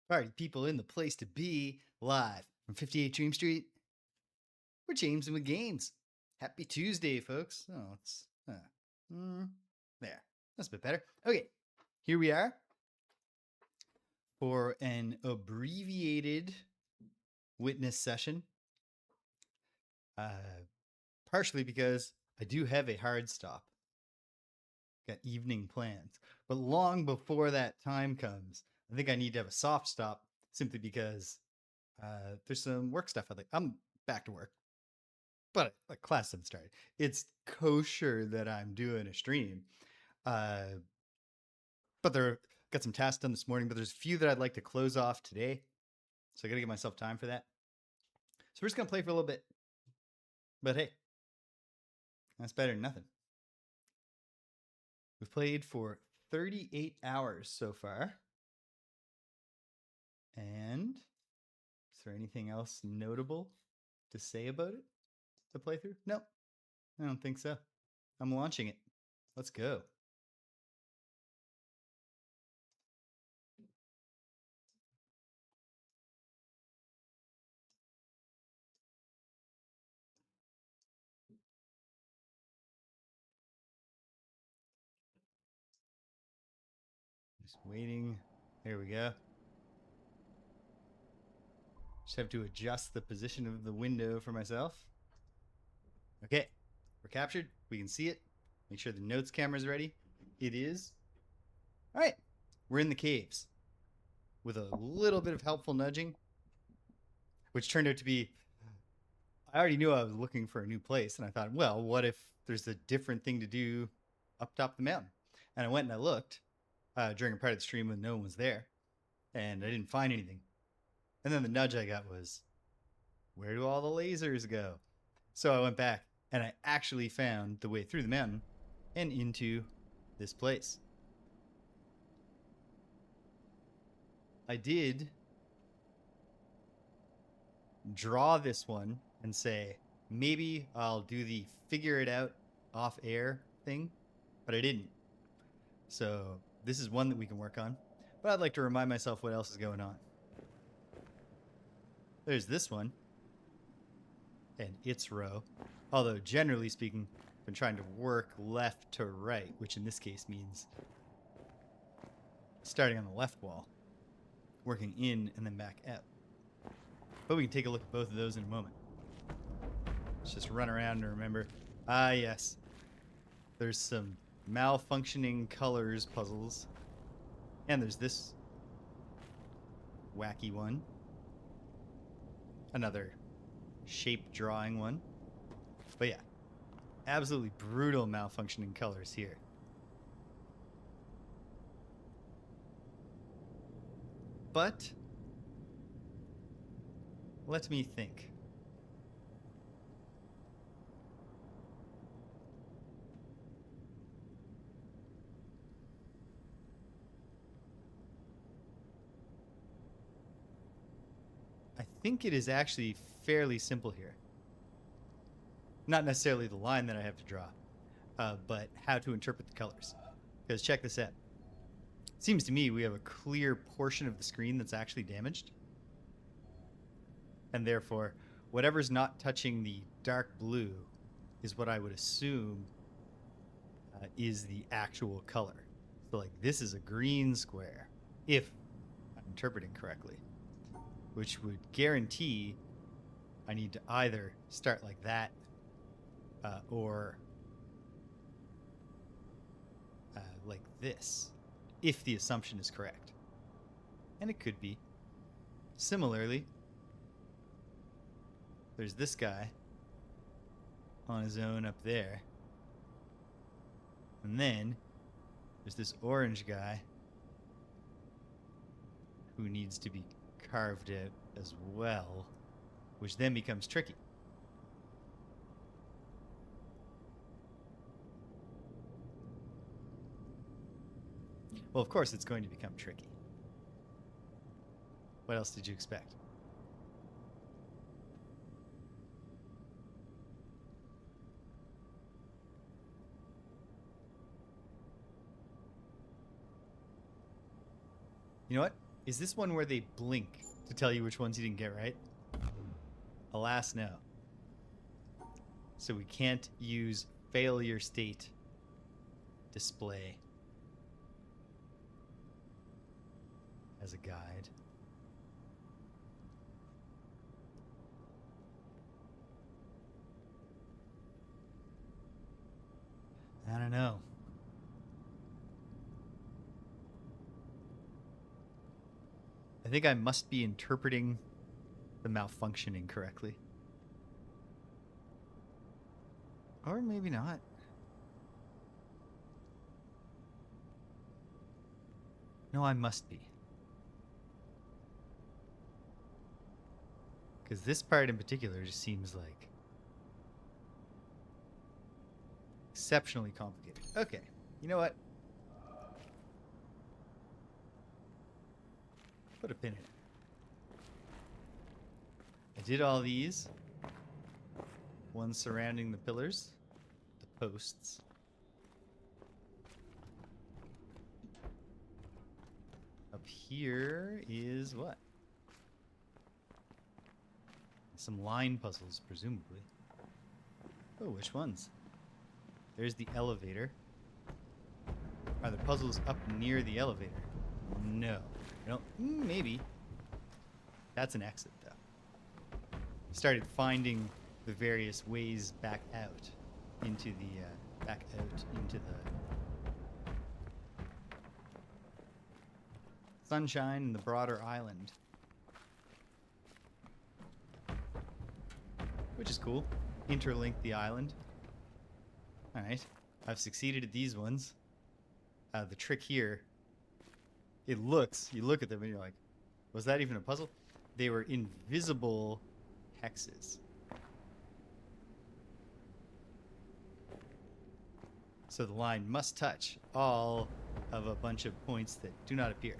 Party people in the place to be, live from 58 Dream Street. We're James and with Games. Happy Tuesday, folks. Oh, it's there. That's a bit better. Okay, here we are for an abbreviated witness session. Partially because I do have a hard stop. Got evening plans, but long before that time comes, I think I need to have a soft stop simply because there's some work stuff. I'm back to work, but like class hasn't started. It's kosher that I'm doing a stream, uh, but there got some tasks done this morning. But there's a few that I'd like to close off today, so I got to give myself time for that. So we're just gonna play for a little bit, but hey, that's better than nothing. We've played for 38 hours so far, and is there anything else notable to say about it? The playthrough? No, I don't think so. I'm launching it. Let's go. Just waiting. There we go. Just have to adjust the position of the window for myself. Okay, we're captured. We can see it. Make sure the notes camera's ready. It is. All right, we're in the caves with a little bit of helpful nudging, which turned out to be. I already knew I was looking for a new place, and I thought, well, what if there's a different thing to do up top of the mountain? And I went and I looked during a part of the stream when no one was there, and I didn't find anything. And then the nudge I got was, where do all the lasers go? So I went back and I actually found the way through the mountain and into this place. I did draw this one and say, maybe I'll do the figure it out off air thing, but I didn't. So this is one that we can work on. But I'd like to remind myself what else is going on. There's this one and its row. Although generally speaking, I've been trying to work left to right, which in this case means starting on the left wall, working in and then back out. But we can take a look at both of those in a moment. Let's just run around and remember. Ah, yes. There's some malfunctioning colors puzzles. And there's this wacky one. Another shape drawing one. But yeah, absolutely brutal malfunctioning colors here. But let me think. I think it is actually fairly simple here. Not necessarily the line that I have to draw, but how to interpret the colors. Because check this out. It seems to me we have a clear portion of the screen that's actually damaged. And therefore, whatever's not touching the dark blue is what I would assume is the actual color. So, like, this is a green square, if I'm interpreting correctly, which would guarantee I need to either start like that or like this, if the assumption is correct. And it could be. Similarly, there's this guy on his own up there. And then there's this orange guy who needs to be carved out as well, which then becomes tricky. Well, of course it's going to become tricky. What else did you expect? You know what? Is this one where they blink to tell you which ones you didn't get right? Alas, no. So we can't use failure state display as a guide. I don't know. I think I must be interpreting the malfunction incorrectly. Or maybe not. No, I must be. Because this part in particular just seems like exceptionally complicated. Okay, you know what? Put a pin in it. I did all these. One surrounding the pillars, the posts. Up here is what? Some line puzzles, presumably. Oh, which ones? There's the elevator. Are the puzzles up near the elevator? No. No, maybe. That's an exit, though. Started finding the various ways back out into the sunshine and the broader island, which is cool. Interlink the island. All right, I've succeeded at these ones. The trick here, you look at them and you're like, was that even a puzzle? They were invisible hexes. So the line must touch all of a bunch of points that do not appear.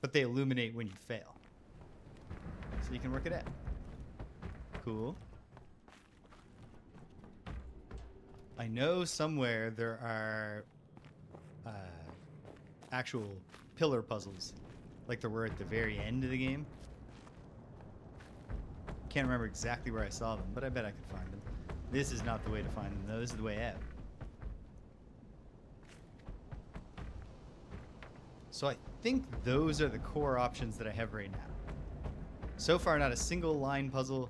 But they illuminate when you fail. So you can work it out. Cool. I know somewhere there are actual pillar puzzles, like there were at the very end of the game. Can't remember exactly where I saw them, but I bet I could find them. This is not the way to find them, though. This is the way out. So I think those are the core options that I have right now. So far, not a single line puzzle.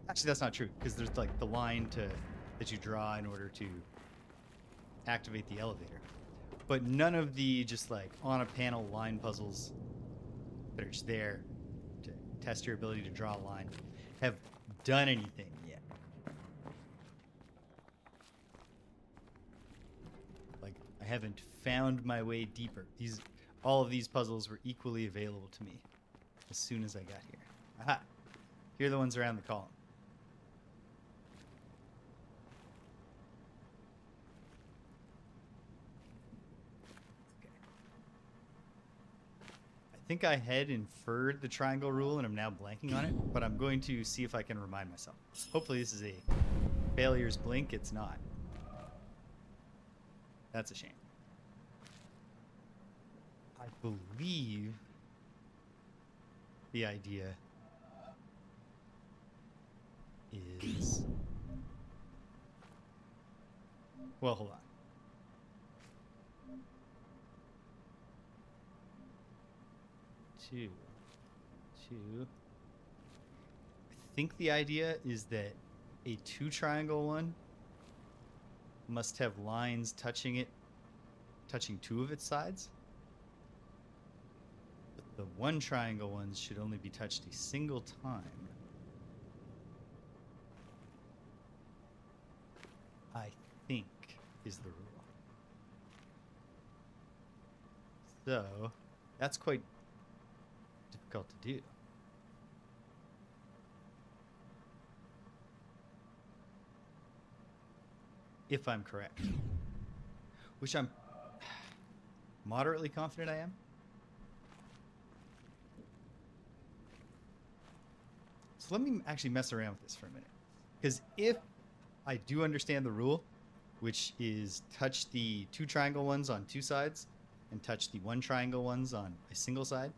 Actually, that's not true, because there's like the line that you draw in order to activate the elevator. But none of the just like on a panel line puzzles that are just there to test your ability to draw a line have done anything yet. Like, I haven't found my way deeper. All of these puzzles were equally available to me as soon as I got here. Aha! Here are the ones around the column. Okay. I think I had inferred the triangle rule and I'm now blanking on it, but I'm going to see if I can remind myself. Hopefully this is a failures blink. It's not. That's a shame. I believe the idea is... Well, hold on. Two. I think the idea is that a two triangle one must have lines touching two of its sides. But the one triangle ones should only be touched a single time. I think is the rule. So that's quite difficult to do. If I'm correct. Which I'm moderately confident I am. So let me actually mess around with this for a minute. Because if I do understand the rule, which is touch the two triangle ones on two sides, and touch the one triangle ones on a single side.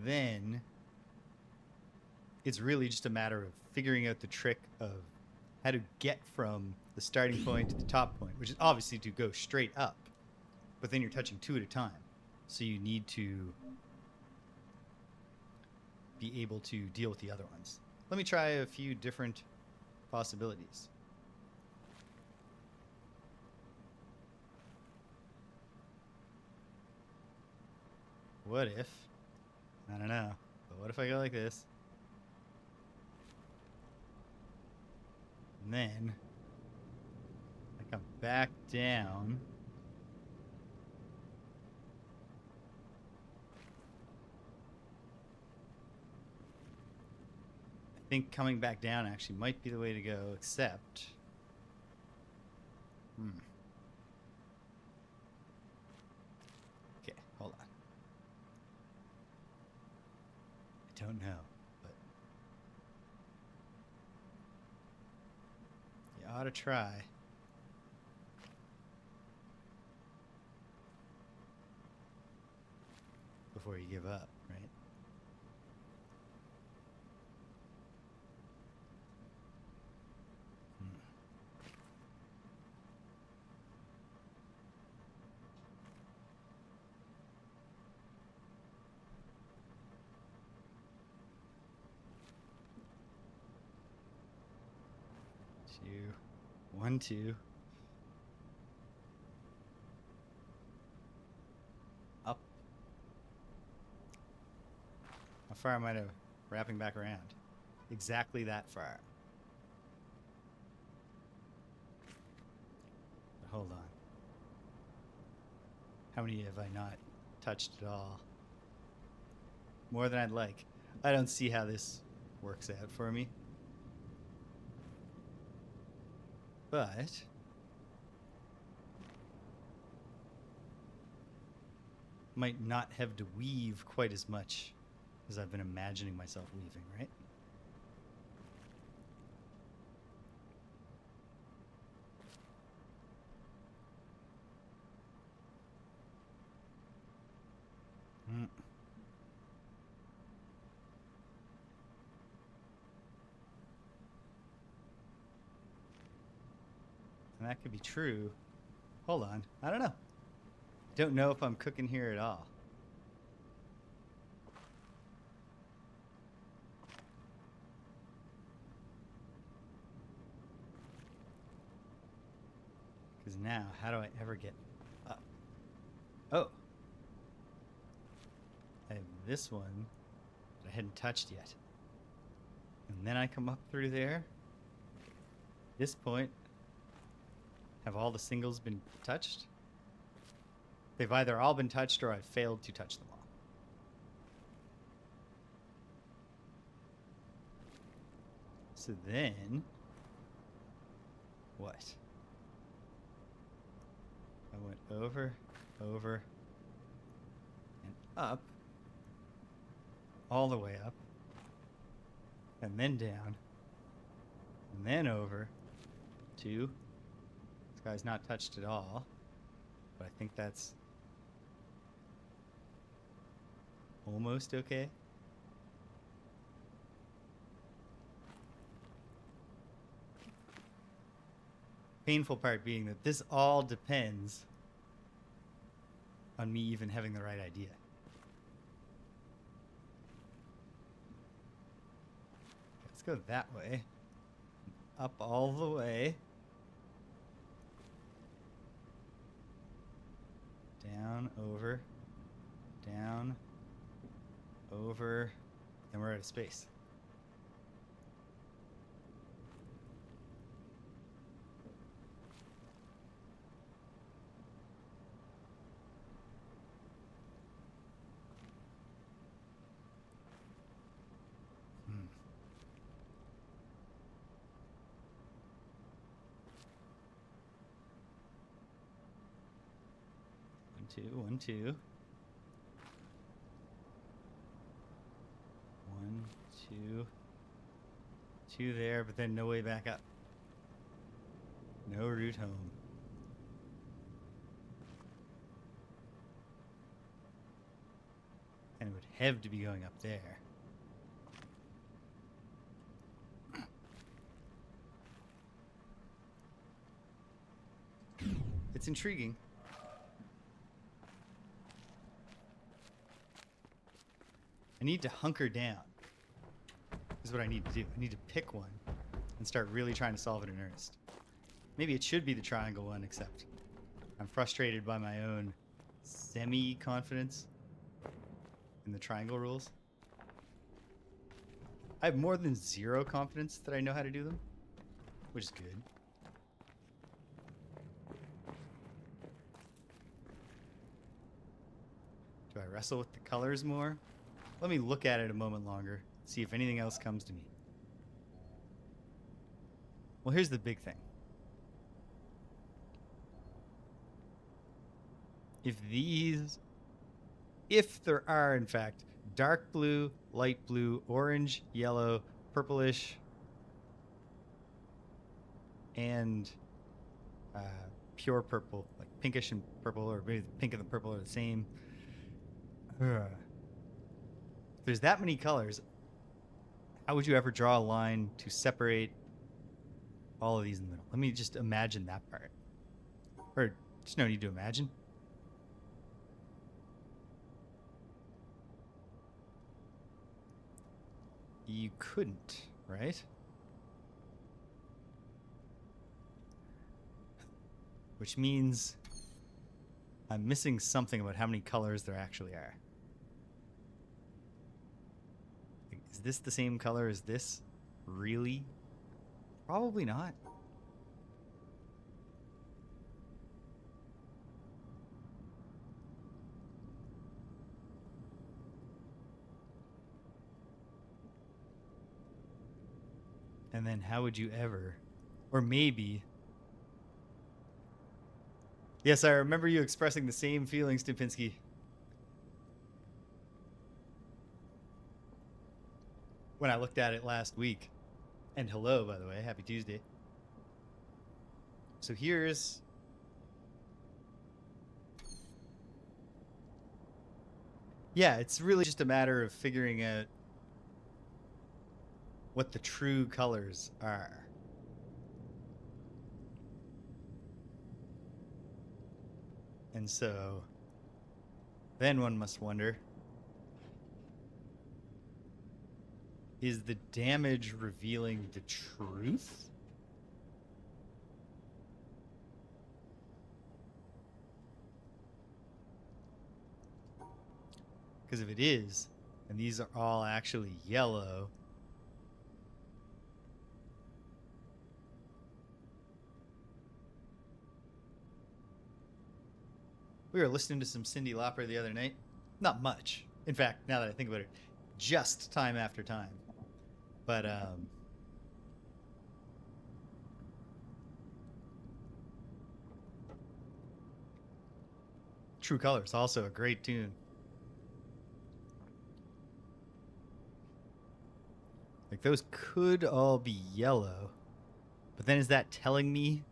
Then it's really just a matter of figuring out the trick of how to get from the starting point to the top point, which is obviously to go straight up, but then you're touching two at a time. So you need to be able to deal with the other ones. Let me try a few different possibilities. What if, I don't know, but what if I go like this? And then I come back down. I think coming back down actually might be the way to go, except... Okay, hold on. I don't know, but you ought to try. Before you give up, right? Two, 1, 2. Up. How far am I to wrapping back around? Exactly that far. But hold on. How many have I not touched at all? More than I'd like. I don't see how this works out for me. But might not have to weave quite as much as I've been imagining myself weaving, right? And that could be true. Hold on. I don't know. Don't know if I'm cooking here at all. Because now, how do I ever get up? Oh. I have this one that I hadn't touched yet. And then I come up through there. This point, have all the singles been touched? They've either all been touched or I've failed to touch them all. So then, what? I went over, over, and up, all the way up, and then down, and then over, 2. This guy's not touched at all, but I think that's almost okay. Painful part being that this all depends on me even having the right idea. Let's go that way. Up all the way. Down, over, down, over, and we're out of space. One, two. 1, 2. 2 there, but then no way back up. No route home. have to be going up there. It's intriguing. I need to hunker down. Is what I need to do. I need to pick one and start really trying to solve it in earnest. Maybe it should be the triangle one, except I'm frustrated by my own semi-confidence in the triangle rules. I have more than zero confidence that I know how to do them, which is good. Do I wrestle with the colors more? Let me look at it a moment longer, see if anything else comes to me. Well, here's the big thing. If there are, in fact, dark blue, light blue, orange, yellow, purplish, and pure purple, like pinkish and purple, or maybe the pink and the purple are the same. If there's that many colors, how would you ever draw a line to separate all of these in the middle? Let me just imagine that part. Or just no need to imagine. You couldn't, right? Which means I'm missing something about how many colors there actually are. Is this the same color as this? Really? Probably not. And then how would you ever, or maybe... Yes, I remember you expressing the same feelings, Stupinski. When I looked at it last week. And hello, by the way. Happy Tuesday. So here's... Yeah, it's really just a matter of figuring out what the true colors are. And so then one must wonder, is the damage revealing the truth? Because if it is, and these are all actually yellow, we were listening to some Cyndi Lauper the other night. Not much. In fact, now that I think about it, just time after time. But, True Colors, also a great tune. Like, those could all be yellow. But then is that telling me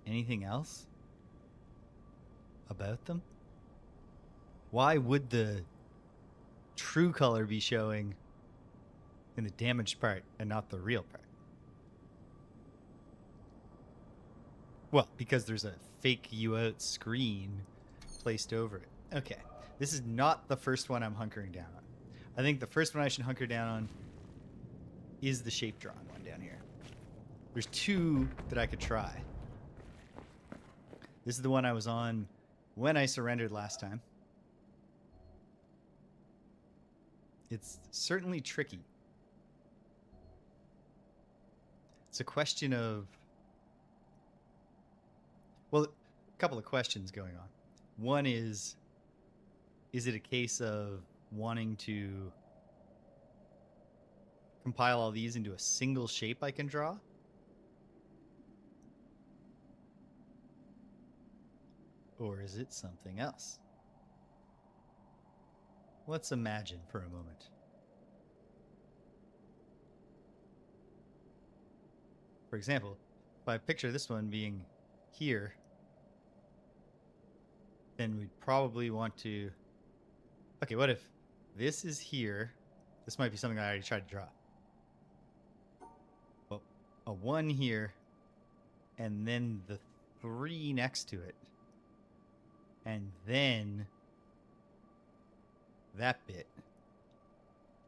anything else about them? Why would the true color be showing in the damaged part and not the real part? Well, because there's a fake you out screen placed over it. Okay, this is not the first one I'm hunkering down on. I think the first one I should hunker down on is the shape drawing one down here. There's two that I could try. This is the one I was on when I surrendered last time. It's certainly tricky. It's a question of... Well, a couple of questions going on. One is it a case of wanting to compile all these into a single shape I can draw? Or is it something else? Let's imagine for a moment. For example, if I picture this one being here, then we'd probably want to Okay, what if this is here? This might be something I already tried to draw. Well, a 1 here, and then the 3 next to it. And then that bit.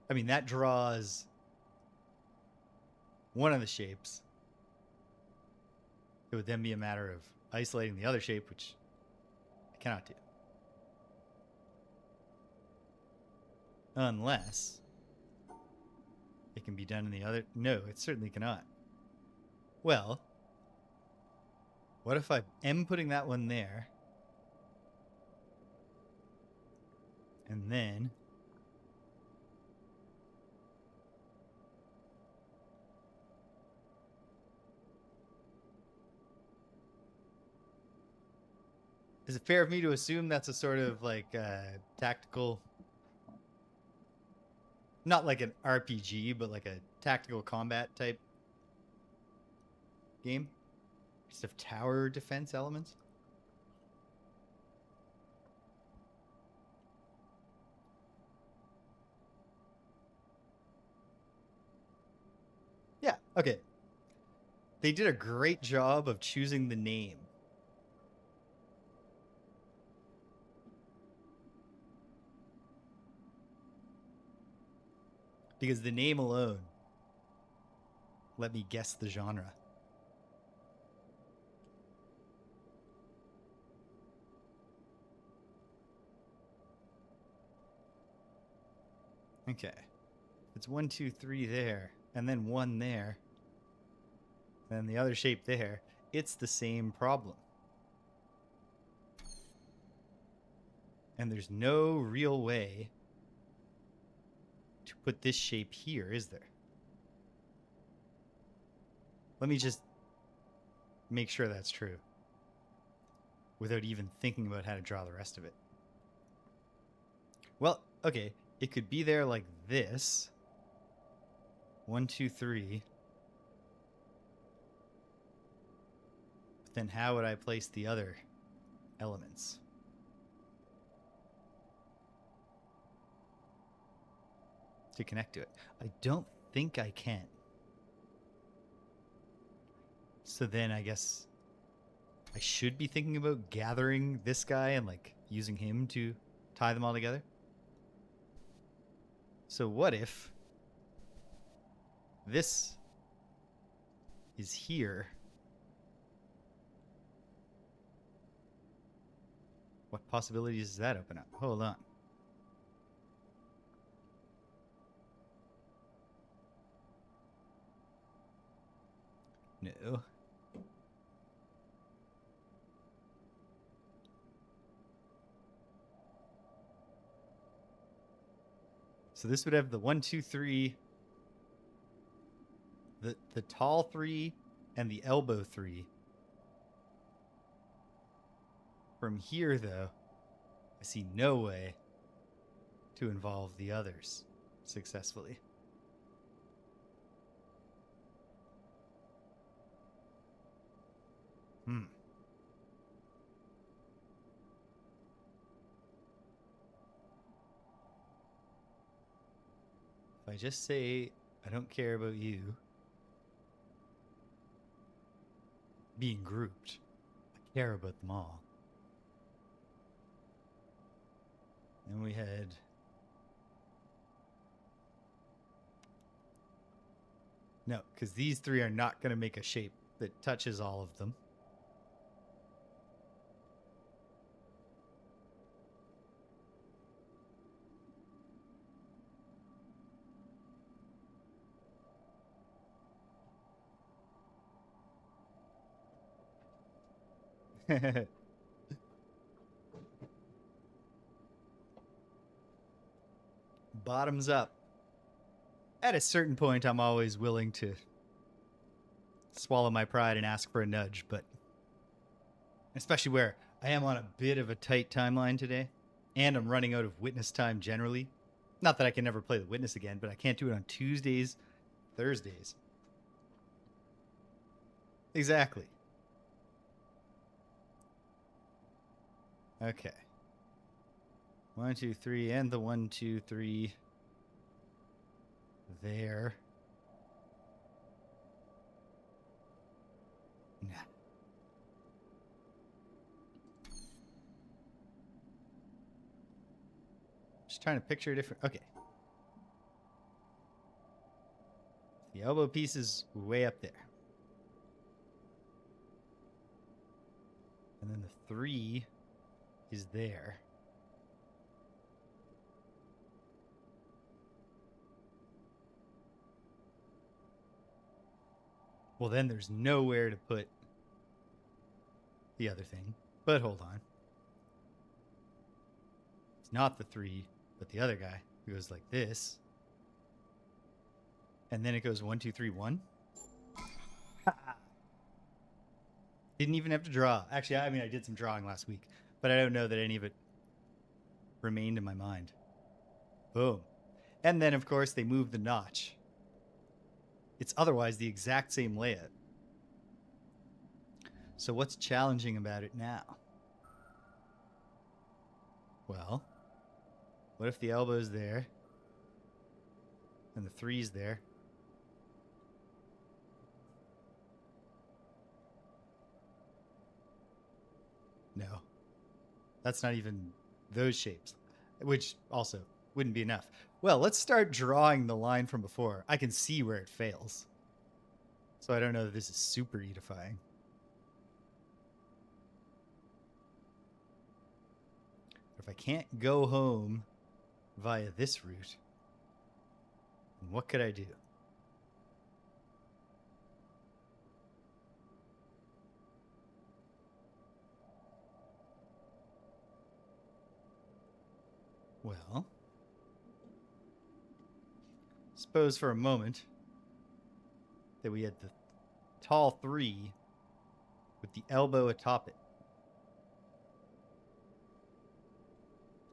I mean, that draws one of the shapes. It would then be a matter of isolating the other shape, which I cannot do. Unless it can be done in the other... No, it certainly cannot. Well, what if I am putting that one there, and then is it fair of me to assume that's a sort of like tactical, not like an RPG, but like a tactical combat type game? Just have tower defense elements? Yeah, okay. They did a great job of choosing the name. Because the name alone let me guess the genre. Okay. It's 1, 2, 3 there, and then 1 there, and the other shape there. It's the same problem. And there's no real way to put this shape here, is there? Let me just make sure that's true without even thinking about how to draw the rest of it. Well, okay, it could be there like this. 1, 2, 3. But then how would I place the other elements? To connect to it. I don't think I can. So then I guess I should be thinking about gathering this guy and like using him to tie them all together. So what if this is here? What possibilities does that open up? Hold on. No. So this would have the 1, 2, 3, the tall 3, and the elbow 3. From here, though, I see no way to involve the others successfully. If I just say, I don't care about you being grouped, I care about them all. And we had no, because these 3 are not going to make a shape that touches all of them. Bottoms up. At a certain point, I'm always willing to swallow my pride and ask for a nudge, but especially where I am on a bit of a tight timeline today, and I'm running out of witness time generally. Not that I can never play the witness again, but I can't do it on Tuesdays, Thursdays. Exactly. Okay. 1, 2, 3, and the 1, 2, 3 there. Nah. Just trying to picture a different. Okay. The elbow piece is way up there. And then the 3 is there. Well, then there's nowhere to put the other thing. But hold on. It's not the 3, but the other guy. It goes like this. And then it goes 1, 2, 3, 1. Didn't even have to draw. Actually, I mean, I did some drawing last week, but I don't know that any of it remained in my mind. Boom. And then, of course, they moved the notch. It's otherwise the exact same layout. So what's challenging about it now? Well, what if the elbow's there and the 3's there? No. That's not even those shapes, which also wouldn't be enough. Well, let's start drawing the line from before. I can see where it fails. So I don't know that this is super edifying. But if I can't go home via this route, then what could I do? Well, suppose for a moment that we had the tall 3 with the elbow atop it.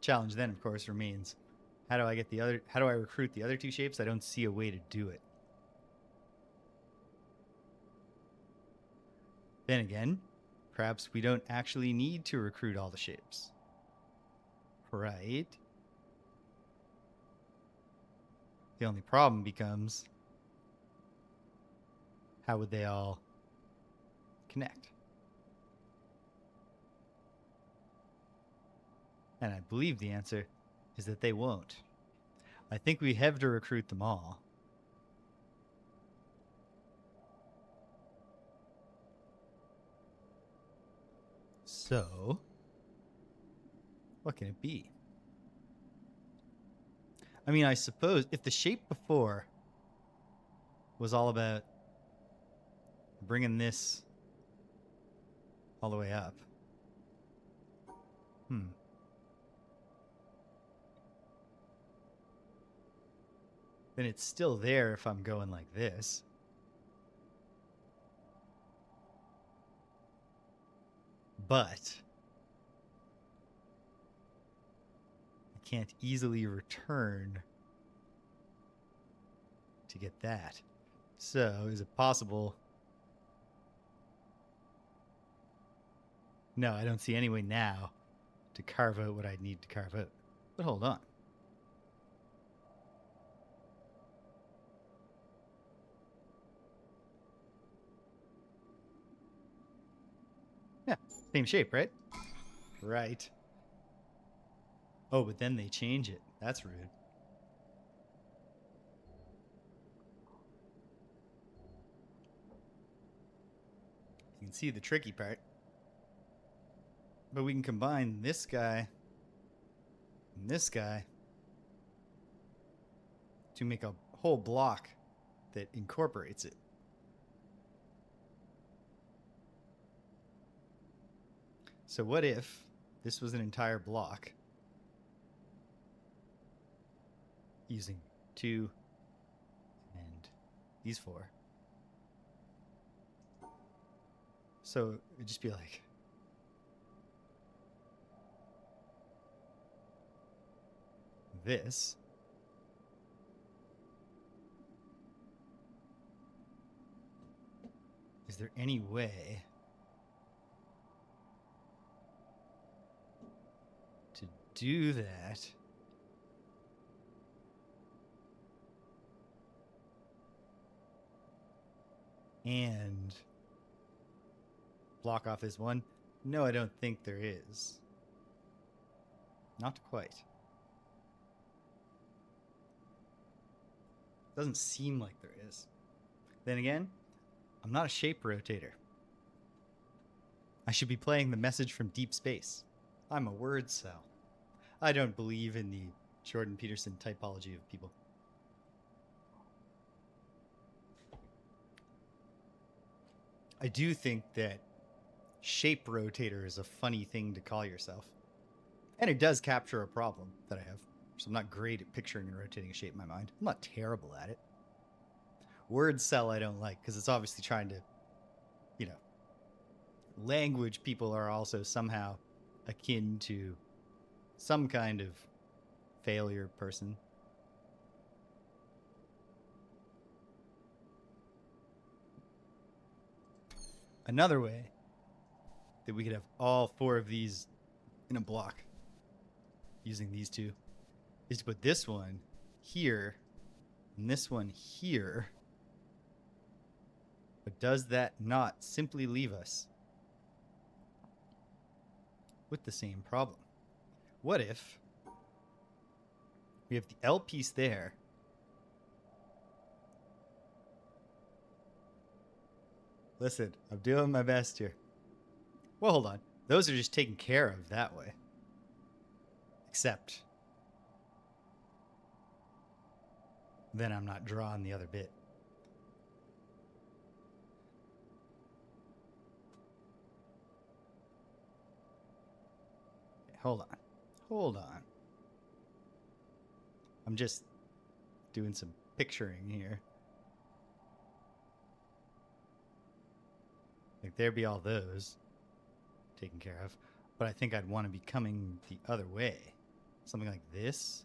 Challenge then, of course, remains how do I recruit the other 2 shapes? I don't see a way to do it. Then again, perhaps we don't actually need to recruit all the shapes. Right? The only problem becomes, how would they all connect? And I believe the answer is that they won't. I think we have to recruit them all. So, what can it be? I mean, I suppose if the shape before was all about bringing this all the way up. Then it's still there if I'm going like this. But I can't easily return to get that. So is it possible? No, I don't see any way now to carve out what I need to carve out. But hold on. Yeah, same shape, right? Right. Oh, but then they change it. That's rude. You can see the tricky part. But we can combine this guy and this guy to make a whole block that incorporates it. So what if this was an entire block using 2 and these 4? So it'd just be like this. Is there any way to do that, and block off this one? No, I don't think there is. Not quite. Doesn't seem like there is. Then again, I'm not a shape rotator. I should be playing the message from deep space. I'm a word cell. I don't believe in the Jordan Peterson typology of people. I do think that shape rotator is a funny thing to call yourself. And it does capture a problem that I have. So I'm not great at picturing and rotating a shape in my mind. I'm not terrible at it. Word cell I don't like because it's obviously trying to, you know, language people are also somehow akin to some kind of failure person. Another way that we could have all four of these in a block using these two is to put this one here and this one here. But does that not simply leave us with the same problem? What if we have the L piece there, listen, I'm doing my best here. Well, hold on. Those are just taken care of that way. Except then I'm not drawing the other bit. Okay, hold on. Hold on. I'm just doing some picturing here. Like, there be all those taken care of. But I think I'd want to be coming the other way. Something like this.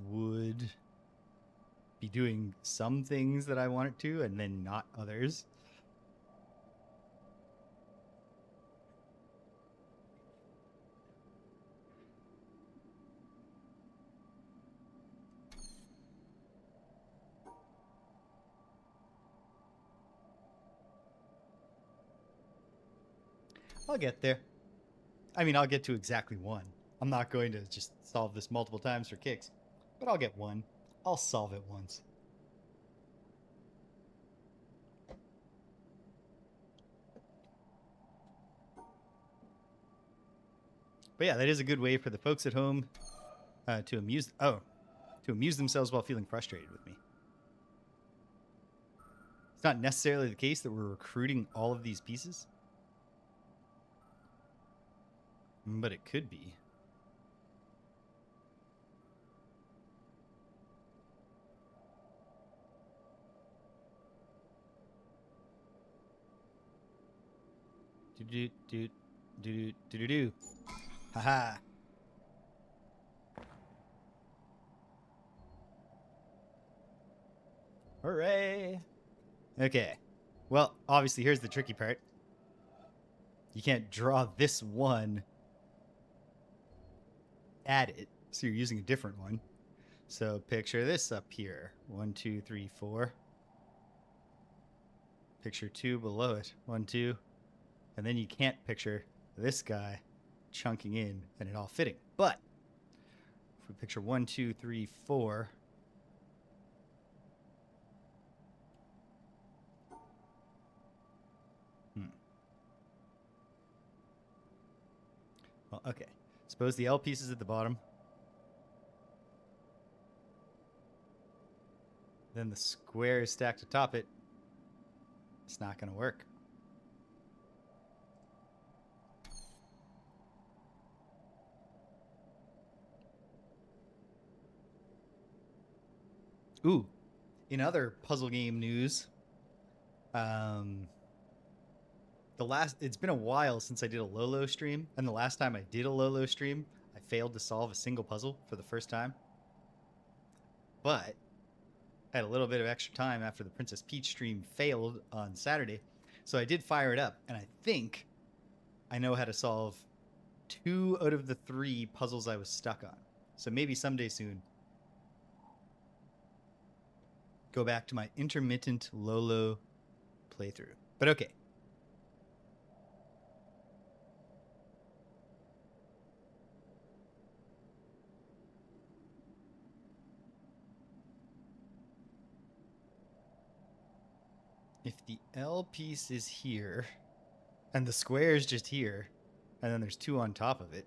Would be doing some things that I want it to, and then not others. I'll get there. I mean, I'll get to exactly one. I'm not going to just solve this multiple times for kicks, but I'll get one. I'll solve it once. But yeah, that is a good way for the folks at home to amuse themselves while feeling frustrated with me. It's not necessarily the case that we're recruiting all of these pieces, but it could be. Do do do do do do. Haha. Hooray! Okay. Well, obviously, here's the tricky part. You can't draw this one at it, so you're using a different one. So picture this up here. 1, 2, 3, 4. Picture 2 below it. 1, 2. And then you can't picture this guy chunking in and it all fitting. But if we picture 1, 2, 3, 4. Well, okay. Suppose the L piece is at the bottom. Then the square is stacked atop it. It's not going to work. Ooh, in other puzzle game news, it's been a while since I did a Lolo stream, and the last time I did a Lolo stream, I failed to solve a single puzzle for the first time. But I had a little bit of extra time after the Princess Peach stream failed on Saturday. So I did fire it up, and I think I know how to solve 2 out of the 3 puzzles I was stuck on. So maybe someday soon, go back to my intermittent Lolo playthrough. But okay. If the L piece is here, and the square is just here, and then there's 2 on top of it.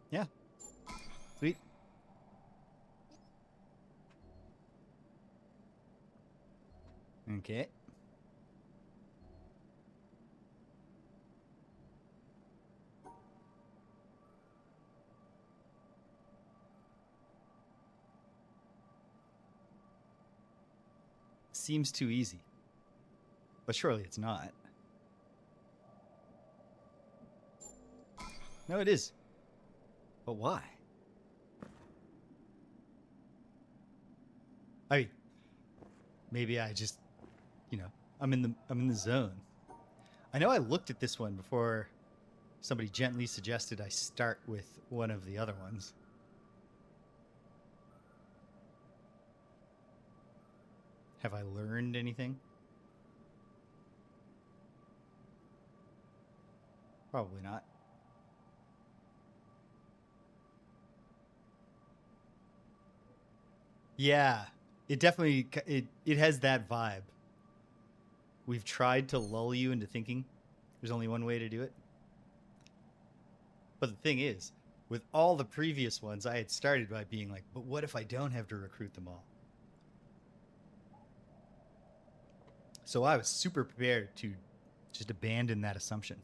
Yeah. Sweet. Okay. Seems too easy. But surely it's not. No, it is. But why? I mean, maybe I just, I'm in the zone. I know I looked at this one before somebody gently suggested I start with one of the other ones. Have I learned anything? Probably not. Yeah, it definitely it has that vibe. We've tried to lull you into thinking there's only one way to do it. But the thing is, with all the previous ones, I had started by being like, but what if I don't have to recruit them all? So I was super prepared to just abandon that assumption.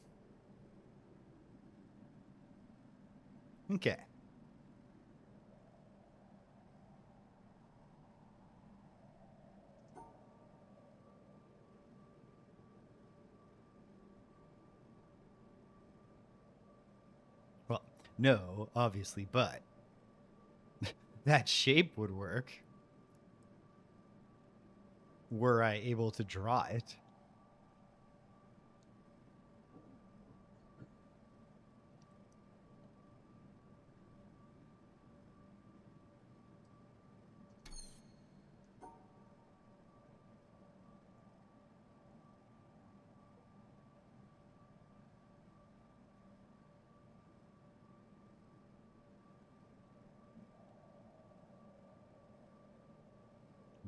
Okay. Well, no, obviously, but that shape would work were I able to draw it.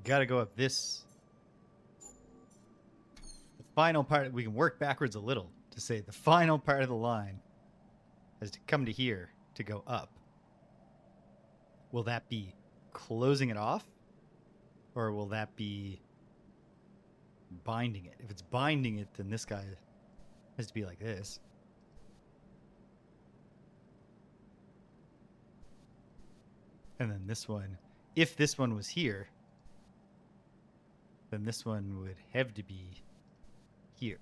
Gotta go up this. The final part, we can work backwards a little to say the final part of the line has to come to here to go up. Will that be closing it off? Or will that be binding it? If it's binding it, then this guy has to be like this. And then this one, if this one was here, then this one would have to be here.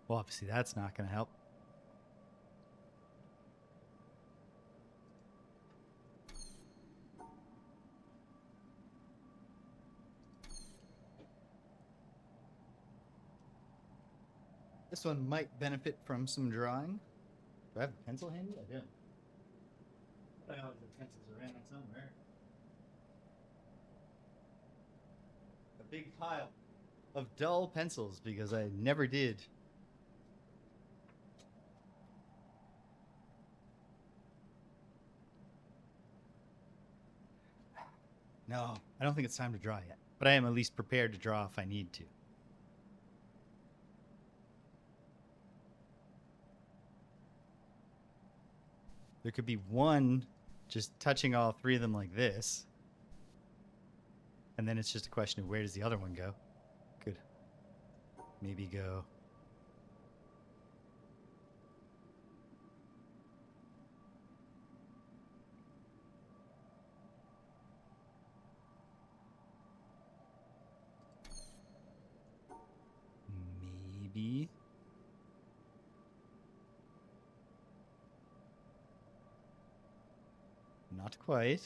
Well, obviously that's not going to help. This one might benefit from some drawing. Do I have a pencil handy? I do. I always have pencils around somewhere. A big pile of dull pencils because I never did. No, I don't think it's time to draw yet. But I am at least prepared to draw if I need to. There could be one just touching all 3 of them like this. And then it's just a question of where does the other one go? Good. maybe go. Maybe. Not quite.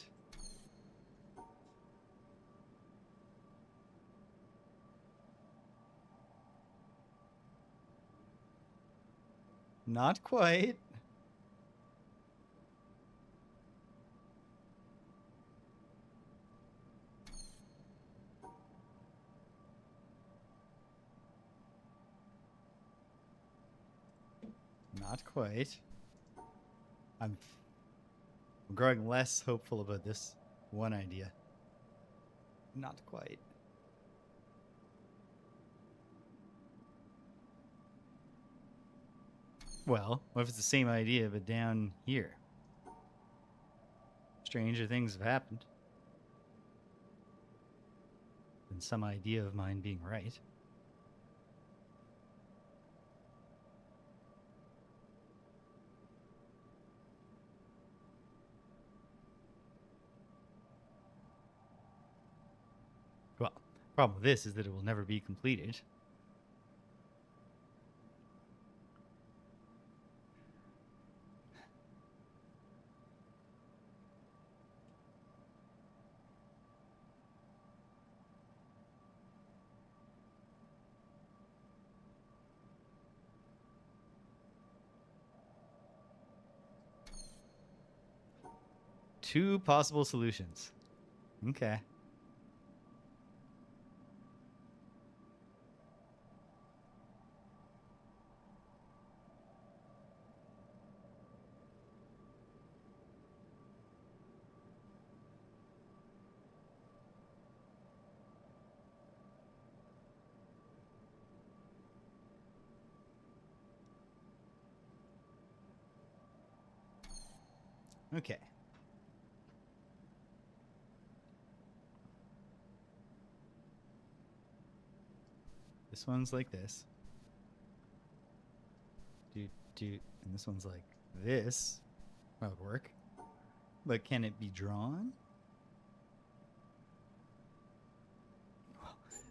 Not quite. Not quite. I'm growing less hopeful about this one idea. Not quite. Well, what if it's the same idea but down here? Stranger things have happened than some idea of mine being right. Well, the problem with this is that it will never be completed. Two possible solutions. Okay. Okay. This one's like this. And this one's like this. That would work. But can it be drawn?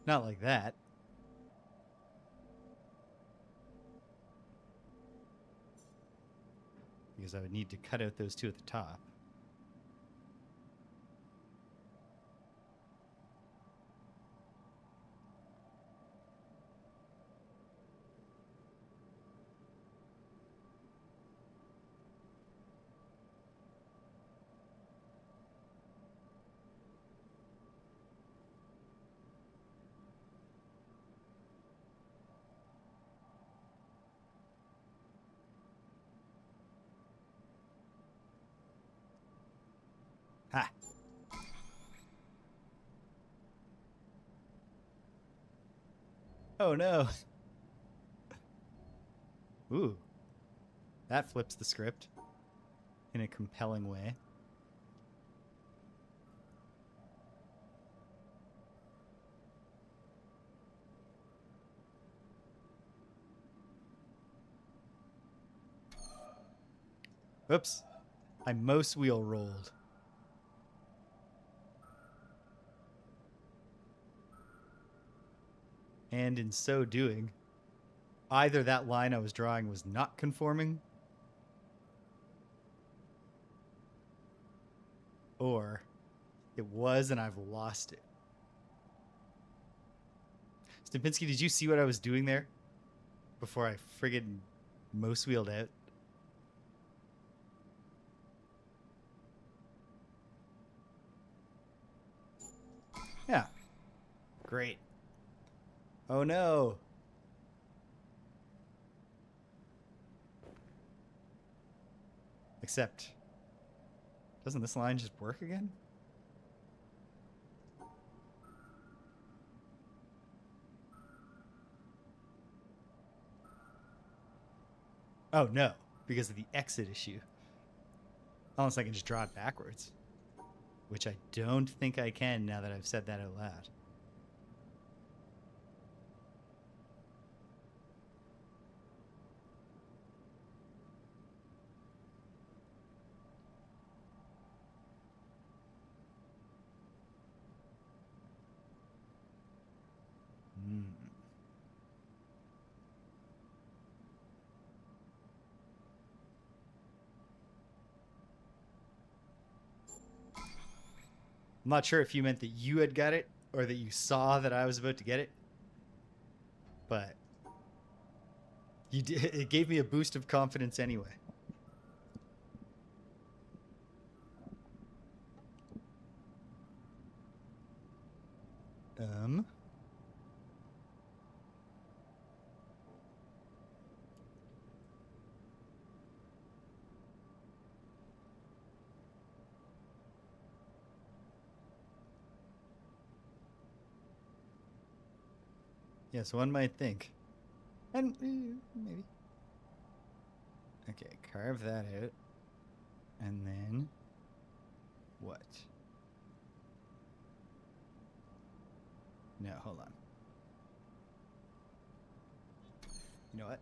Not like that. Because I would need to cut out those two at the top. Ha! Oh no! Ooh. That flips the script in a compelling way. Oops. I mouse wheel rolled. And in so doing, either that line I was drawing was not conforming, or it was and I've lost it. Stupinski, did you see what I was doing there before I friggin' mouse wheeled out? Yeah. Great. Oh no. Except, doesn't this line just work again? Oh no, because of the exit issue. Unless I can just draw it backwards. Which I don't think I can now that I've said that out loud. I'm not sure if you meant that you had got it or that you saw that I was about to get it, but you did, it gave me a boost of confidence anyway. Yeah, so one might think. And maybe. Okay, carve that out. And then what? No, hold on. You know what?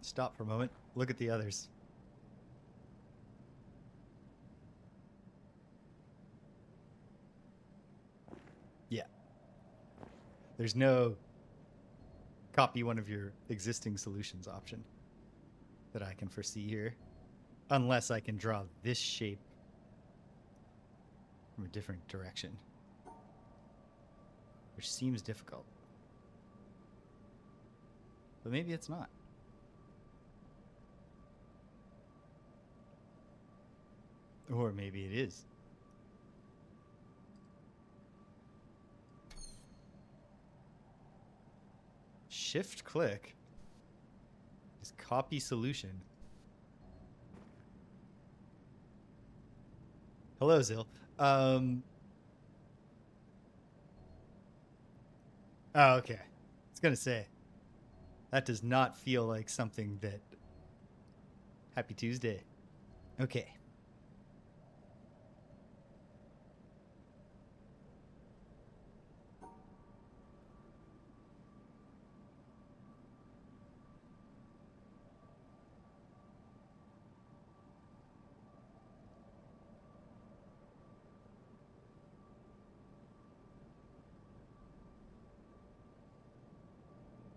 Stop for a moment. Look at the others. Yeah. There's no copy one of your existing solutions option that I can foresee here. Unless I can draw this shape from a different direction. Which seems difficult. But maybe it's not. Or maybe it is. Shift click is copy solution. Hello, Zil. Oh, okay. I was gonna say that does not feel like something that. Happy Tuesday. Okay.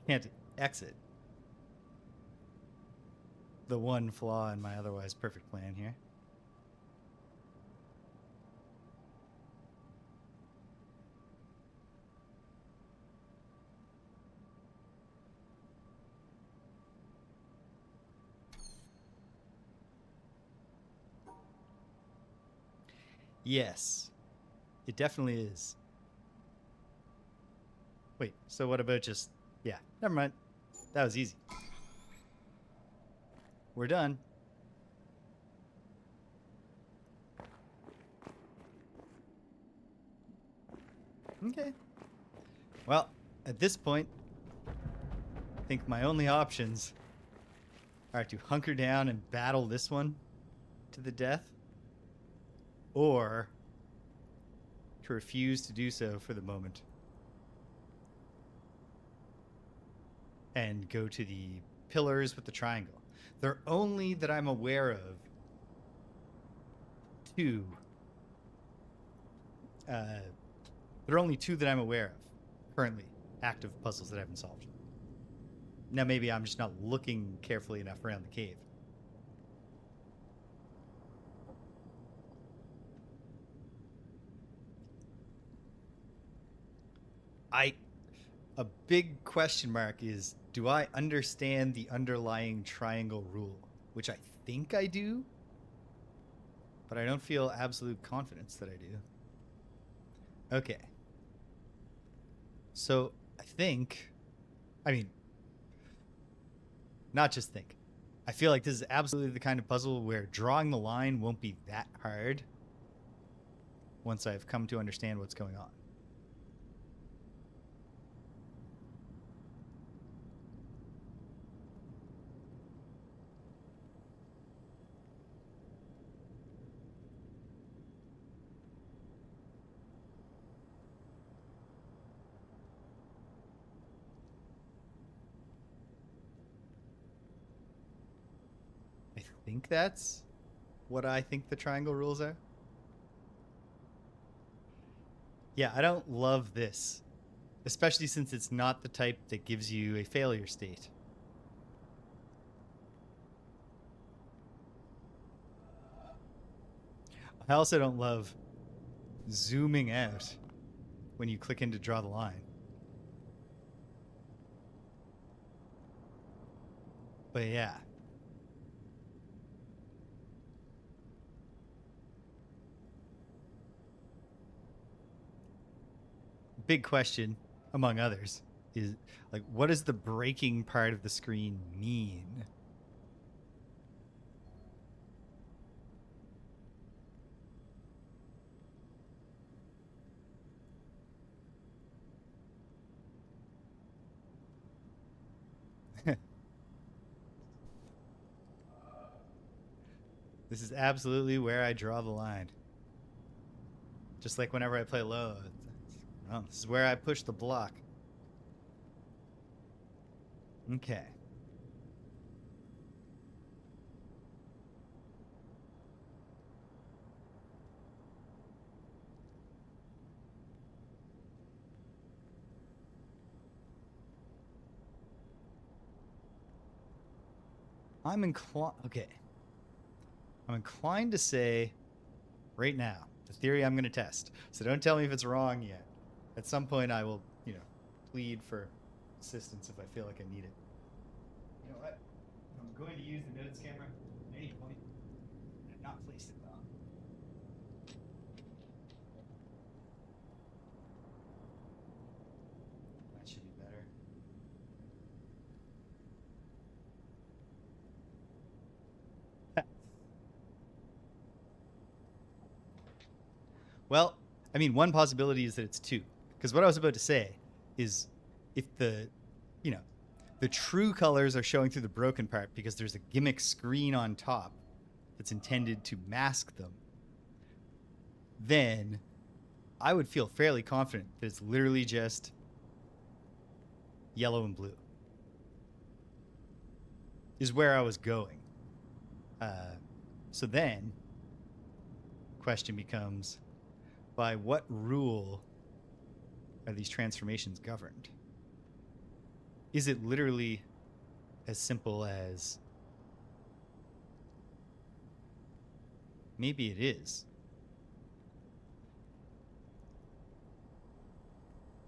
Can't exit. The one flaw in my otherwise perfect plan here. Yes, it definitely is. Wait, so what about just. Yeah, never mind. That was easy. We're done. Okay. Well, at this point, I think my only options are to hunker down and battle this one to the death, or to refuse to do so for the moment and go to the pillars with the triangle. They're only that I'm aware of two. There are only two that I'm aware of currently, active puzzles that I haven't solved. Now, maybe I'm just not looking carefully enough around the cave. A big question mark is, do I understand the underlying triangle rule? Which I think I do, but I don't feel absolute confidence that I do. Okay. So I think, I mean, not just think. I feel like this is absolutely the kind of puzzle where drawing the line won't be that hard once I've come to understand what's going on. I think that's what I think the triangle rules are. Yeah, I don't love this, especially since it's not the type that gives you a failure state. I also don't love zooming out when you click in to draw the line. But yeah. Big question, among others, is like, what does the breaking part of the screen mean? This is absolutely where I draw the line. Just like whenever I play low, well, this is where I push the block. Okay. I'm inclined to say right now, the theory I'm going to test. So don't tell me if it's wrong yet. At some point, I will, plead for assistance if I feel like I need it. You know what? I'm going to use the notes camera at any point. I've not placed it well. That should be better. Well, I mean, one possibility is that it's two. Because what I was about to say is if you know, the true colors are showing through the broken part because there's a gimmick screen on top that's intended to mask them, then I would feel fairly confident that it's literally just yellow and blue, is where I was going. So then, question becomes, by what rule are these transformations governed? Is it literally as simple as maybe it is?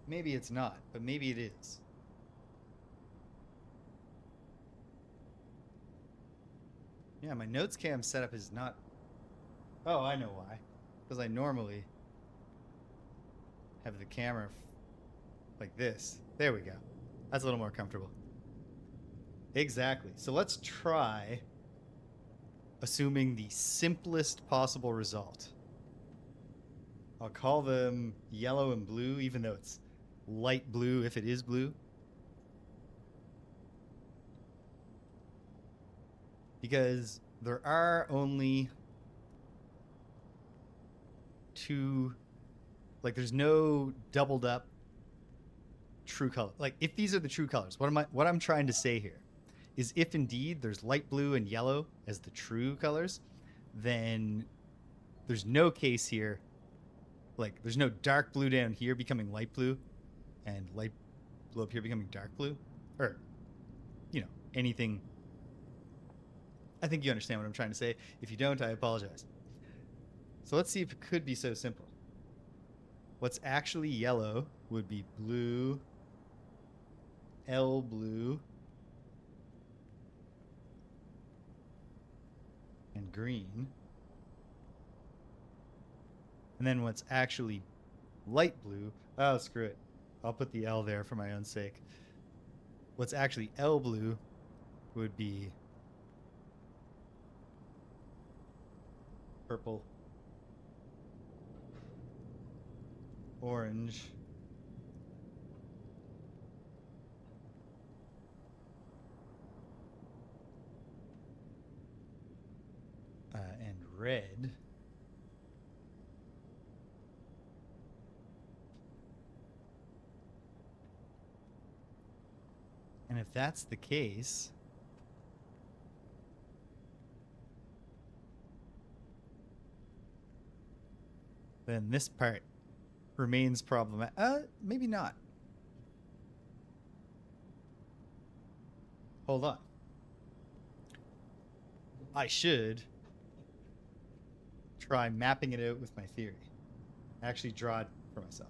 Maybe it's not, but maybe it is. Yeah, my notes cam setup is not. Oh, I know why. Because I normally have the camera like this. There we go. That's a little more comfortable. Exactly. So let's try assuming the simplest possible result. I'll call them yellow and blue, even though it's light blue if it is blue. Because there are only two, like there's no doubled up true color. Like if these are the true colors, what I'm trying to say here is if indeed there's light blue and yellow as the true colors, then there's no case here. Like there's no dark blue down here becoming light blue and light blue up here becoming dark blue, or anything. I think you understand what I'm trying to say. If you don't, I apologize. So let's see if it could be so simple. What's actually yellow would be blue, L blue, and green. And then what's actually light blue, oh, screw it. I'll put the L there for my own sake. What's actually L blue would be purple, orange, and red. And if that's the case, then this part remains problematic. Maybe not. Hold on. I should try mapping it out with my theory. actually draw it for myself.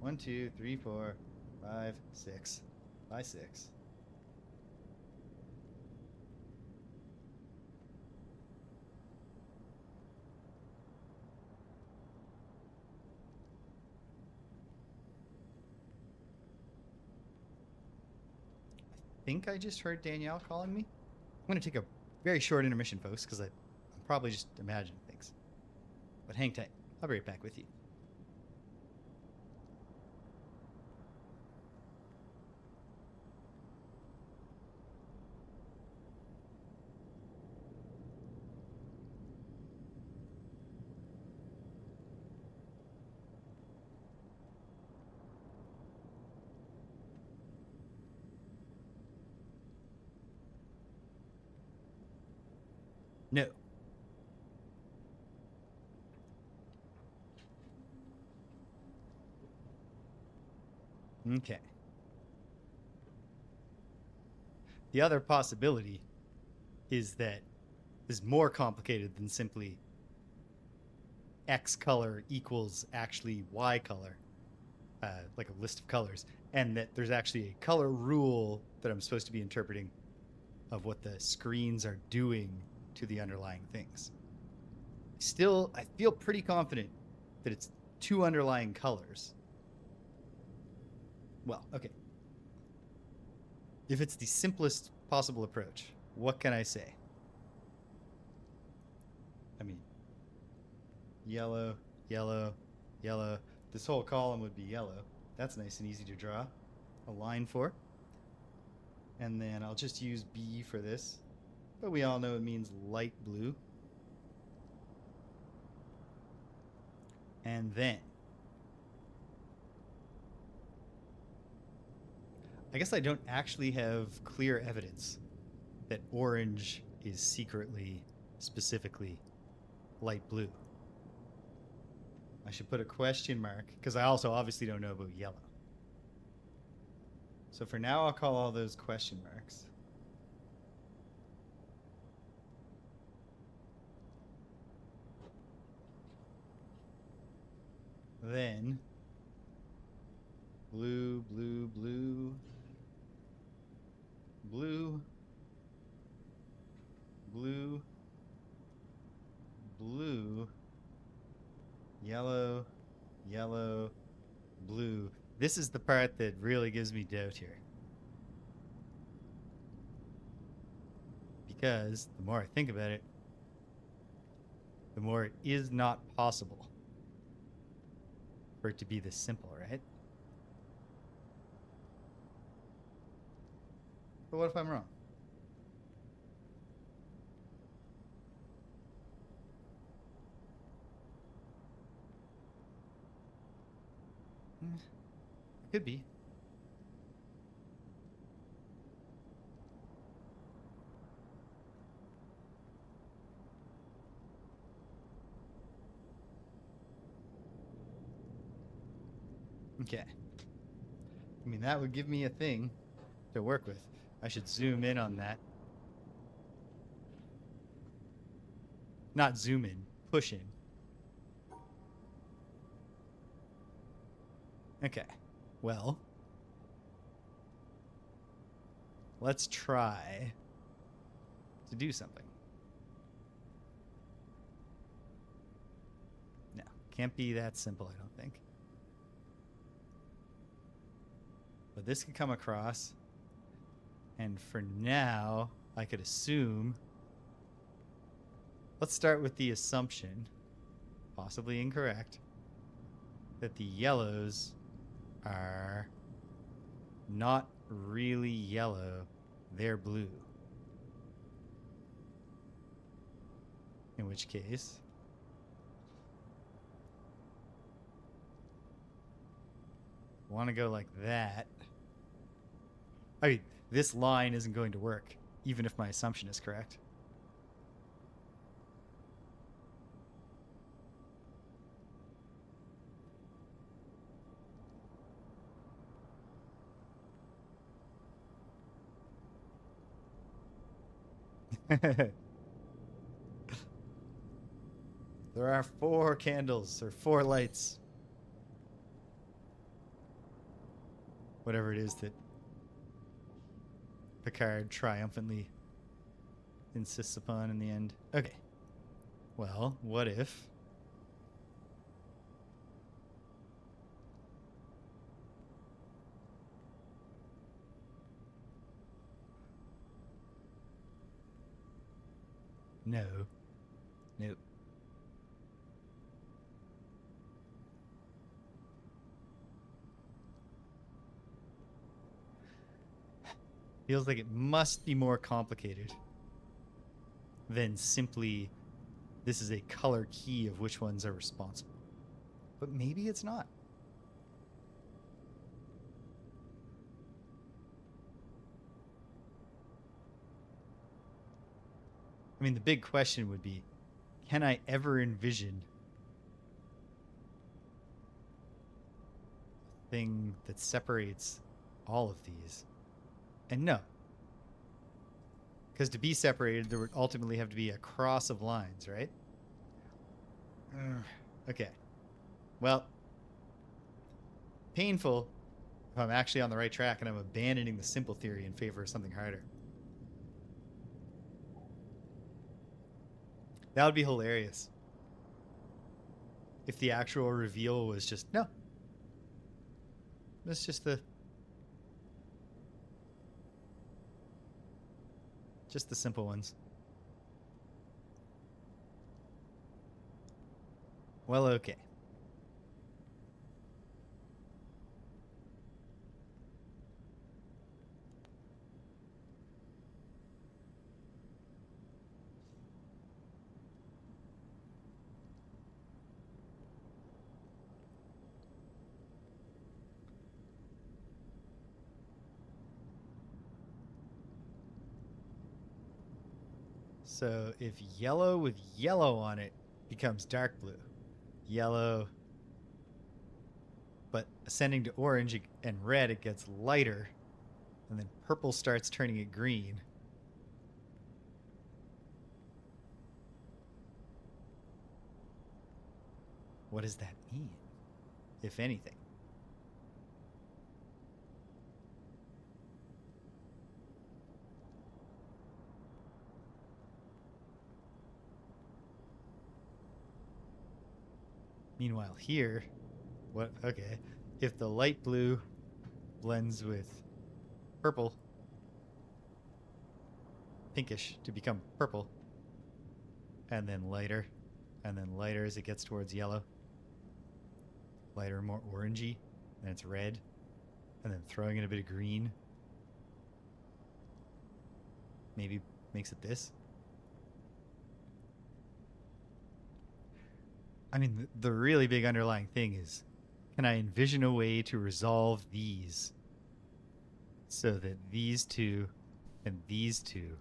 1, 2, 3, 4, 5, 6 by 6. I think I just heard Danielle calling me. I'm going to take a very short intermission, folks, because I'm probably just imagining things. But hang tight. I'll be right back with you. No. Okay. The other possibility is that is more complicated than simply X color equals actually Y color, like a list of colors, and that there's actually a color rule that I'm supposed to be interpreting of what the screens are doing to the underlying things. Still, I feel pretty confident that it's two underlying colors. Well, okay. If it's the simplest possible approach, what can I say? I mean, yellow, yellow, yellow. This whole column would be yellow. That's nice and easy to draw a line for. And then I'll just use B for this. But we all know it means light blue. And then I guess I don't actually have clear evidence that orange is secretly, specifically light blue. I should put a question mark because I also obviously don't know about yellow. So for now, I'll call all those question marks. Then blue, blue, blue, blue, blue, blue, yellow, yellow, blue. This is the part that really gives me doubt here. Because the more I think about it, the more it is not possible for it to be this simple, right? But what if I'm wrong? Could be. Okay. I mean, that would give me a thing to work with. I should zoom in on that. Not zoom in, push in. Okay. Well, let's try to do something. No, can't be that simple, I don't think. But this could come across, and for now, I could assume. Let's start with the assumption, possibly incorrect, that the yellows are not really yellow, they're blue. In which case, want to go like that. I mean, this line isn't going to work, even if my assumption is correct. There are 4 candles or 4 lights whatever it is that Picard triumphantly insists upon in the end. Okay. Well, what if... No. Nope. Feels like it must be more complicated than simply this is a color key of which ones are responsible. But maybe it's not. I mean, the big question would be, can I ever envision a thing that separates all of these? And no. Because to be separated, there would ultimately have to be a cross of lines, right? Okay. Well, painful if I'm actually on the right track and I'm abandoning the simple theory in favor of something harder. That would be hilarious. If the actual reveal was just, no. That's just the simple ones. Well, okay. So if yellow with yellow on it becomes dark blue, yellow, but ascending to orange and red, it gets lighter, and then purple starts turning it green. What does that mean, if anything? Meanwhile, here, what? Okay, if the light blue blends with purple, pinkish to become purple, and then lighter as it gets towards yellow, lighter, more orangey, then it's red, and then throwing in a bit of green maybe makes it this. I mean, the really big underlying thing is, can I envision a way to resolve these so that these two and these two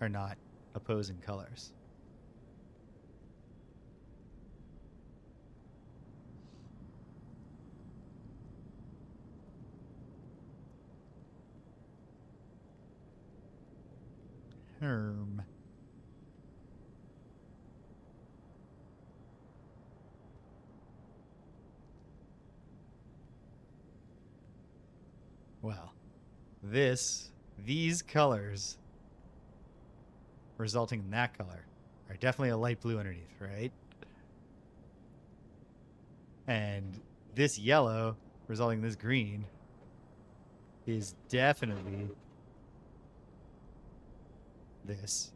are not opposing colors? Herm. Well, these colors resulting in that color are definitely a light blue underneath, right? And this yellow resulting in this green is definitely this,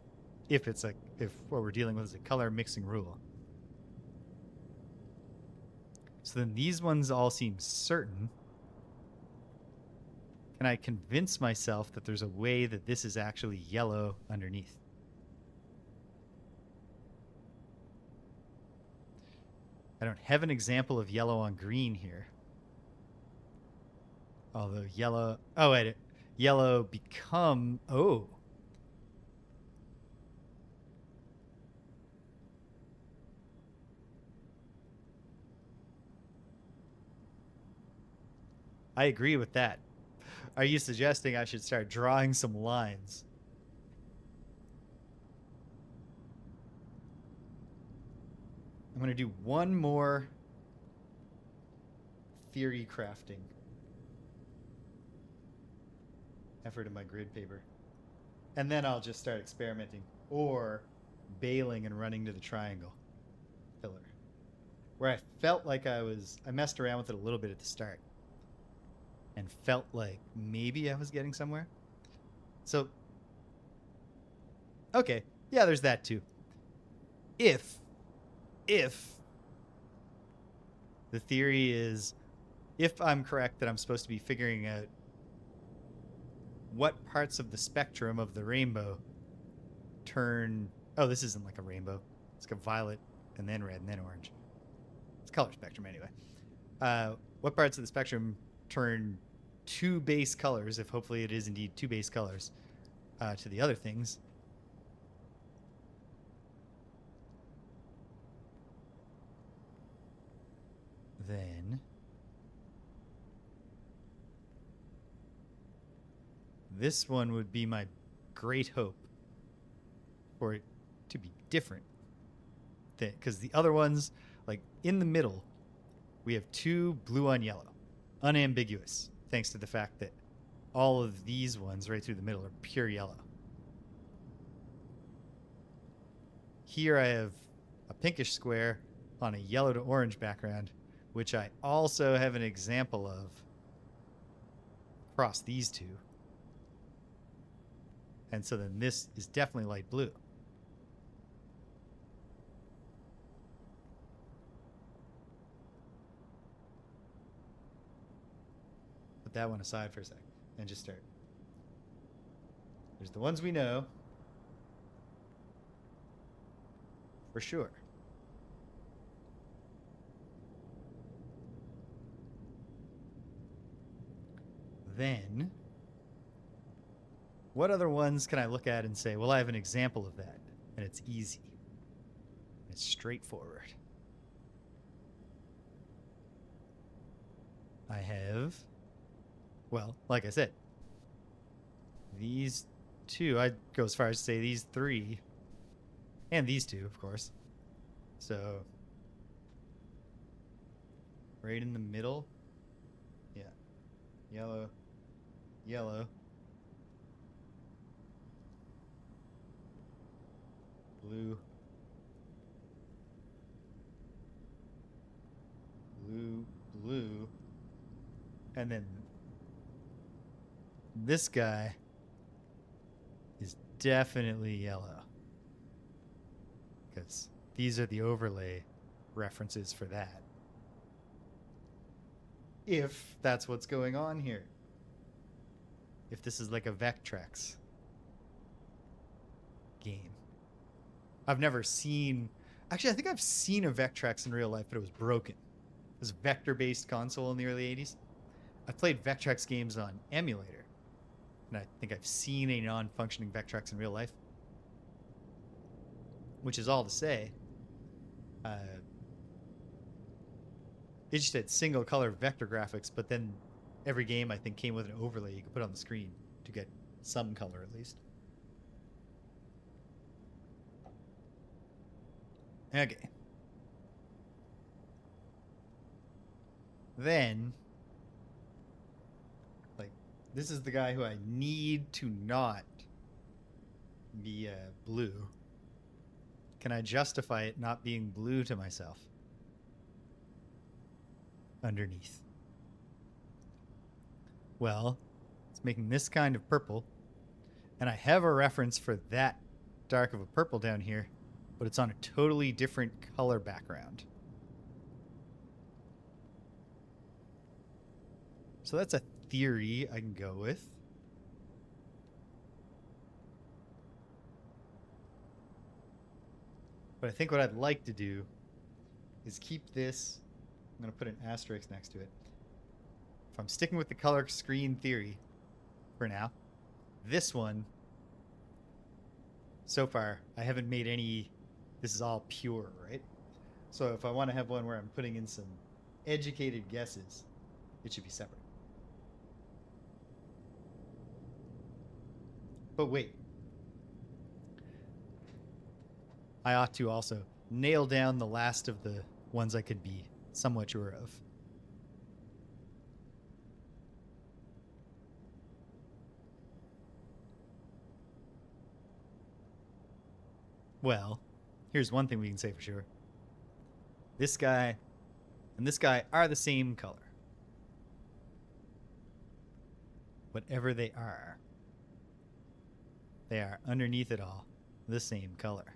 if what we're dealing with is a color mixing rule. So then these ones all seem certain. Can I convince myself that there's a way that this is actually yellow underneath? I don't have an example of yellow on green here. Although yellow... Oh, wait. Yellow become... Oh. I agree with that. Are you suggesting I should start drawing some lines? I'm going to do one more theory crafting effort in my grid paper. And then I'll just start experimenting or bailing and running to the triangle filler. Where I felt like I messed around with it a little bit at the start and felt like maybe I was getting somewhere. So, okay, yeah, there's that too. If the theory is, if I'm correct that I'm supposed to be figuring out what parts of the spectrum of the rainbow turn, oh, this isn't like a rainbow. It's like a violet and then red and then orange. It's color spectrum anyway. What parts of the spectrum turn two base colors, if hopefully it is indeed two base colors, to the other things. Then this one would be my great hope for it to be different. Because the other ones, like in the middle, we have two blue on yellow, unambiguous, thanks to the fact that all of these ones right through the middle are pure yellow. Here I have a pinkish square on a yellow to orange background, which I also have an example of across these two. And so then this is definitely light blue. Put that one aside for a sec and just start. There's the ones we know for sure. Then, what other ones can I look at and say, well, I have an example of that, and it's easy. It's straightforward. I have, well, like I said, these two, I'd go as far as to say these three, and these two, of course. So, right in the middle, yeah, yellow, yellow, blue, blue, blue, and then this guy is definitely yellow because these are the overlay references for that. If that's what's going on here. If this is like a Vectrex game. I've never seen... Actually, I think I've seen a Vectrex in real life, but it was broken. It was a vector-based console in the early 80s. I've played Vectrex games on emulator, and I think I've seen a non-functioning Vectrex in real life. Which is all to say, it just had single color vector graphics, but then every game I think came with an overlay you could put on the screen to get some color at least. Okay. Then, like, this is the guy who I need to not be blue. Can I justify it not being blue to myself? Underneath. Well, it's making this kind of purple, and I have a reference for that dark of a purple down here, but it's on a totally different color background. So that's a theory I can go with. But I think what I'd like to do is keep this. I'm going to put an asterisk next to it. If I'm sticking with the color screen theory for now, this one, so far, I haven't made any, this is all pure, right? So if I want to have one where I'm putting in some educated guesses, it should be separate. But wait. I ought to also nail down the last of the ones I could be somewhat sure of. Well, here's one thing we can say for sure. This guy and this guy are the same color. Whatever they are underneath it all the same color.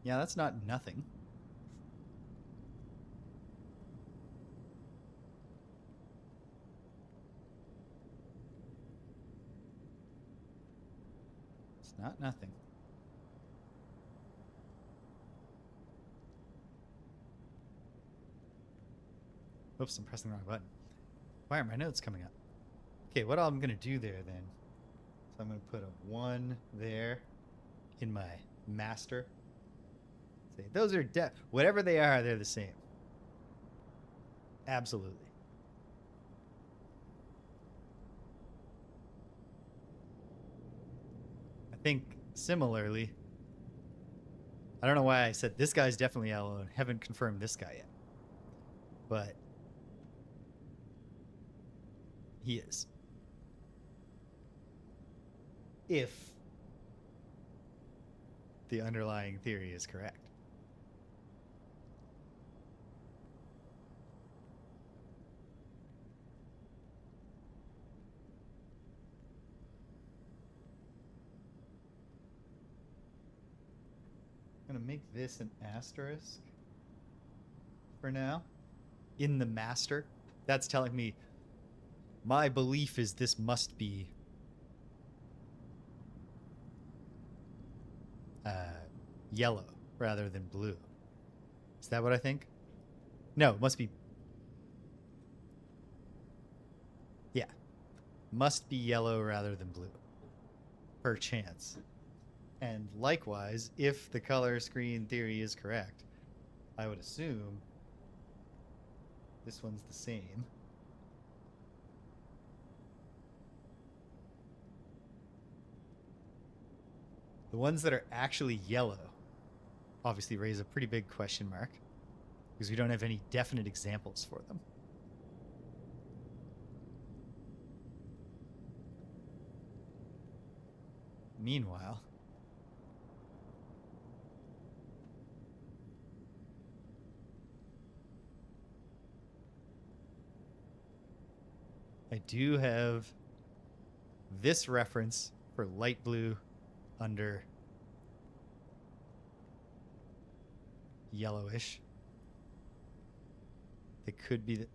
Yeah, that's not nothing. It's not nothing. Oops, I'm pressing the wrong button. Why aren't my notes coming up? Okay, what I'm going to do there then, so I'm going to put a 1 there in my master. Say, those are whatever they are, they're the same. Absolutely. I think similarly, I don't know why I said this guy's definitely yellow and haven't confirmed this guy yet. But he is. If the underlying theory is correct. I'm going to make this an asterisk for now. In the master. That's telling me my belief is this must be yellow rather than blue. Is that what I think? No, it must be. Yeah. Must be yellow rather than blue. Per chance. And likewise, if the color screen theory is correct, I would assume this one's the same. The ones that are actually yellow obviously raise a pretty big question mark because we don't have any definite examples for them. Meanwhile, I do have this reference for light blue under yellowish. It could be that.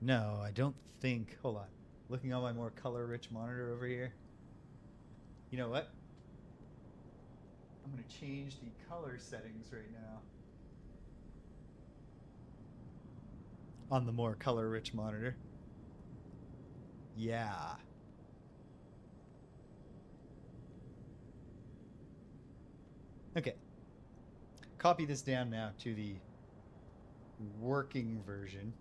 No, I don't think. Hold on. Looking on my more color-rich monitor over here. You know what? I'm going to change the color settings right now. On the more color-rich monitor. Yeah. Okay. Copy this down now to the working version.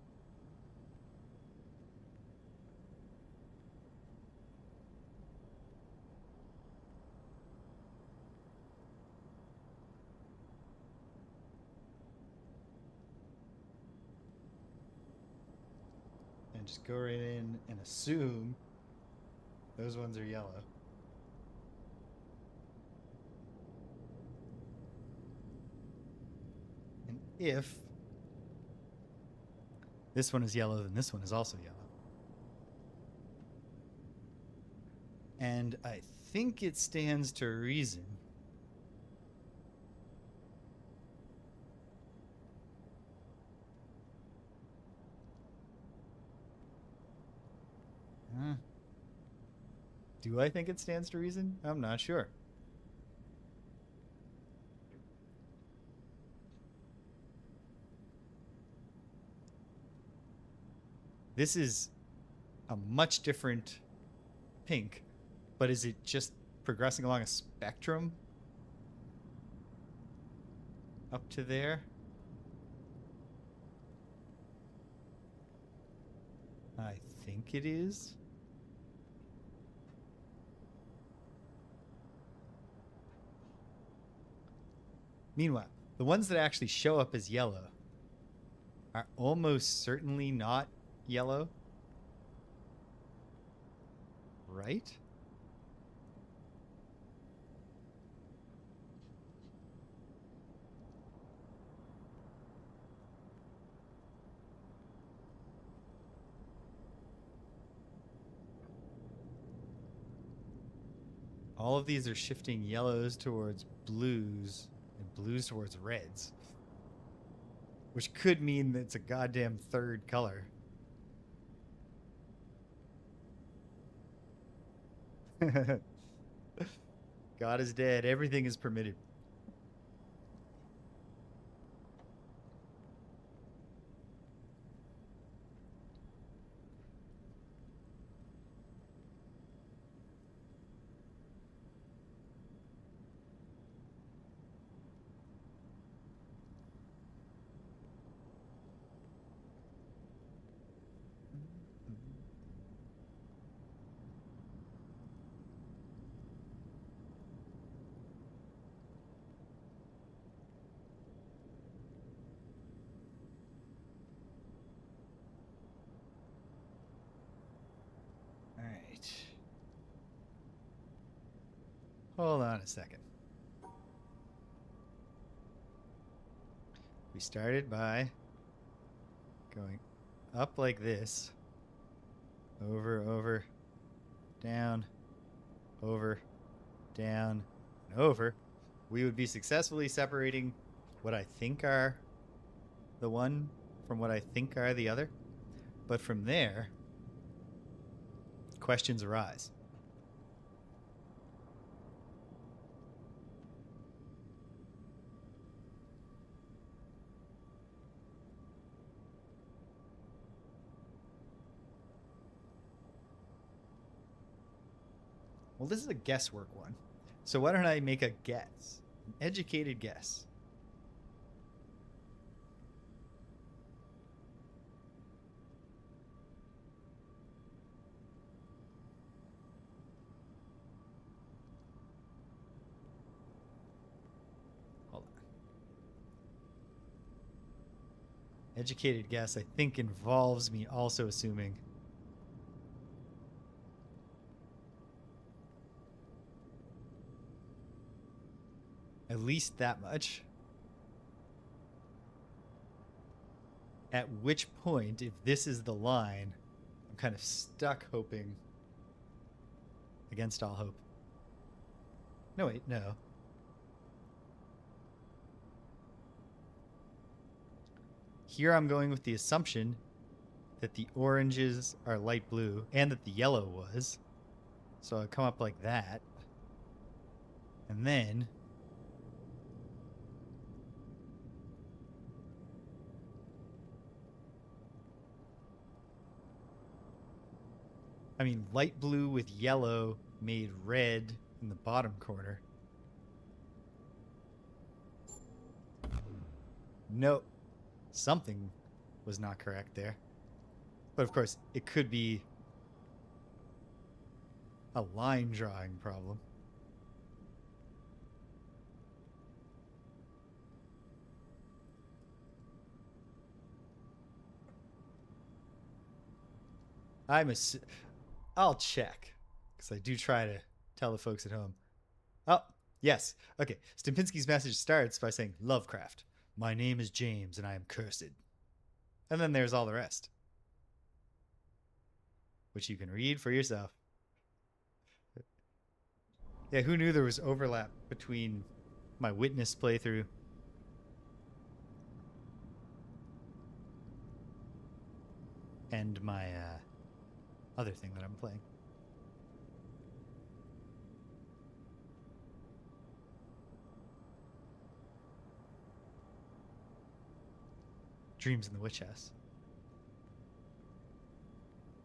And just go right in and assume those ones are yellow. And if this one is yellow, then this one is also yellow. And I think it stands to reason do I think it stands to reason? I'm not sure. This is a much different pink, but is it just progressing along a spectrum up to there? I think it is. Meanwhile, the ones that actually show up as yellow are almost certainly not yellow. Right? All of these are shifting yellows towards blues and blues towards reds, which could mean that it's a goddamn third color. God is dead. Everything is permitted. All right. Hold on a second. We started by going up like this, over, down, over, down, and over. We would be successfully separating what I think are the one from what I think are the other. But from there, questions arise. Well, this is a guesswork one. So why don't I make a guess? An educated guess. Hold on. Educated guess, I think, involves me also assuming at least that much. At which point, if this is the line, I'm kind of stuck hoping against all hope. No, wait, no. Here I'm going with the assumption that the oranges are light blue and that the yellow was. So I'll come up like that. And then I mean, light blue with yellow made red in the bottom corner. No, something was not correct there. But of course, it could be a line drawing problem. I'll check because I do try to tell the folks at home. Oh, yes. Okay. Stempinski's message starts by saying, Lovecraft, my name is James and I am cursed. And then there's all the rest, which you can read for yourself. Yeah, who knew there was overlap between my Witness playthrough and my other thing that I'm playing. Dreams in the Witch House.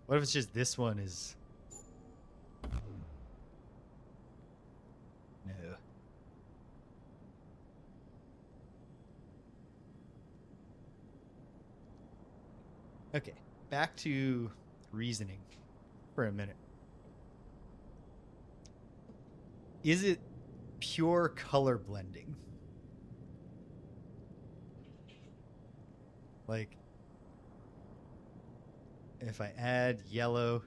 What if it's just this one is... No. Okay, back to reasoning for a minute. Is it pure color blending? Like, if I add yellow,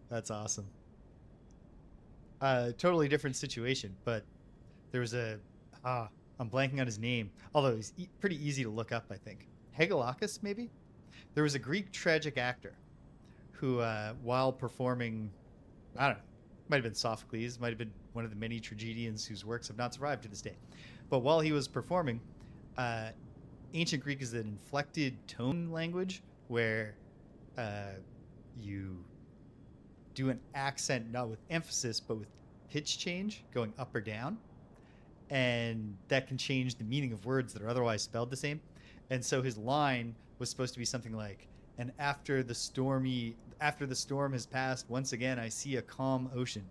that's awesome. Totally different situation, but there was a I'm blanking on his name, although he's pretty easy to look up. I think Hegelakis, maybe. There was a Greek tragic actor who, while performing, I don't know, might have been Sophocles, might have been one of the many tragedians whose works have not survived to this day. But while he was performing, uh, ancient Greek is an inflected tone language where you do an accent not with emphasis but with pitch change, going up or down, and that can change the meaning of words that are otherwise spelled the same. And so his line was supposed to be something like, "And after the storm has passed, once again I see a calm ocean."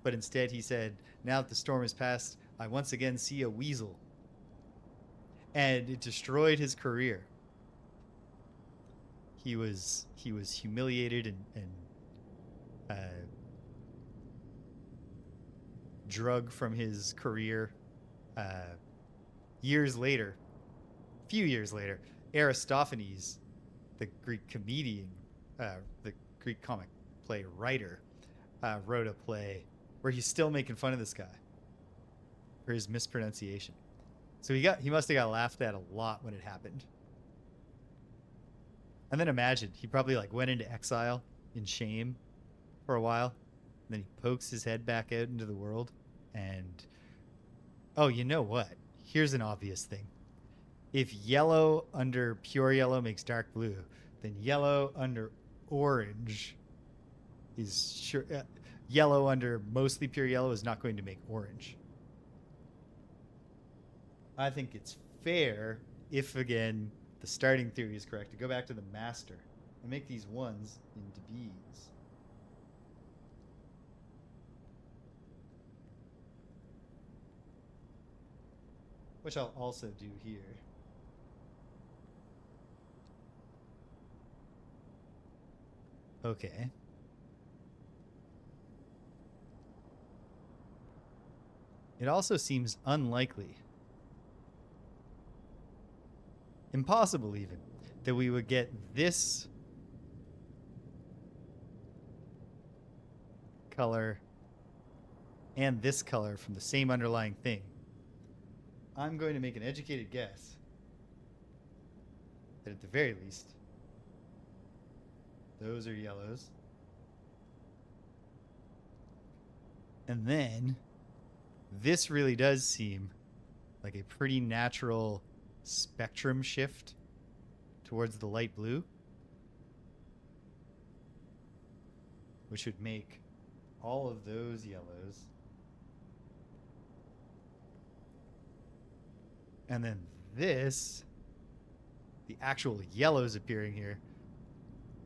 But instead he said, "Now that the storm has passed, I once again see a weasel." And it destroyed his career. He was humiliated and drug from his career. Years later, few years later, Aristophanes, the Greek comedian, the Greek comic play writer, wrote a play where he's still making fun of this guy for his mispronunciation. So he must have got laughed at a lot when it happened. And then imagine he probably like went into exile in shame for a while, and then he pokes his head back out into the world, and oh, you know what? Here's an obvious thing. If yellow under pure yellow makes dark blue, then yellow under orange is sure. Yellow under mostly pure yellow is not going to make orange. I think it's fair if, again, the starting theory is correct, to go back to the master and make these ones into B's. Which I'll also do here. Okay. It also seems unlikely, impossible even, that we would get this color and this color from the same underlying thing. I'm going to make an educated guess that at the very least, those are yellows. And then this really does seem like a pretty natural spectrum shift towards the light blue, which would make all of those yellows. And then this, the actual yellows appearing here,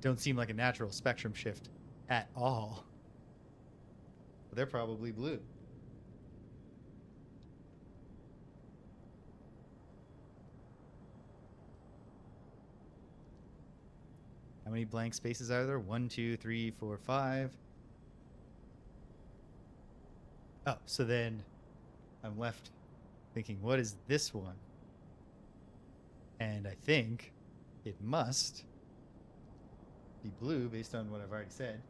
don't seem like a natural spectrum shift at all. But they're probably blue. How many blank spaces are there? 1, 2, 3, 4, 5. Oh, so then I'm left thinking, what is this one? And I think it must be blue based on what I've already said.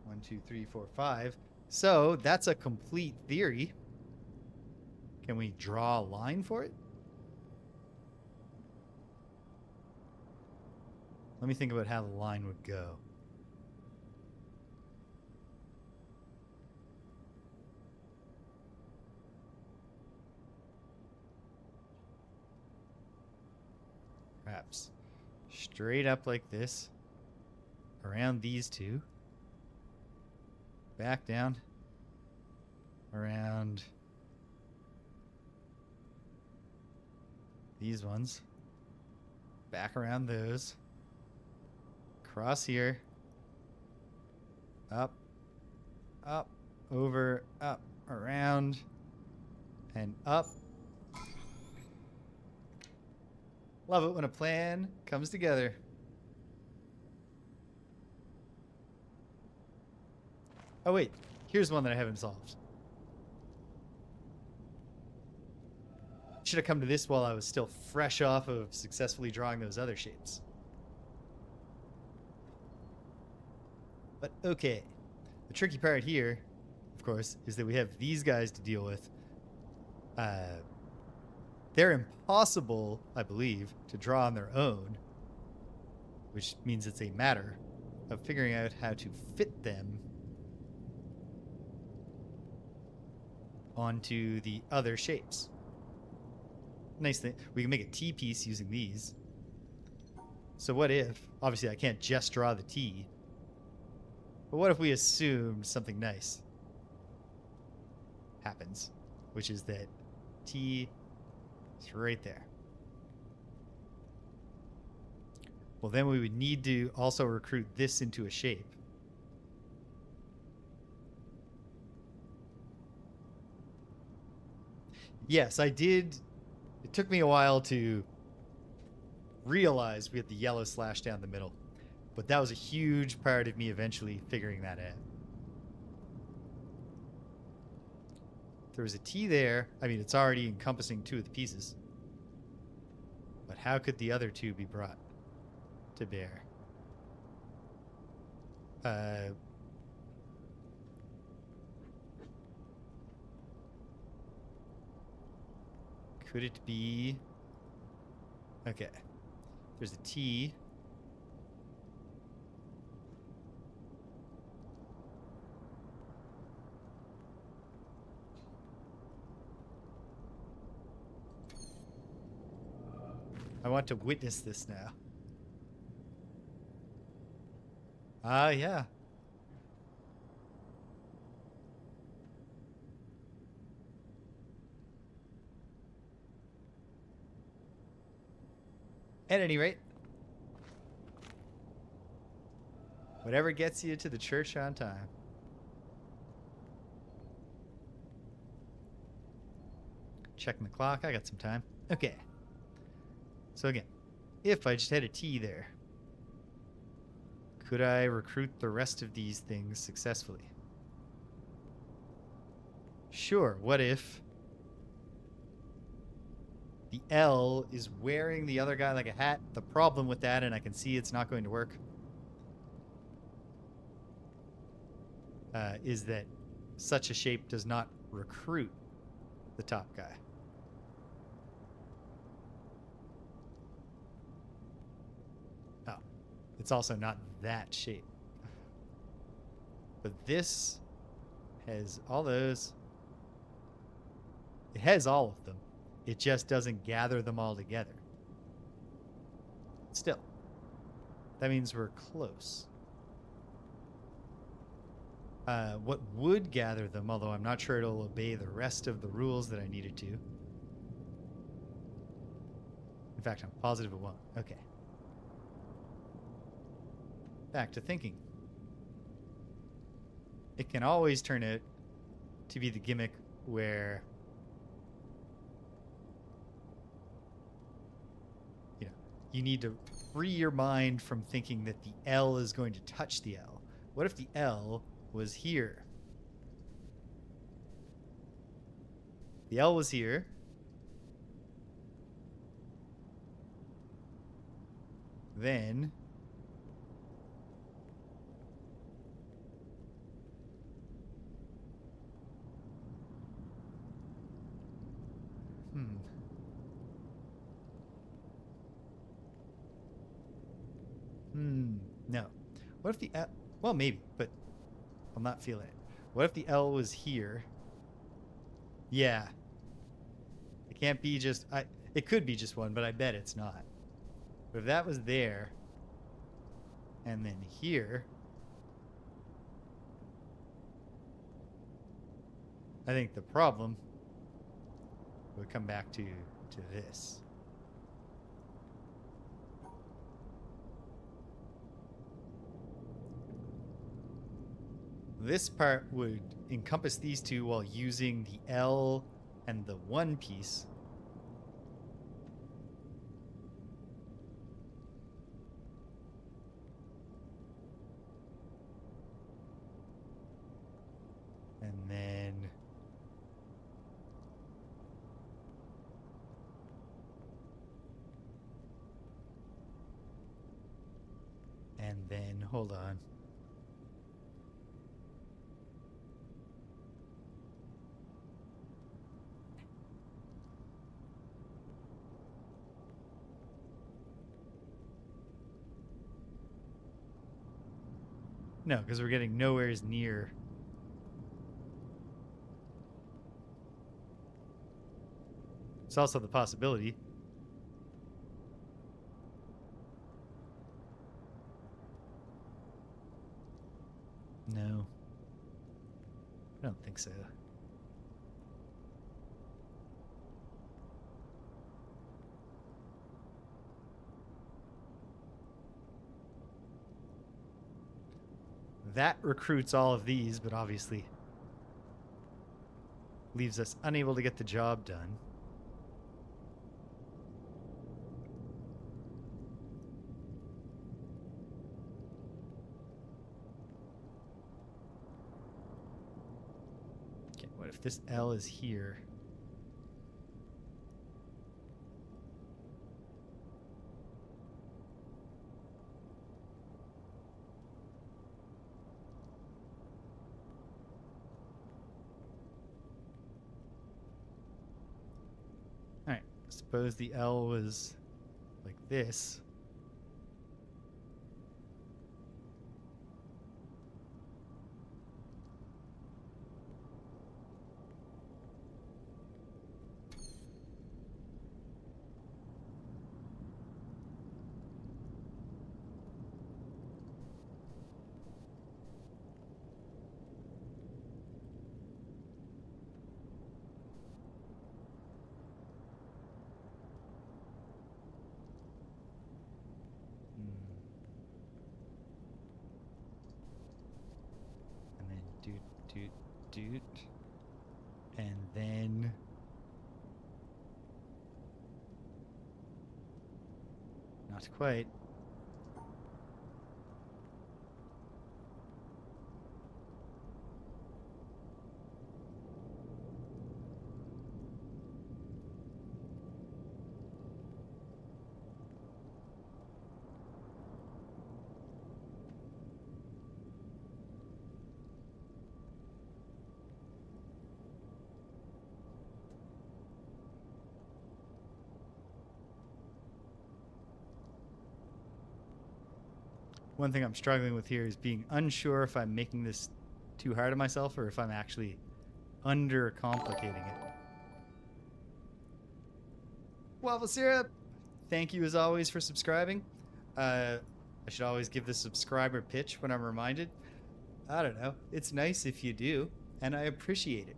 1, 2, 3, 4, 5. So that's a complete theory. Can we draw a line for it? Let me think about how the line would go. Perhaps straight up like this, around these two, back down, around these ones, back around those, across here, up, up, over, up, around, and up. Love it when a plan comes together. Oh, wait. Here's one that I haven't solved. Should have come to this while I was still fresh off of successfully drawing those other shapes. But okay. The tricky part here, of course, is that we have these guys to deal with. They're impossible, I believe, to draw on their own, which means it's a matter of figuring out how to fit them onto the other shapes. Nice thing, we can make a T piece using these. So what if, obviously I can't just draw the T, but what if we assumed something nice happens, which is that T is right there. Well, then we would need to also recruit this into a shape. Yes, I did. It took me a while to realize we had the yellow slash down the middle, but that was a huge part of me eventually figuring that out. There was a T there. I mean, it's already encompassing two of the pieces. But how could the other two be brought to bear? Could it be... Okay. There's a T. I want to witness this now. Yeah. At any rate, whatever gets you to the church on time. Checking the clock. I got some time. Okay. So again, if I just had a T there, could I recruit the rest of these things successfully? Sure. What if the L is wearing the other guy like a hat? The problem with that, and I can see it's not going to work, is that such a shape does not recruit the top guy. Oh, it's also not that shape. But this has all those. It has all of them. It just doesn't gather them all together. Still, that means we're close. What would gather them, although I'm not sure it'll obey the rest of the rules that I needed to. In fact, I'm positive it won't. Okay. Back to thinking. It can always turn out to be the gimmick where, you know, you need to free your mind from thinking that the L is going to touch the L. What if the L was here? The L was here. Then no. What if the L... Well, maybe, but I'm not feeling it. What if the L was here? Yeah. It can't be just... It could be just one, but I bet it's not. But if that was there, and then here, I think the problem would come back to this. This part would encompass these two while using the L and the one piece. And then, hold on. No, because we're getting nowhere near. It's also the possibility. No. I don't think so. That recruits all of these, but obviously leaves us unable to get the job done. Okay, what if this L is here? Alright, suppose the L was like this. And then doot. And then not quite. One thing I'm struggling with here is being unsure if I'm making this too hard on myself or if I'm actually under complicating it. Waffle Syrup, thank you as always for subscribing. I should always give the subscriber pitch when I'm reminded. I don't know. It's nice if you do, and I appreciate it.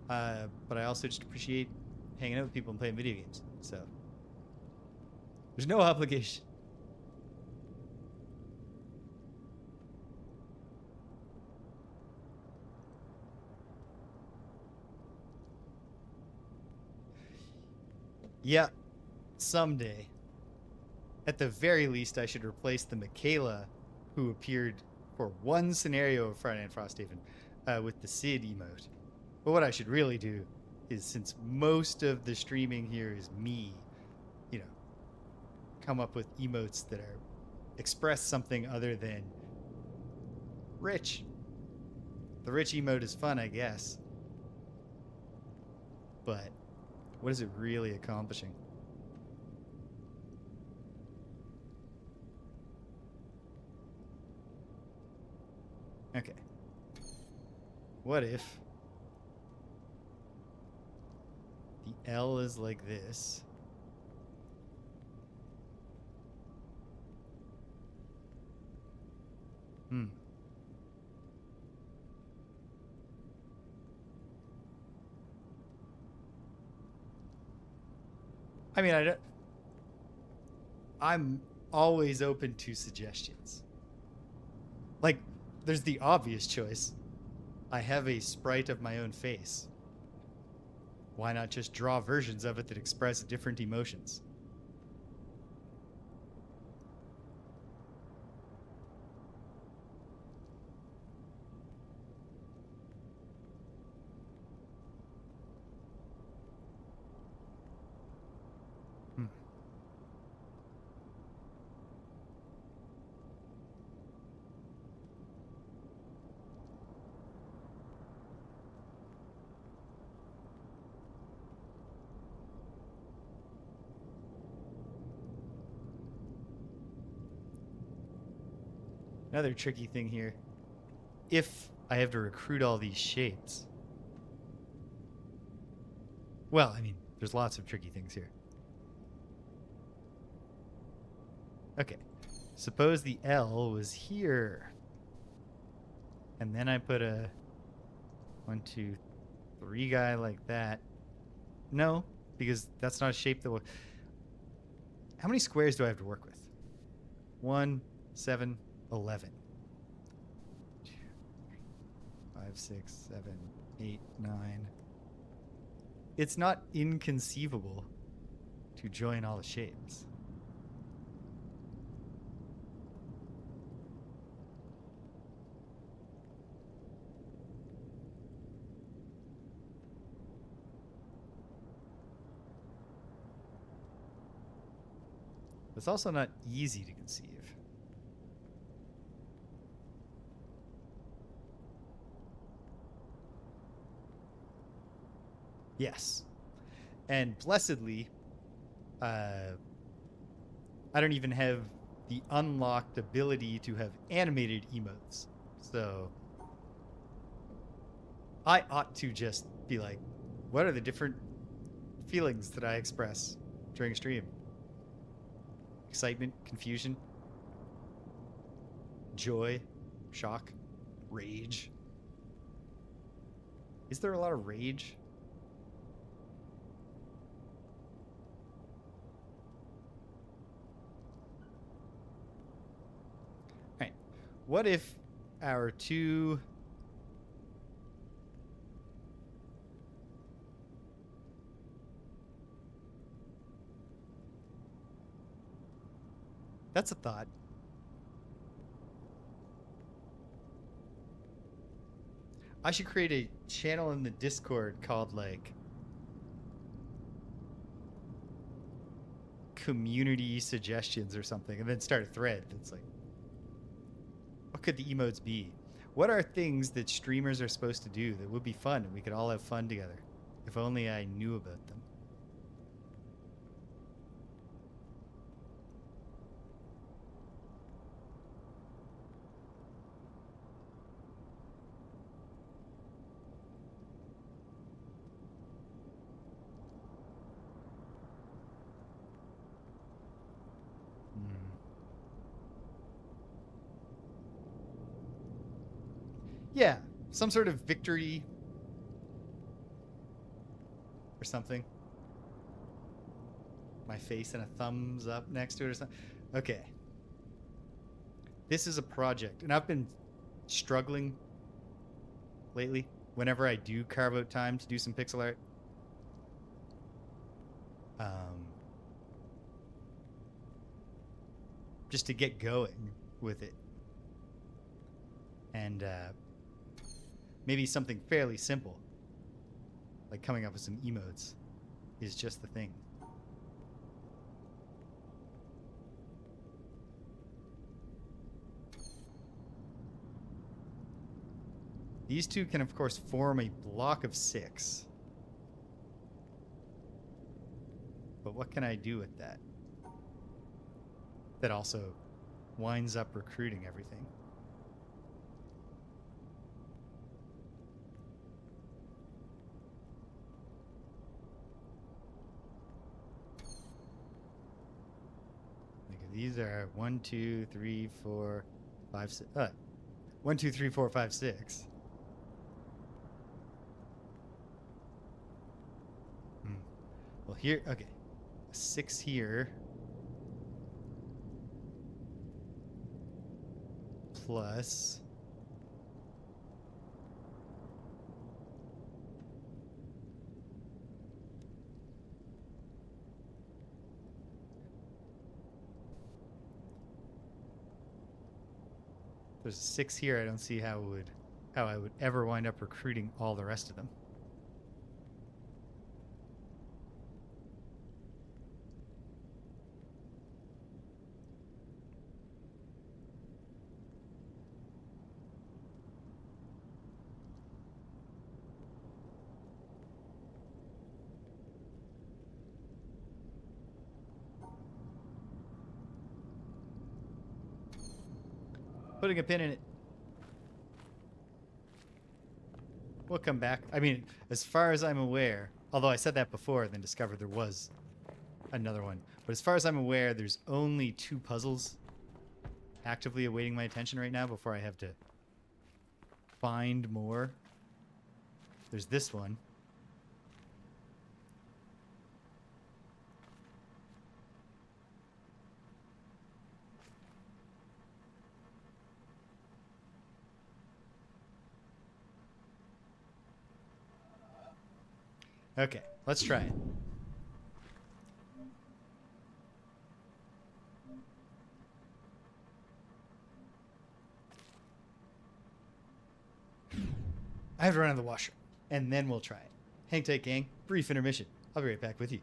But I also just appreciate hanging out with people and playing video games. So there's no obligation. Yeah, someday. At the very least, I should replace the Michaela who appeared for one scenario of Friday Night Frosthaven with the Sid emote. But what I should really do is, since most of the streaming here is me, you know, come up with emotes that are express something other than rich. The rich emote is fun, I guess. But what is it really accomplishing? Okay. What if the L is like this? I mean, I'm always open to suggestions. Like, there's the obvious choice. I have a sprite of my own face. Why not just draw versions of it that express different emotions? Another tricky thing here. If I have to recruit all these shapes. Well, I mean, there's lots of tricky things here. Okay. Suppose the L was here. And then I put a 1, 2, 3 guy like that. No, because that's not a shape that will... How many squares do I have to work with? 1, 7, 11. 2, 3, 5, 6, 7, 8, 9. It's not inconceivable to join all the shapes. It's also not easy to conceive. Yes. And blessedly, I don't even have the unlocked ability to have animated emotes. So I ought to just be like, what are the different feelings that I express during a stream? Excitement, confusion, joy, shock, rage. Is there a lot of rage? All right. What if our two... That's a thought. I should create a channel in the Discord called, like, community suggestions or something, and then start a thread that's like, what could the emotes be? What are things that streamers are supposed to do that would be fun and we could all have fun together? If only I knew about them. Yeah, some sort of victory or something. My face and a thumbs up next to it or something. Okay. This is a project, and I've been struggling lately whenever I do carve out time to do some pixel art. Just to get going with it. And maybe something fairly simple, like coming up with some emotes, is just the thing. These two can, of course, form a block of 6. But what can I do with that? That also winds up recruiting everything. These are 1, 2, 3, 4, 5, 6. 1, 2, 3, 4, 5, 6. Well, here, okay. 6 here. Plus. There's 6 here. I don't see how I would ever wind up recruiting all the rest of them. Putting a pin in it. We'll come back. I mean, as far as I'm aware, although I said that before, then discovered there was another one. But as far as I'm aware, there's only 2 puzzles actively awaiting my attention right now before I have to find more. There's this one. Okay, let's try it. I have to run to the washroom, and then we'll try it. Hang tight, gang. Brief intermission. I'll be right back with you.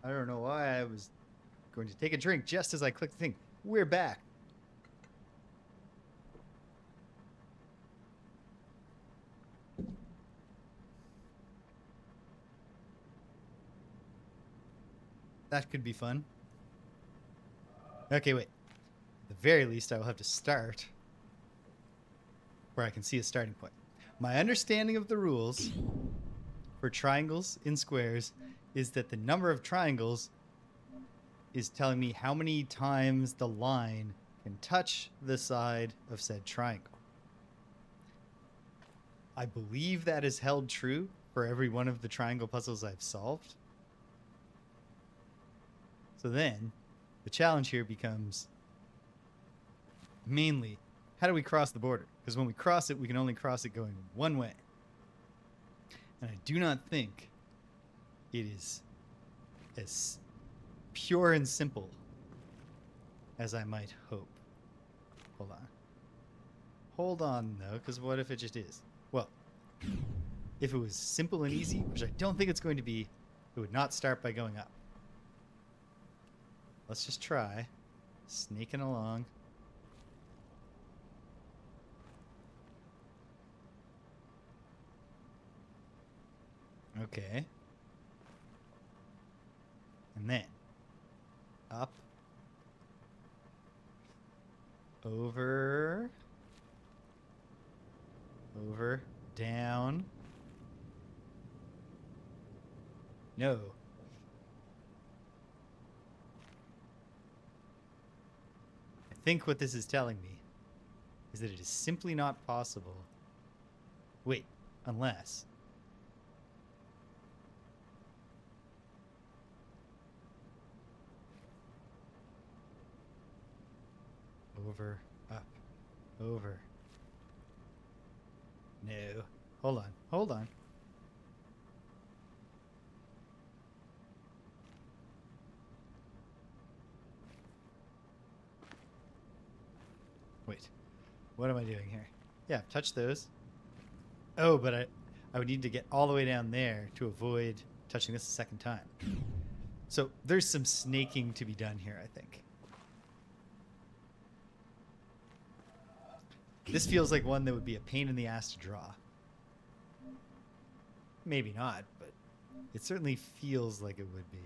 I don't know why I was going to take a drink just as I clicked the thing. We're back. That could be fun. Okay, wait. At the very least, I will have to start where I can see a starting point. My understanding of the rules for triangles in squares is that the number of triangles is telling me how many times the line can touch the side of said triangle. I believe that is held true for every one of the triangle puzzles I've solved. So then, the challenge here becomes mainly, how do we cross the border? Because when we cross it, we can only cross it going one way. And I do not think it is as pure and simple as I might hope. Hold on. Hold on, though, because what if it just is? Well, if it was simple and easy, which I don't think it's going to be, it would not start by going up. Let's just try sneaking along. Okay. And then up Over. Over. Down. No. I think what this is telling me is that it is simply not possible. Wait, unless. Over, up, over. No. Hold on, hold on. Wait, what am I doing here? Yeah, touch those. Oh, but I would need to get all the way down there to avoid touching this a second time. So there's some snaking to be done here, I think. This feels like one that would be a pain in the ass to draw. Maybe not, but it certainly feels like it would be.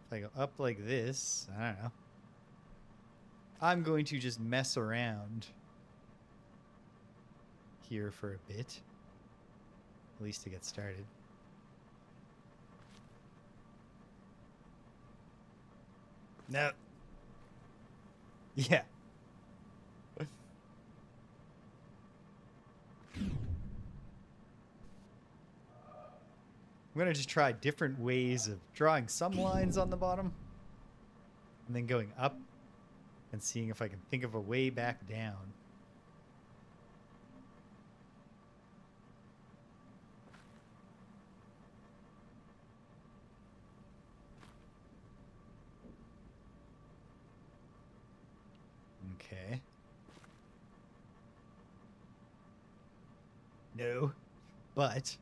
If I go up like this, I don't know. I'm going to just mess around here for a bit. At least to get started. No. Yeah. I'm going to just try different ways of drawing some lines on the bottom and then going up and seeing if I can think of a way back down. Okay. No. But.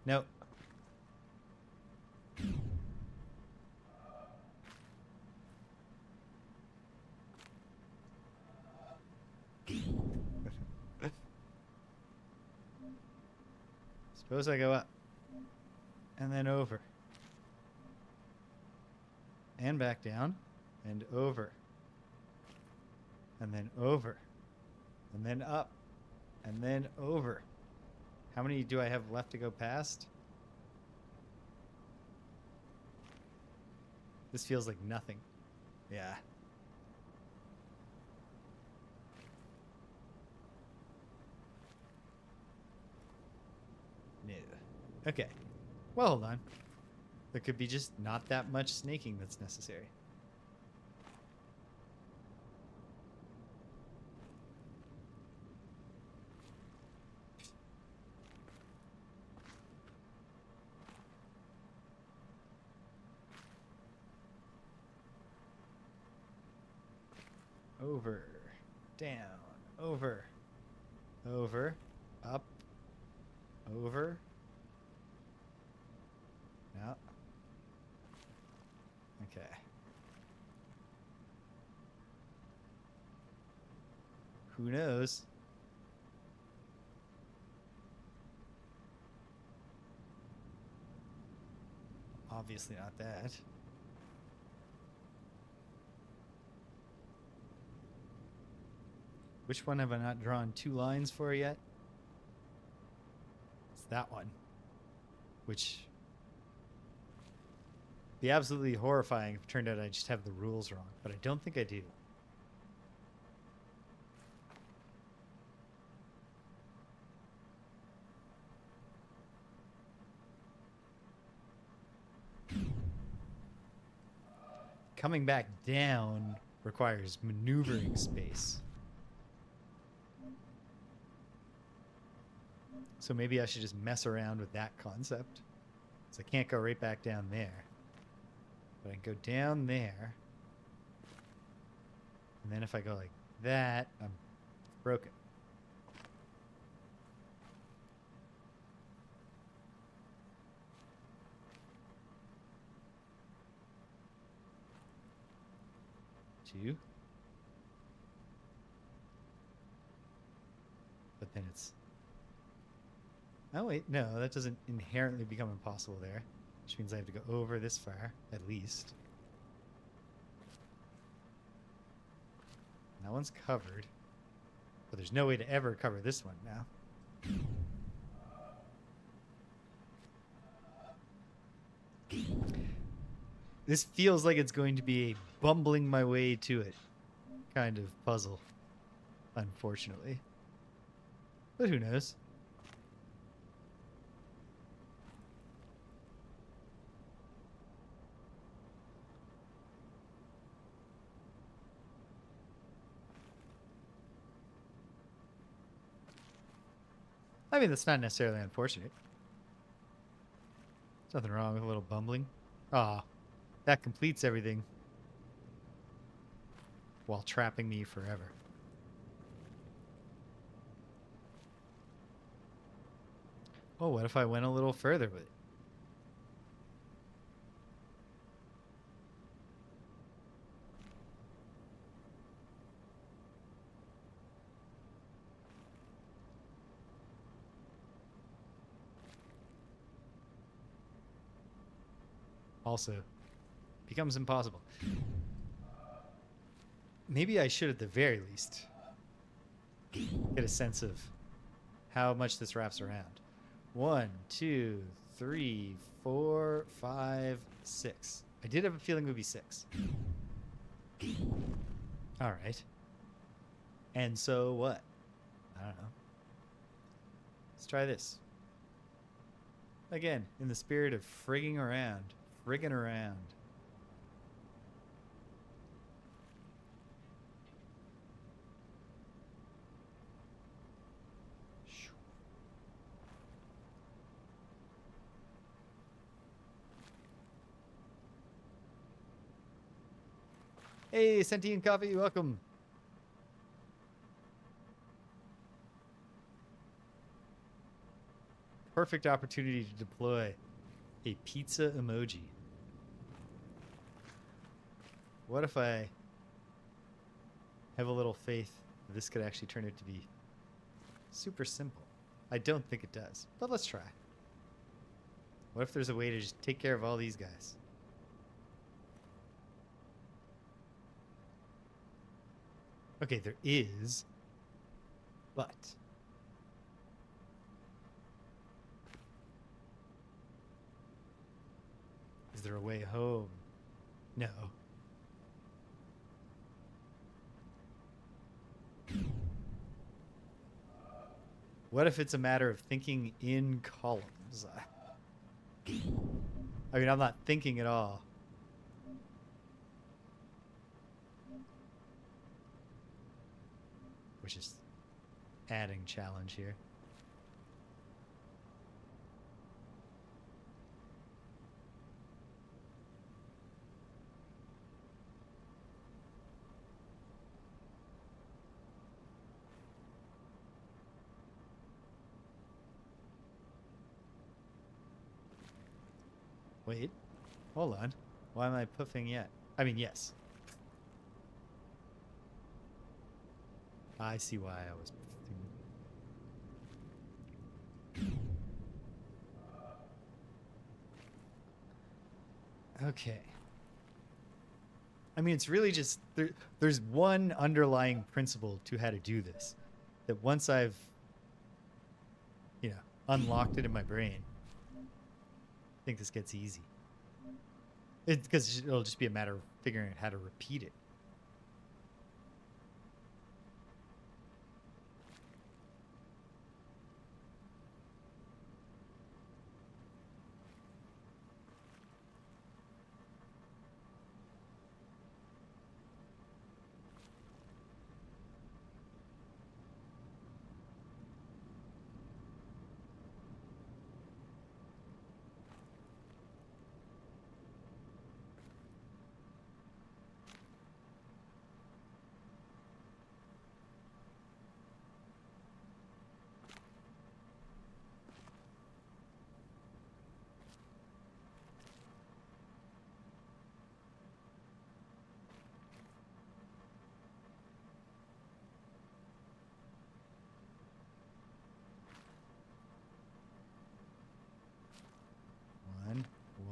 No. Suppose I go up. And then over. And back down. And over. And then over. And then up. And then over. How many do I have left to go past? This feels like nothing. Yeah. No. Okay. Well, hold on. There could be just not that much snaking that's necessary. Over, down, over, over, up, over. No. Okay. Who knows? Obviously not that. Which one have I not drawn 2 lines for yet? It's that one. Which would be absolutely horrifying if it turned out I just have the rules wrong, but I don't think I do. Coming back down requires maneuvering space. So maybe I should just mess around with that concept. So I can't go right back down there. But I can go down there. And then if I go like that, I'm broken. Two. But then it's... Oh, wait, no, that doesn't inherently become impossible there. Which means I have to go over this far, at least. That one's covered. But there's no way to ever cover this one now. This feels like it's going to be a bumbling my way to it kind of puzzle, unfortunately. But who knows? I mean, that's not necessarily unfortunate. There's nothing wrong with a little bumbling. Ah, that completes everything while trapping me forever. Oh, what if I went a little further with it? Also, becomes impossible. Maybe I should, at the very least, get a sense of how much this wraps around. 1, 2, 3, 4, 5, 6. I did have a feeling it would be 6. All right. And so what? I don't know. Let's try this. Again, in the spirit of frigging around. Frigging around. Hey, Sentient Coffee, welcome. Perfect opportunity to deploy a pizza emoji. What if I have a little faith that this could actually turn out to be super simple? I don't think it does, but let's try. What if there's a way to just take care of all these guys? Okay, there is, but is there a way home? No. What if it's a matter of thinking in columns? I mean, I'm not thinking at all. Which is adding challenge here. Wait, hold on. Why am I puffing yet? I mean, yes. I see why I was puffing. Okay. I mean, it's really just there's one underlying principle to how to do this. That once I've, unlocked it in my brain, I think this gets easy. It's because it'll just be a matter of figuring out how to repeat it.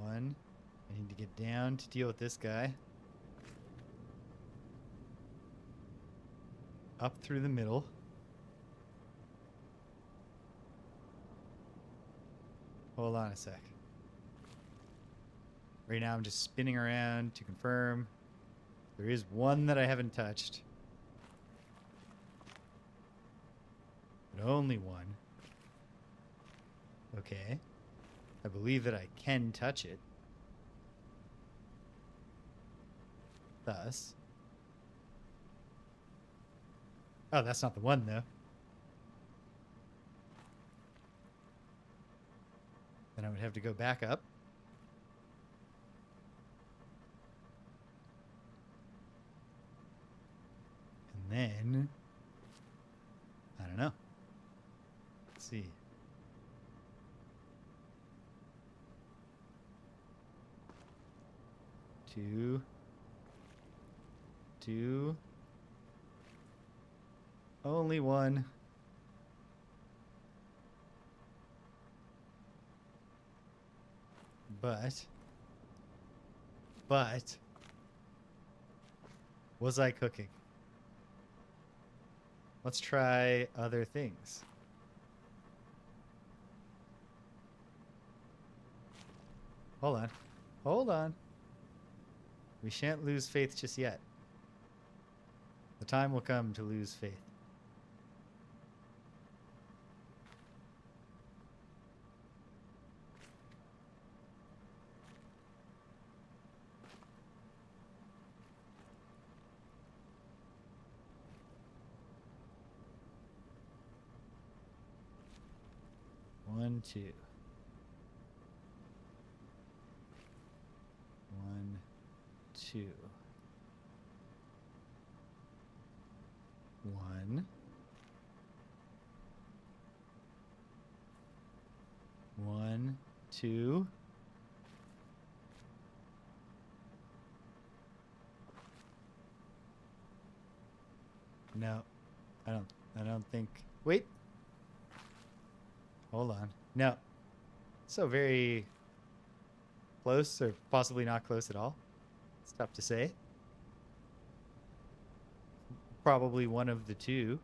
One. I need to get down to deal with this guy. up through the middle. Hold on a sec. Right now I'm just spinning around to confirm. There is one that I haven't touched. But only one. Okay. I believe that I can touch it. Thus. Oh, that's not the one, though. Then I would have to go back up. And then... I don't know. Let's see. Two. Only one. But was I cooking? Let's try other things. Hold on. We shan't lose faith just yet. The time will come to lose faith. One, two. One, two. One. One, two. No, I don't think. Wait. Hold on. No. So very close, or possibly not close at all. It's tough to say. Probably one of the two.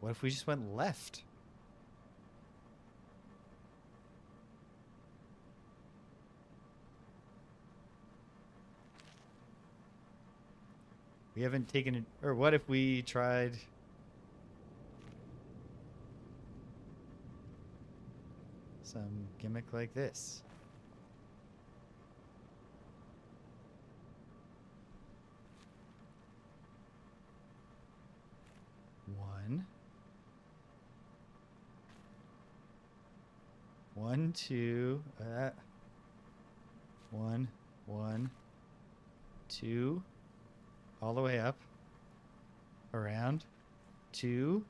What if we just went left? We haven't taken it. Or what if we tried... some gimmick like this? One, two, one, two, all the way up, around, two.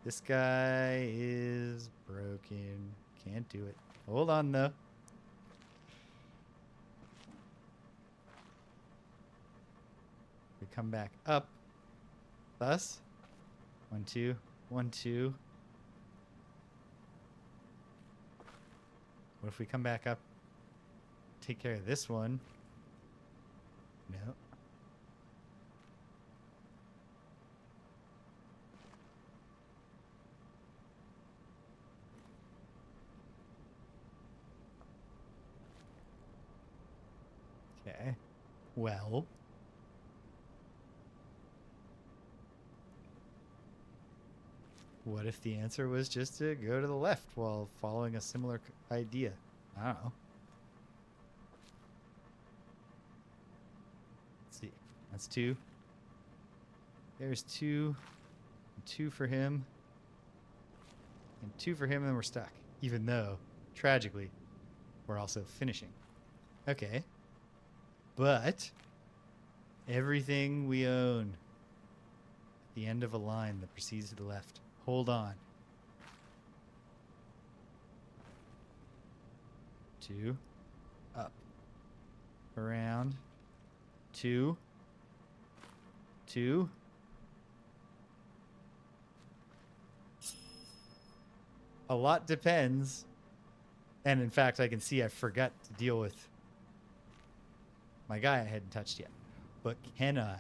This guy is broken. Can't do it. Hold on, though. We come back up. Thus. One, two. One, two. What if we come back up? Take care of this one. No. Okay. Well. What if the answer was just to go to the left while following a similar idea? I don't know. Let's see. That's two. There's two. And two for him. And two for him, and we're stuck. Even though, tragically, we're also finishing. Okay. But everything we own at the end of a line that proceeds to the left. Hold on. Two. Up. Around. Two. Two. A lot depends. And in fact, I can see I forgot to deal with my guy I hadn't touched yet. But can I?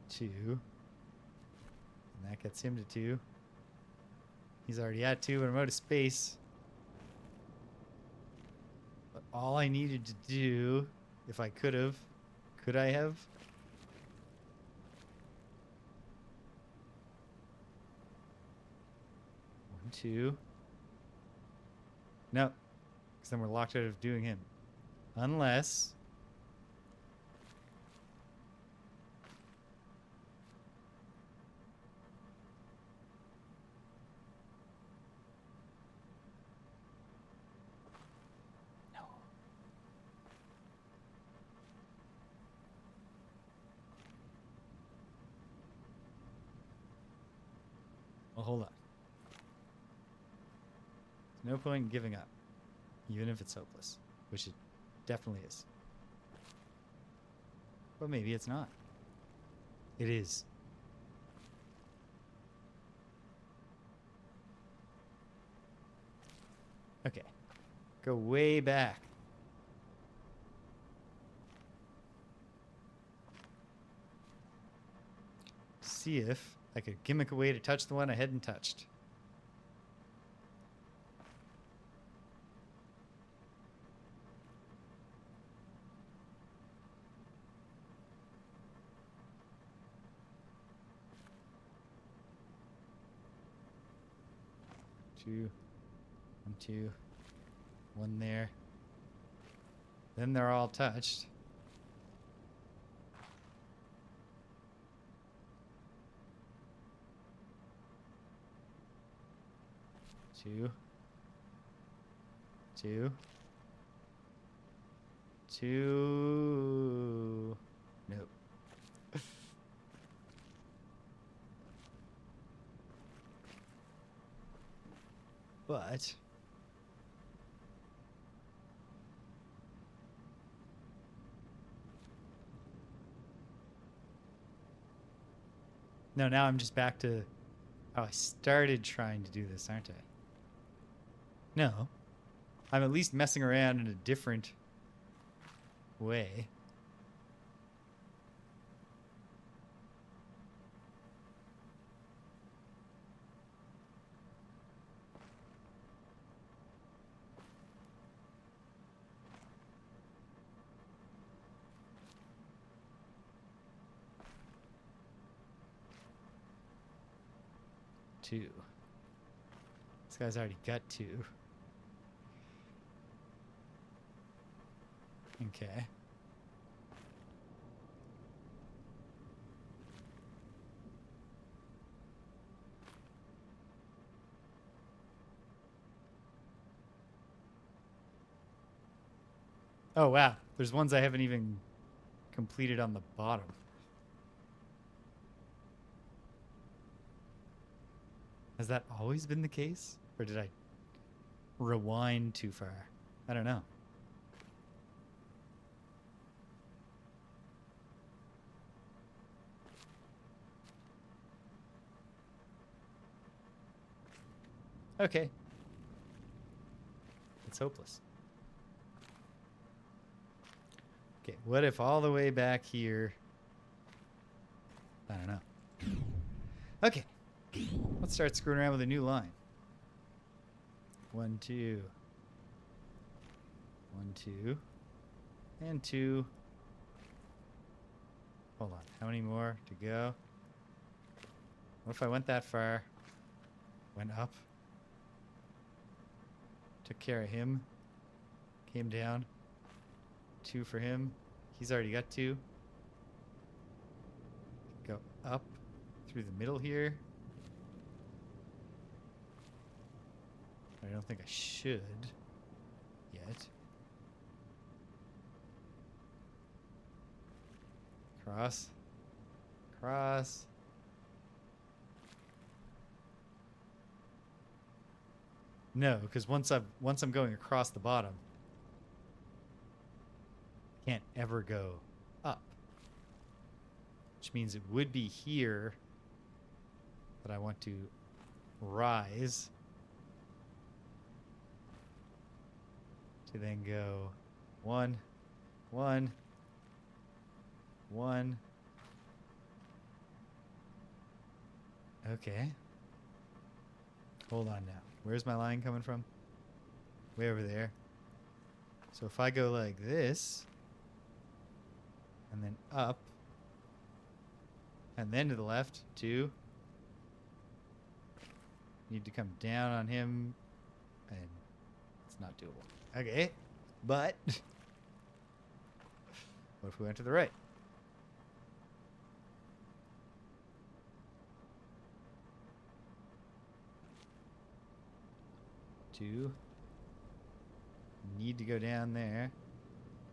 2. And that gets him to 2. He's already at 2, but I'm out of space. But all I needed to do, if I could have, could I have? One, 2. No, because then we're locked out of doing him. Unless... No. Well, hold on. There's no point in giving up, even if it's hopeless, which it definitely is. But maybe it's not. It is. Okay. Go way back. See if I could gimmick a way to touch the one I hadn't touched. Two. 1, 2. 1 there. Then they're all touched. 2. 2. 2. Nope. But no, now I'm just back to how I started trying to do this, aren't I? No. I'm at least messing around in a different way. Two. This guy's already got 2. Okay. Oh, wow. There's ones I haven't even completed on the bottom. Has that always been the case? Or did I rewind too far? I don't know. Okay. It's hopeless. Okay, what if all the way back here... I don't know. Okay. Let's start screwing around with a new line. 1, 2. 1, 2. And 2. Hold on. How many more to go? What if I went that far? Went up. Took care of him. Came down. 2 for him. He's already got 2. Go up through the middle here. I don't think I should yet. Cross. Cross. No, because once I'm going across the bottom, I can't ever go up. Which means it would be here that I want to rise to then go 1, 1, 1, Okay. Hold on now. Where's my line coming from? Way over there. So if I go like this, and then up, and then to the left, 2. Need to come down on him, and it's not doable. Okay, but what if we went to the right? Two. Need to go down there.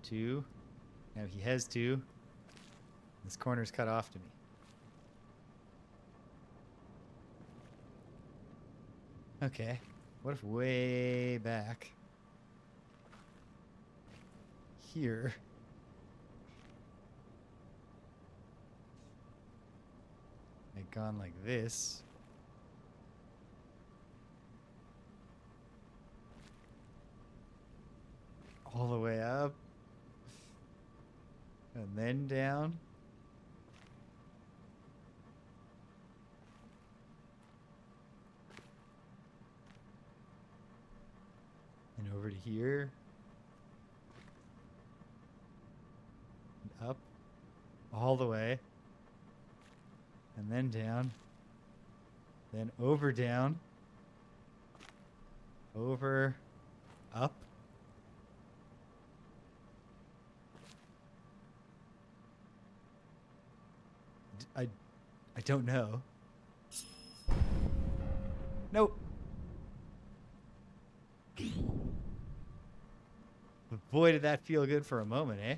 2. Now he has 2. This corner's cut off to me. Okay. What if way back here I'd gone like this? All the way up. And then down. And over to here. And up. All the way. And then down. Then over, down. Over. Up. I don't know. Nope. But boy, did that feel good for a moment, eh?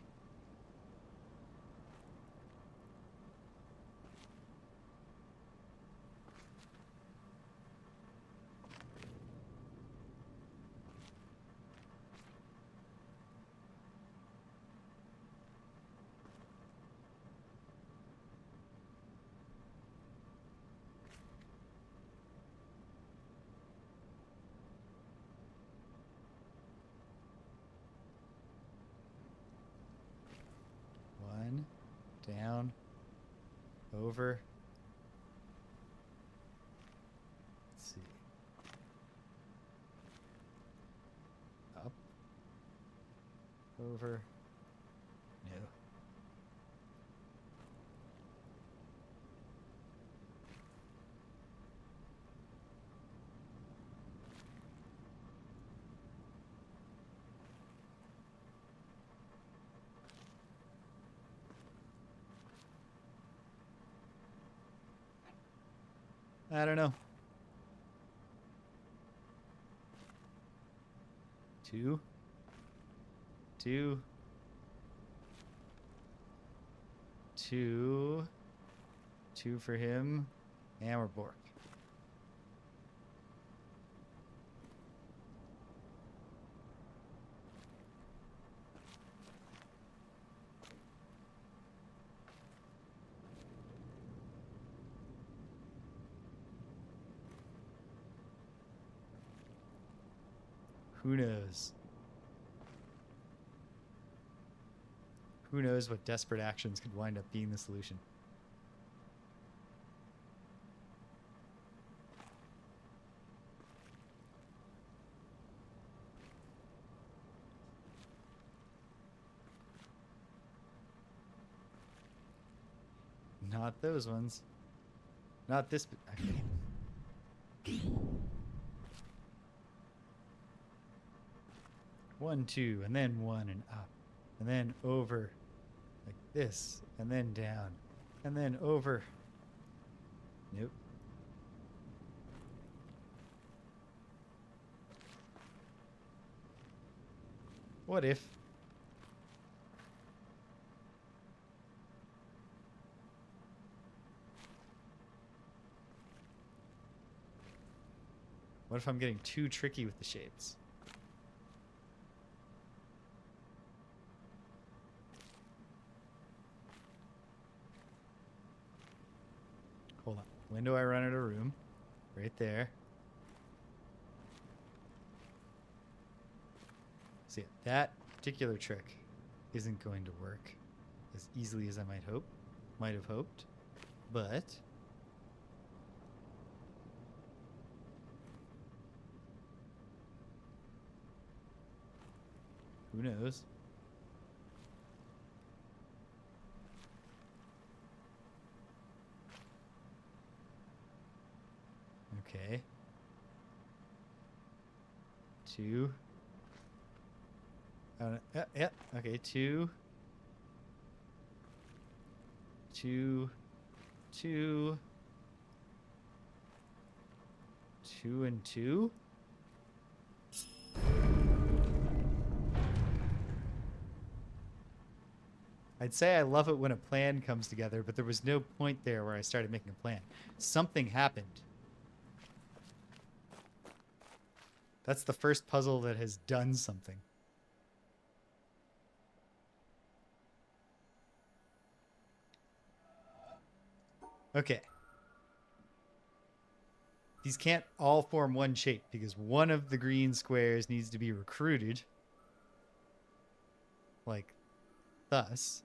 One, down, over. Let's see. Up, over. No. I don't know. 2, 2, 2, 2 for him, and we're Bork. Who knows? Who knows what desperate actions could wind up being the solution? Not those ones. Not this. Okay. 1, 2, and then 1 and up, and then over, like this, and then down, and then over. Nope. What if? What if I'm getting too tricky with the shapes? Hold on. When do I run out of room? Right there. See, that particular trick isn't going to work as easily as I might have hoped, but Who knows? Okay. 2. Yeah. Okay. 2. 2. 2. 2 and 2. I'd say I love it when a plan comes together, but there was no point there where I started making a plan. Something happened. That's the first puzzle that has done something. Okay. These can't all form one shape because one of the green squares needs to be recruited. Like thus.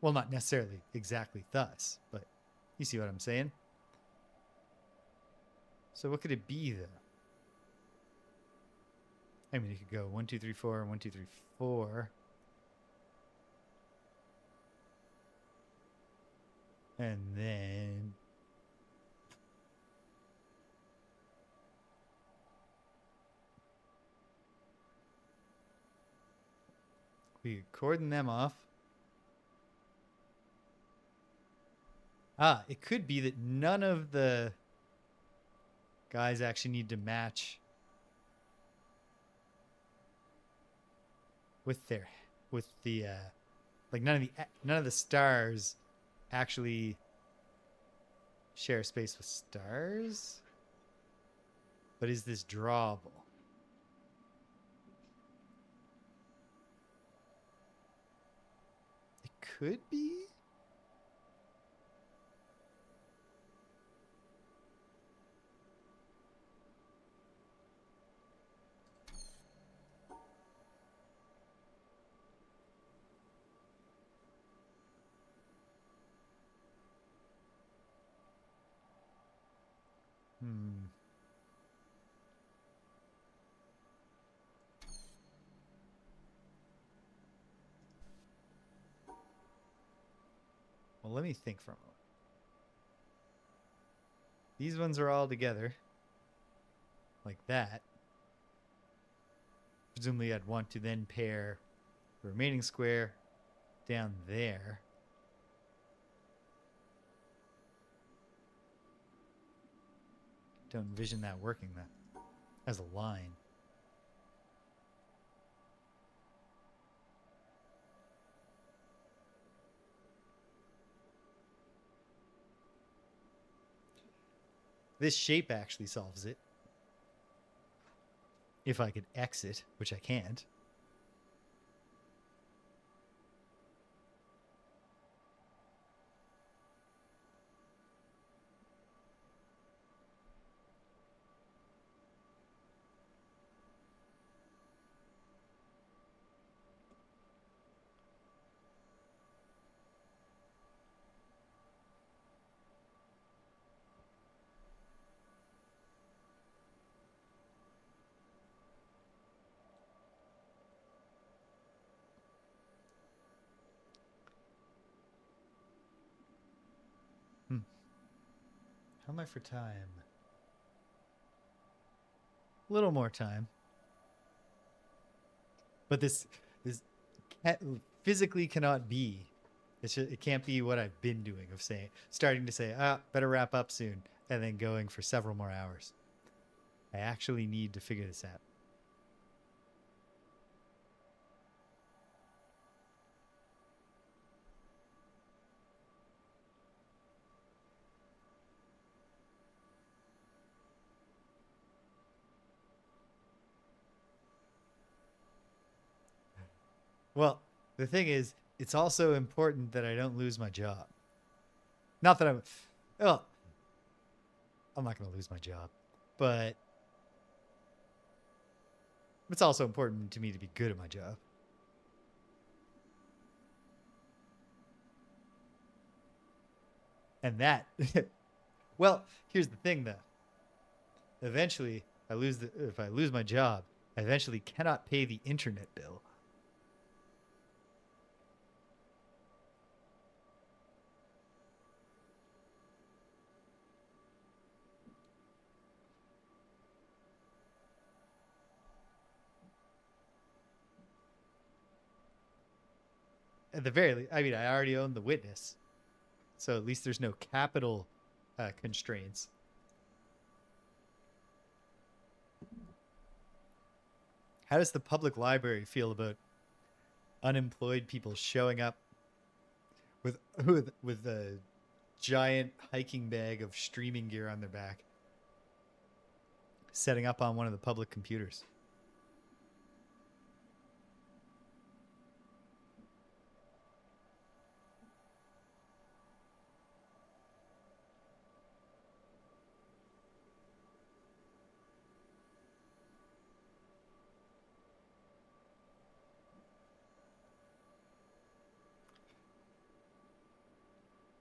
Well, not necessarily exactly thus, but you see what I'm saying? So what could it be, though? I mean, it could go 1, 2, 3, 4, 1, 2, 3, 4. And then... we could cordon them off. Ah, it could be that none of the guys actually need to match with the like none of the stars actually share space with stars. But is this drawable? It could be. Well, let me think for a moment. These ones are all together. Like that. Presumably I'd want to then pair the remaining square down there. Don't envision that working that as a line. This shape actually solves it. If I could exit, which I can't. How am I for time? A little more time. But this physically cannot be. It can't be what I've been doing of starting to say, better wrap up soon, and then going for several more hours. I actually need to figure this out. Well, the thing is, it's also important that I don't lose my job. Not that well, I'm not going to lose my job, but it's also important to me to be good at my job. And that, well, here's the thing though. Eventually, if I lose my job, I eventually cannot pay the internet bill. At the very least, I mean, I already own the witness. So at least there's no capital constraints. How does the public library feel about unemployed people showing up with a giant hiking bag of streaming gear on their back, setting up on one of the public computers?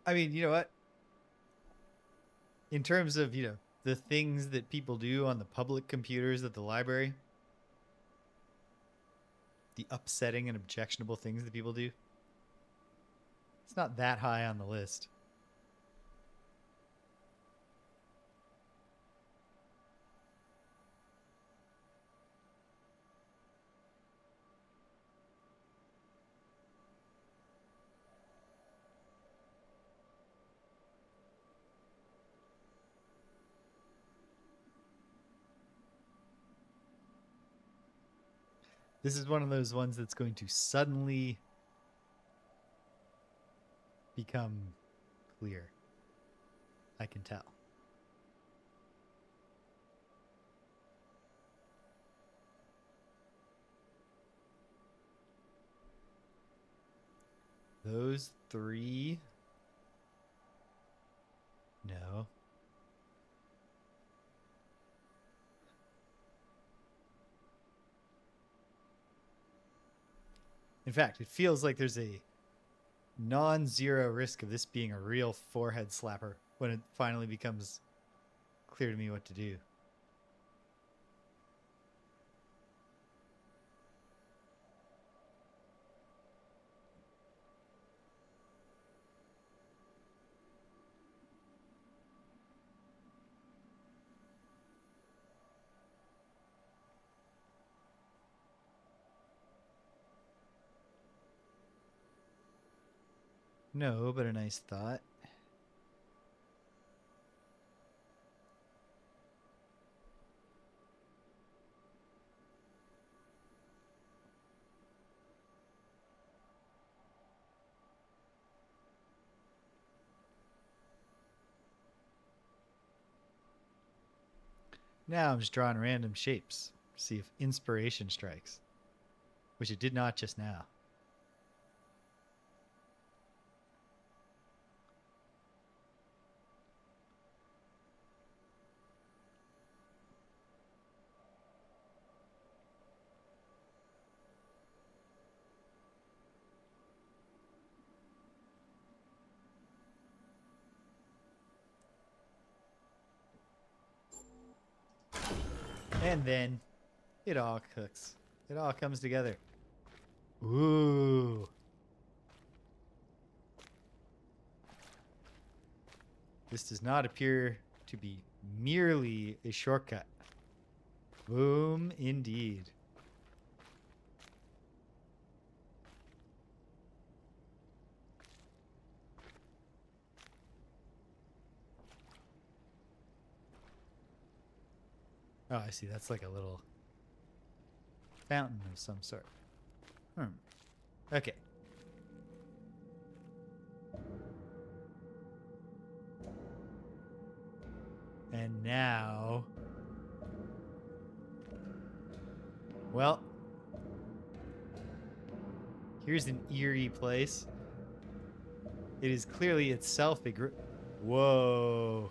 I mean, you know what? In terms of, the things that people do on the public computers at the library, the upsetting and objectionable things that people do, it's not that high on the list. This is one of those ones that's going to suddenly become clear. I can tell. Those three. No. In fact, it feels like there's a non-zero risk of this being a real forehead slapper when it finally becomes clear to me what to do. No, but a nice thought. Now I'm just drawing random shapes. See if inspiration strikes. Which it did not just now. And then it all cooks. It all comes together. Ooh. This does not appear to be merely a shortcut. Boom, indeed. Oh, I see. That's like a little fountain of some sort. Okay. And now... Well... Here's an eerie place. It is clearly itself a grid... Whoa.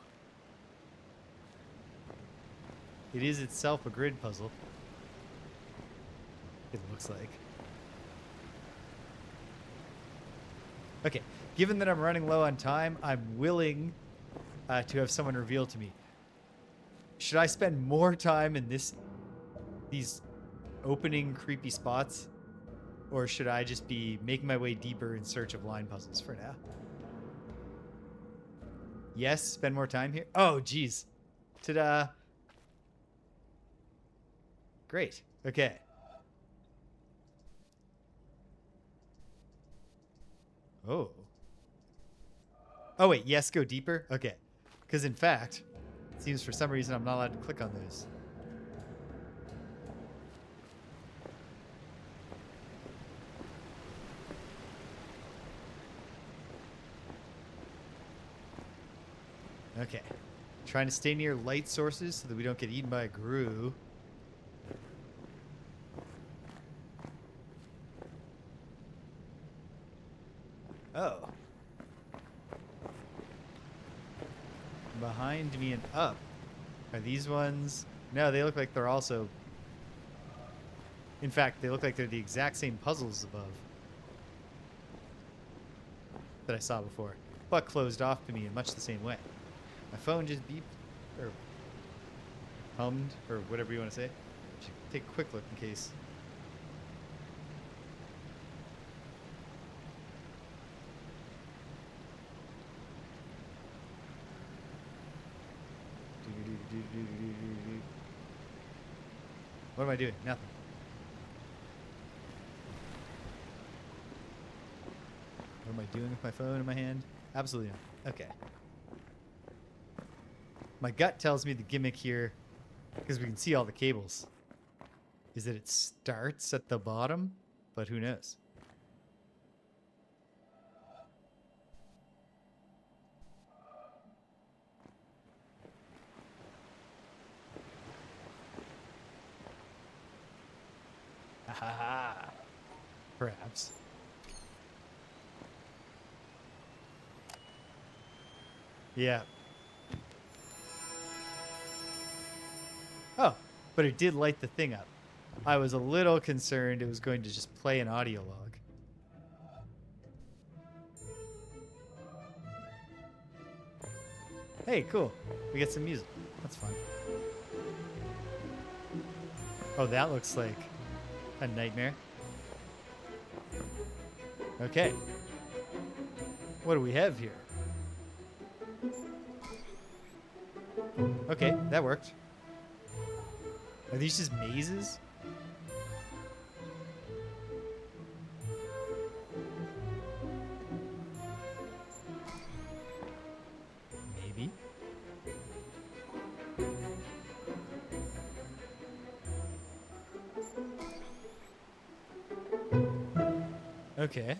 It is itself a grid puzzle. It looks like. Okay, given that I'm running low on time, I'm willing to have someone reveal to me. Should I spend more time in these opening creepy spots? Or should I just be making my way deeper in search of line puzzles for now? Yes, spend more time here. Oh, geez. Ta-da. Great. Okay. Oh. Oh, wait. Yes, go deeper? Okay. Because, in fact, it seems for some reason I'm not allowed to click on those. Okay. Trying to stay near light sources so that we don't get eaten by a grue. Oh. Behind me and up. Are these ones? No, they look like they're also... In fact, they look like they're the exact same puzzles above that I saw before, but closed off to me in much the same way. My phone just beeped, or hummed, or whatever you want to say. Should take a quick look in case. What am I doing? Nothing. What am I doing with my phone in my hand? Absolutely not. Okay. My gut tells me the gimmick here, because we can see all the cables, is that it starts at the bottom, but who knows? Ha ha ha. Perhaps. Yeah. Oh, but it did light the thing up. I was a little concerned it was going to just play an audio log. Hey, cool. We get some music. That's fun. Oh, that looks like a nightmare. Okay. What do we have here? Okay, that worked. Are these just mazes? Maybe. Okay.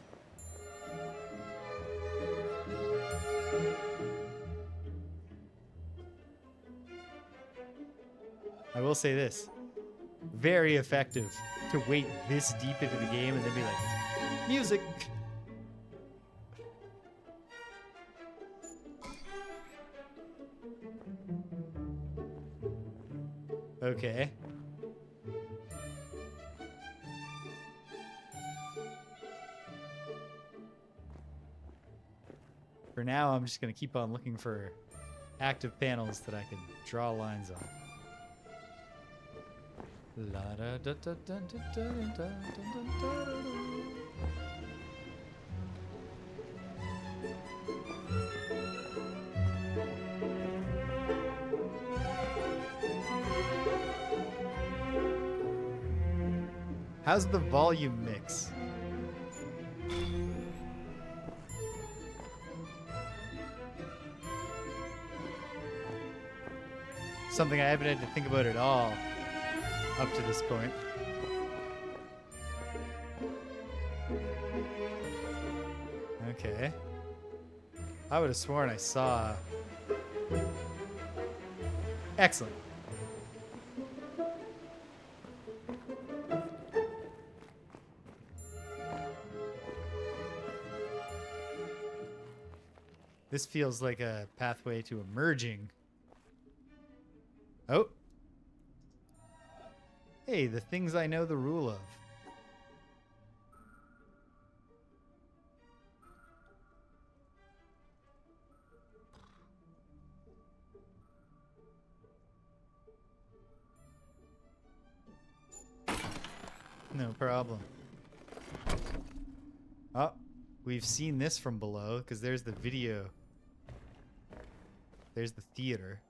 I will say this. Very effective to wait this deep into the game and then be like, music. Okay. For now, I'm just going to keep on looking for active panels that I can draw lines on. La da da da da da da da da da. How's the volume mix? Something I haven't had to think about at all up to this point. Okay. I would have sworn I saw... Excellent. This feels like a pathway to emerging. Oh. Hey, the things I know the rule of. No problem. Oh, we've seen this from below because there's the video. There's the theater.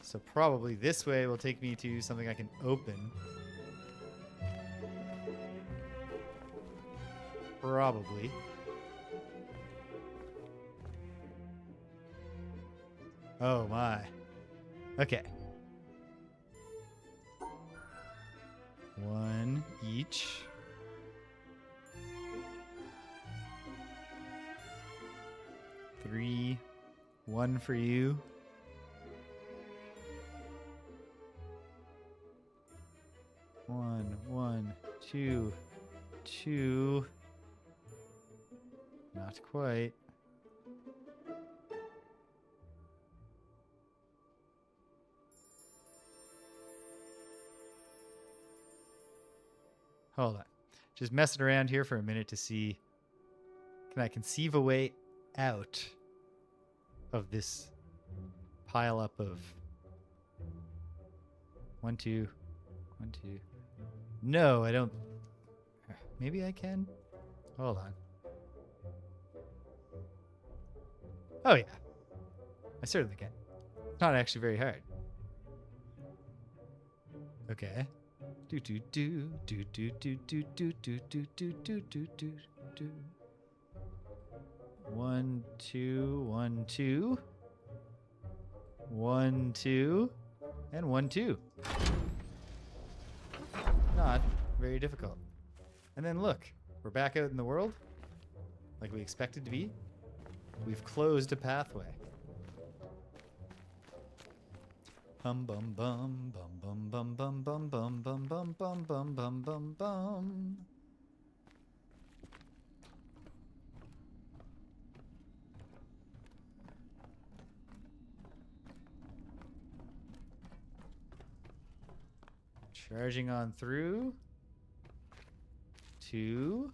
So probably this way will take me to something I can open. Probably. Oh my. Okay. One each. Three. One for you. One, two, two. Not quite. Hold on. Just messing around here for a minute to see, can I conceive a way out of this pile up of 1, 2, 1, 2. No, I don't. Maybe I can. Hold on. Oh yeah, I certainly can. It's not actually very hard. Okay. Do do do do do do do do do do do do do do do. 1, 2, 1, 2. 1, 2, and 1, 2. Not very difficult. And then look, we're back out in the world, like we expected to be. We've closed a pathway. Bum bum bum bum bum bum bum bum bum bum bum bum bum bum bum. Charging on through to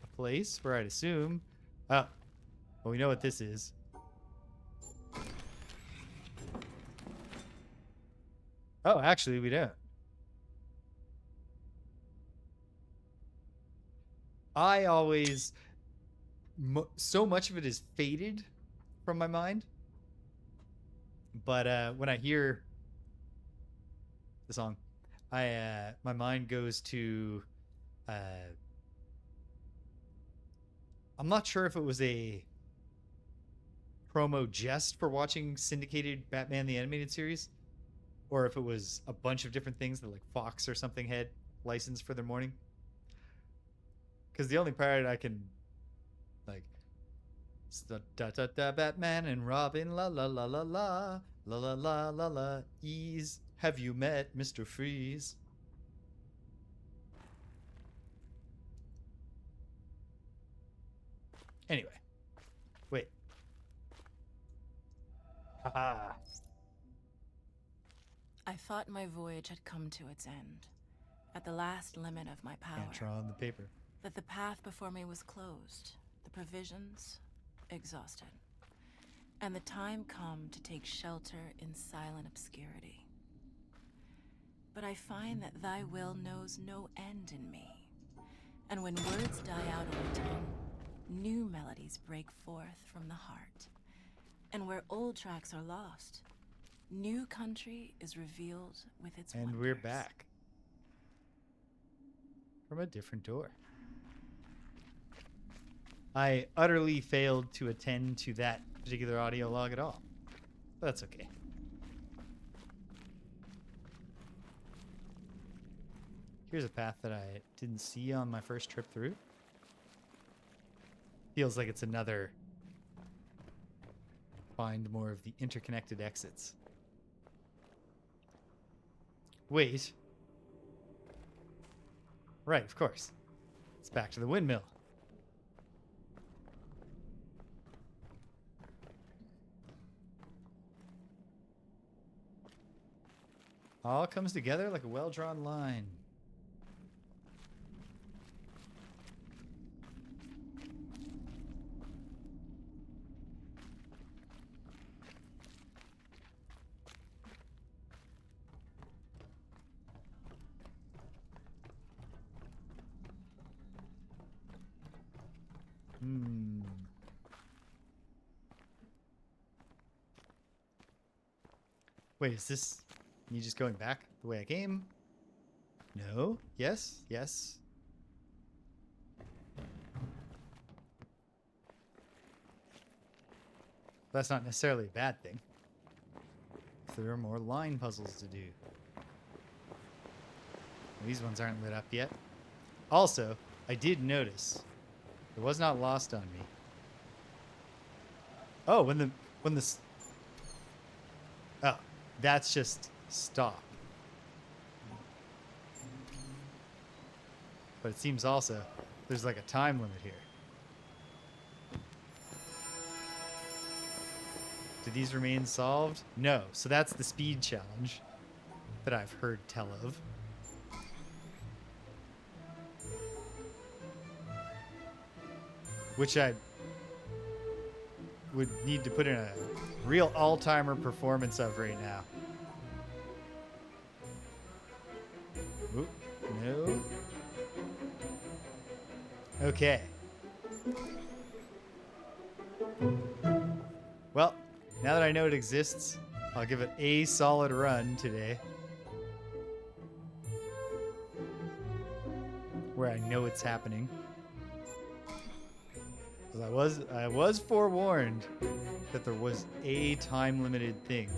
a place where I'd assume. Oh, well, we know what this is. Oh, actually, we don't. I always, so much of it is faded from my mind. But when I hear the song, my mind goes to. I'm not sure if it was a promo just for watching syndicated Batman the Animated Series, or if it was a bunch of different things that like Fox or something had licensed for their morning. Because the only part I can like, da da da Batman and Robin, la la la la la la la la la la, ease. Have you met Mr. Freeze? Anyway, wait. Haha. I thought my voyage had come to its end, at the last limit of my power. Can't draw on the paper. That the path before me was closed, the provisions exhausted, and the time come to take shelter in silent obscurity. But I find that thy will knows no end in me, and when words die out on the tongue, new melodies break forth from the heart. And where old tracks are lost, new country is revealed with its And wonders. we're back from a different door. I utterly failed to attend to that particular audio log at all. But that's okay. Here's a path that I didn't see on my first trip through. Feels like it's another find more of the interconnected exits. Wait. Right, of course. It's back to the windmill. All comes together like a well-drawn line. Wait, is this me just going back the way I came? No? Yes? Yes? That's not necessarily a bad thing. There are more line puzzles to do. These ones aren't lit up yet. Also, I did notice it was not lost on me. Oh, oh, that's just stop. But it seems also there's like a time limit here. Do these remain solved? No. So that's the speed challenge that I've heard tell of. Which I would need to put in a real all-timer performance of right now. Oop, no. Okay. Well, now that I know it exists, I'll give it a solid run today. Where I know it's happening. Because I was forewarned that there was a time-limited thing.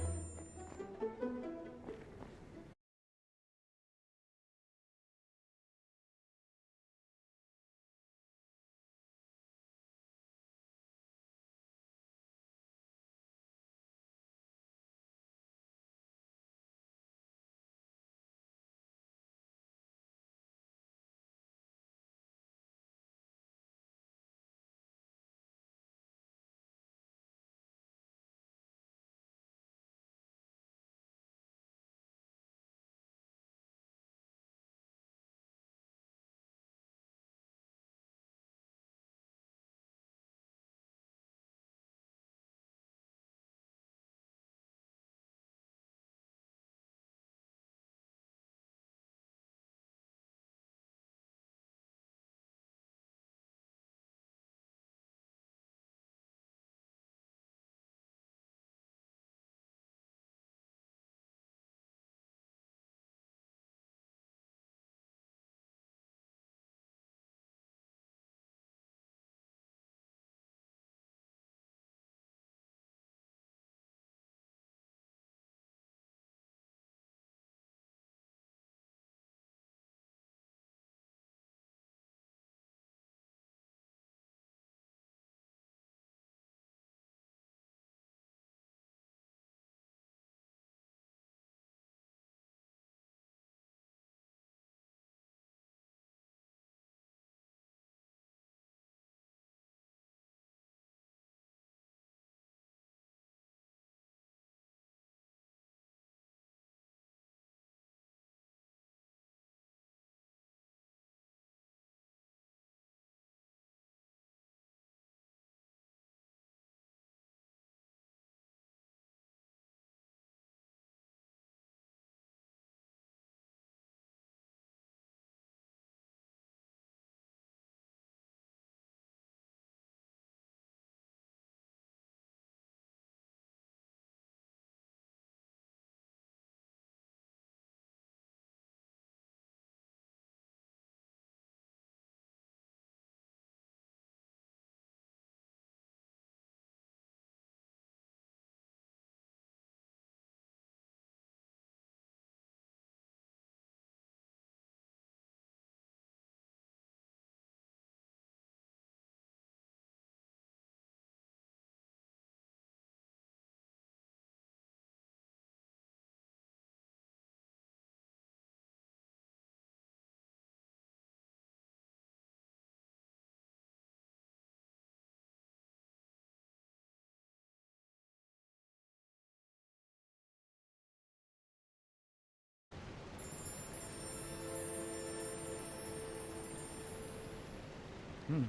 Hmm.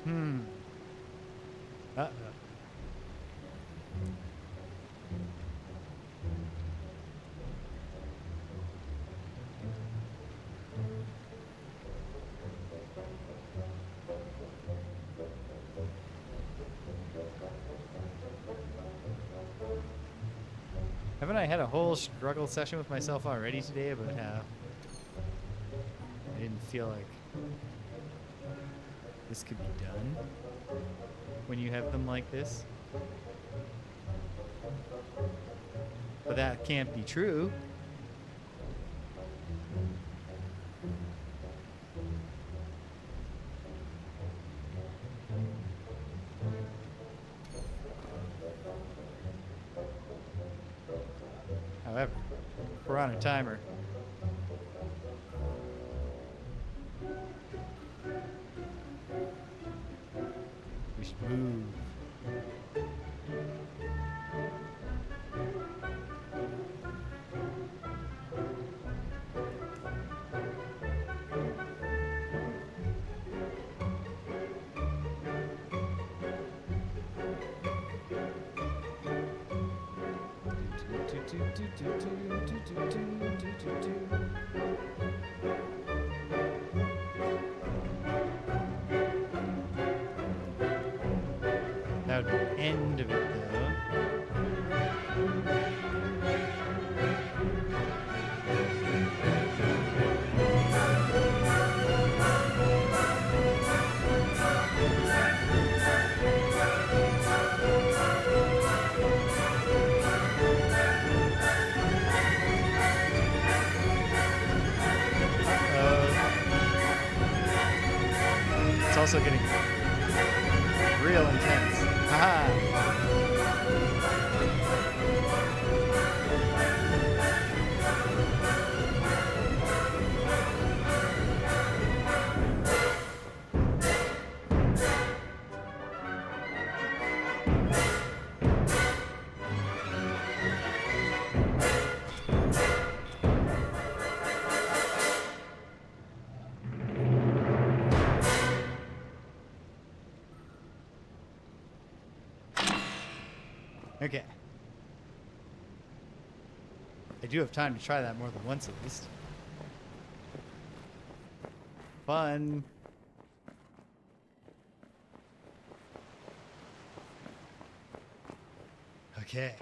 Hmm. Uh-oh. Haven't I had a whole struggle session with myself already today about how I didn't feel like this could be done when you have them like this? But that can't be true. However, we're on a timer. We should move. That would be the end of it, though. It's also getting real intense. Haha! Okay. I do have time to try that more than once at least. Fun. Okay.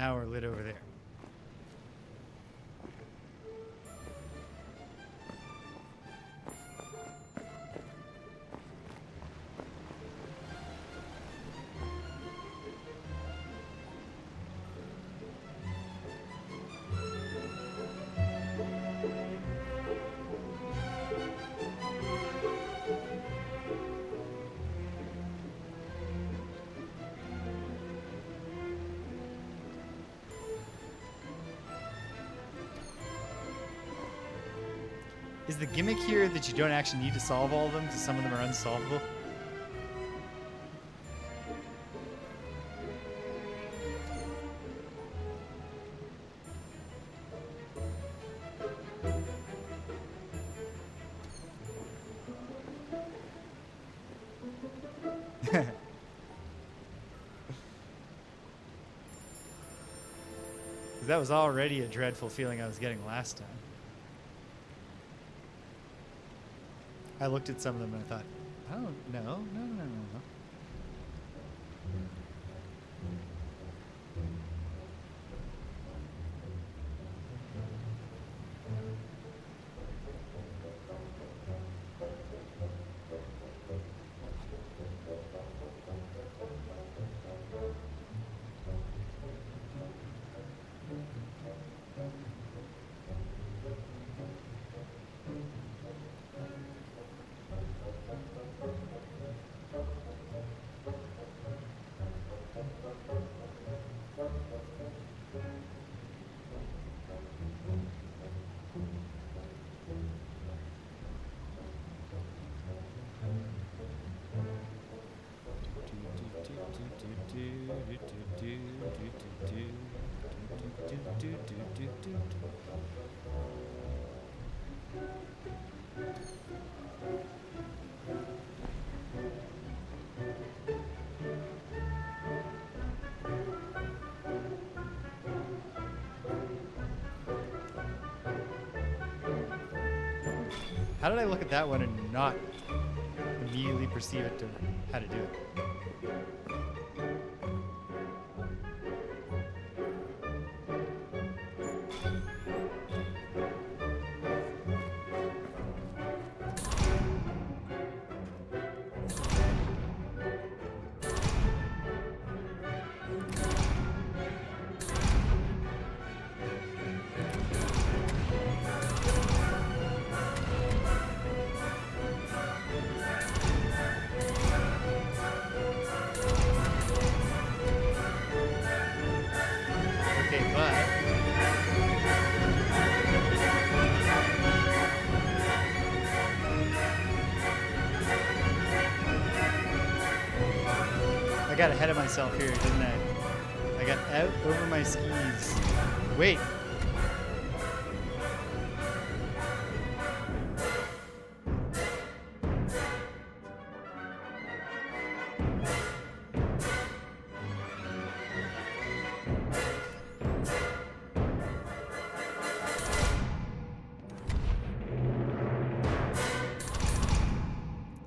now we're lit over there. Is the gimmick here that you don't actually need to solve all of them because some of them are unsolvable? That was already a dreadful feeling I was getting last time. I looked at some of them and I thought, oh, no. How did I look at that one and not immediately perceive it to how to do it? I got ahead of myself here, didn't I? I got out over my skis. Wait.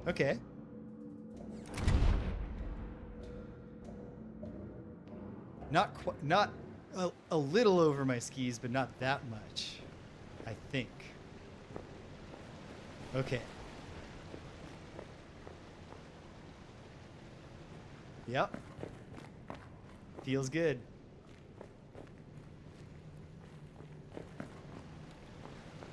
Okay. Not a little over my skis, but not that much, I think. Okay. Yep. Feels good.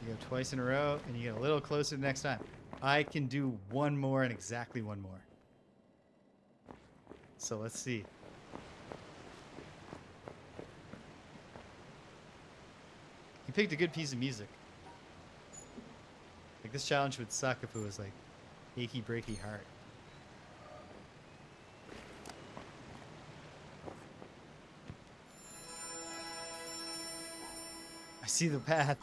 You go twice in a row, and you get a little closer the next time. I can do one more and exactly one more. So let's see. You picked a good piece of music. Like, this challenge would suck if it was like achy breaky heart. I see the path.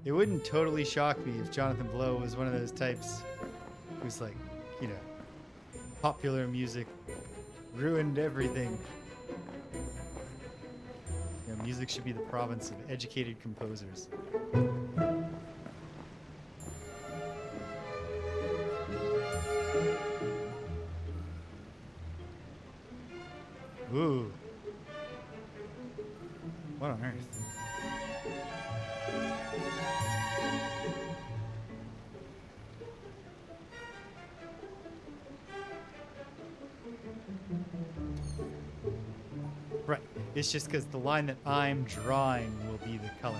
It wouldn't totally shock me if Jonathan Blow was one of those types who's like, you know, popular music ruined everything. You know, music should be the province of educated composers. Ooh. What on earth? Right. It's just because the line that I'm drawing will be the color.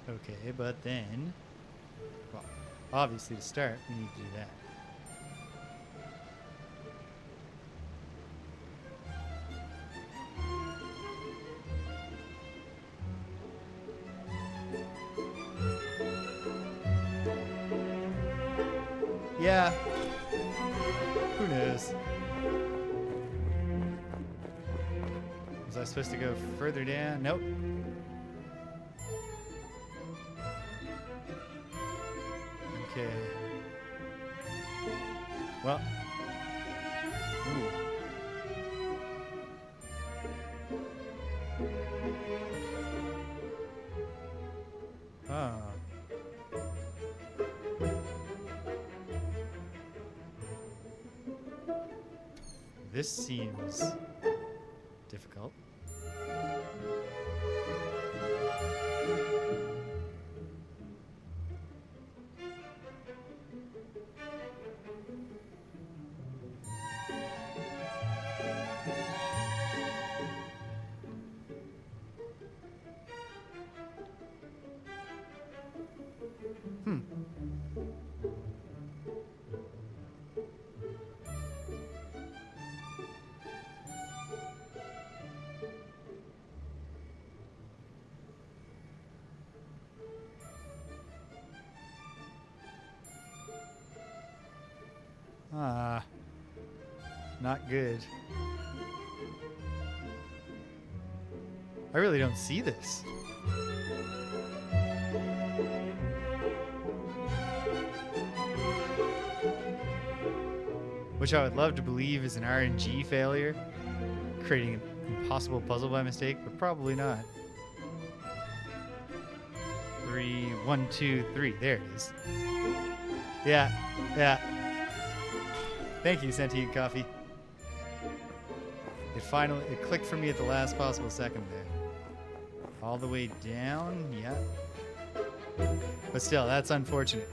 Okay, but then, well, obviously to start, we need to do that. Yeah. Who knows? Was I supposed to go further down? Nope. Okay. Well. Ooh. Ah. This seems difficult. Ah. Not good. I really don't see this. Which I would love to believe is an RNG failure, creating an impossible puzzle by mistake, but probably not. 3, 1, 2, 3. There it is. Yeah, yeah. Thank you, Sentient Coffee. It clicked for me at the last possible second there. All the way down, yeah. But still, that's unfortunate.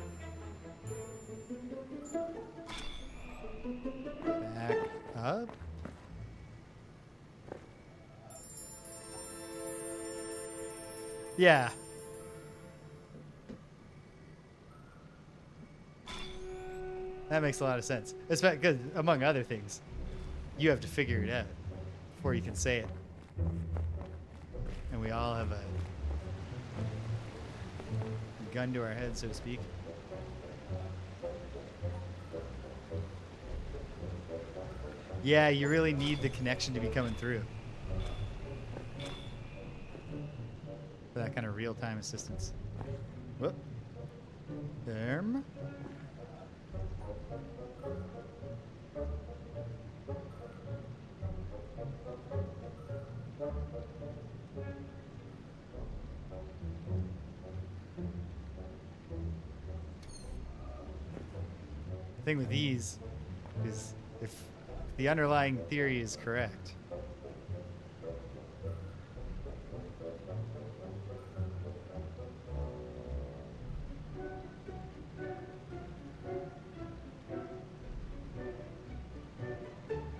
Back up. Yeah. That makes a lot of sense. Because, among other things, you have to figure it out before you can say it. And we all have a gun to our head, so to speak. Yeah, you really need the connection to be coming through for that kind of real-time assistance. Whoop. There. The thing with these is if the underlying theory is correct,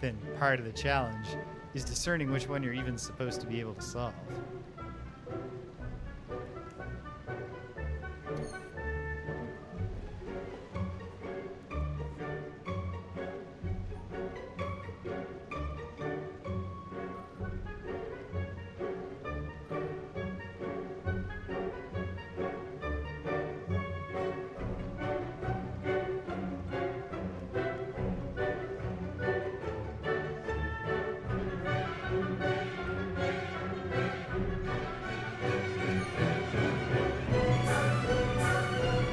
then part of the challenge is discerning which one you're even supposed to be able to solve.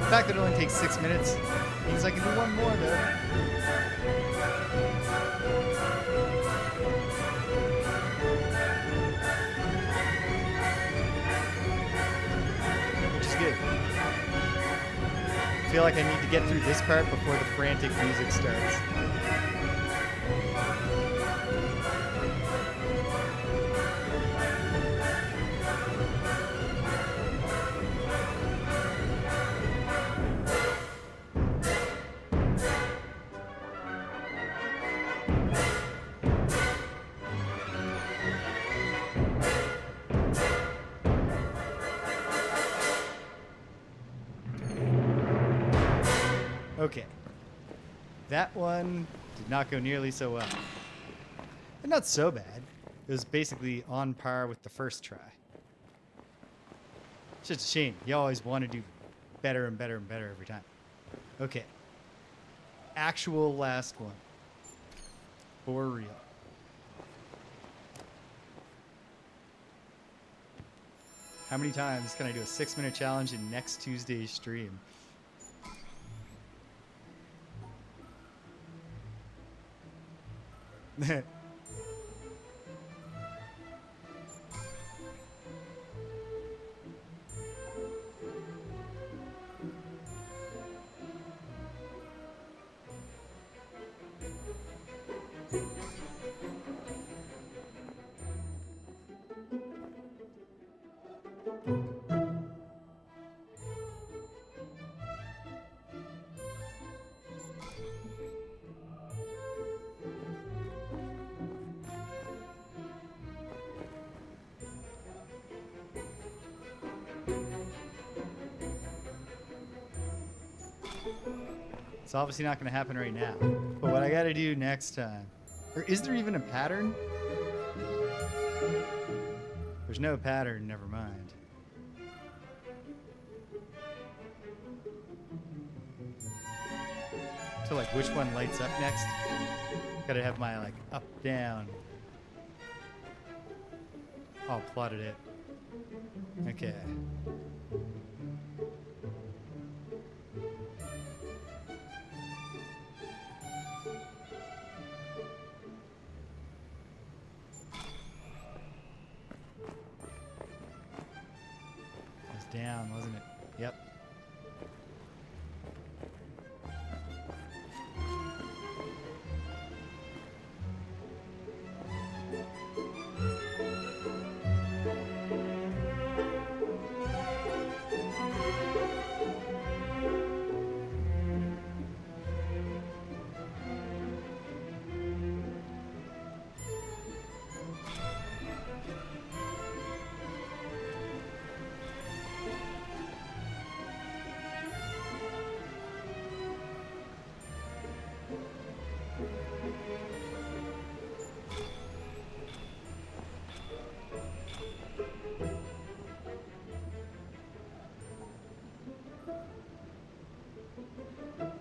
The fact that it only takes 6 minutes means I can do one more though. Which is good. I feel like I need to get through this part before the frantic music starts. Okay. That one did not go nearly so well. But not so bad. It was basically on par with the first try. It's just a shame. You always want to do better and better and better every time. Okay. Actual last one. For real. How many times can I do a 6-minute challenge in next Tuesday's stream? It's obviously not going to happen right now. But what I got to do next time... Or is there even a pattern? There's no pattern, never mind. So like which one lights up next? Gotta have my like up, down. Oh, plotted it. Okay. Down, wasn't it? Yep.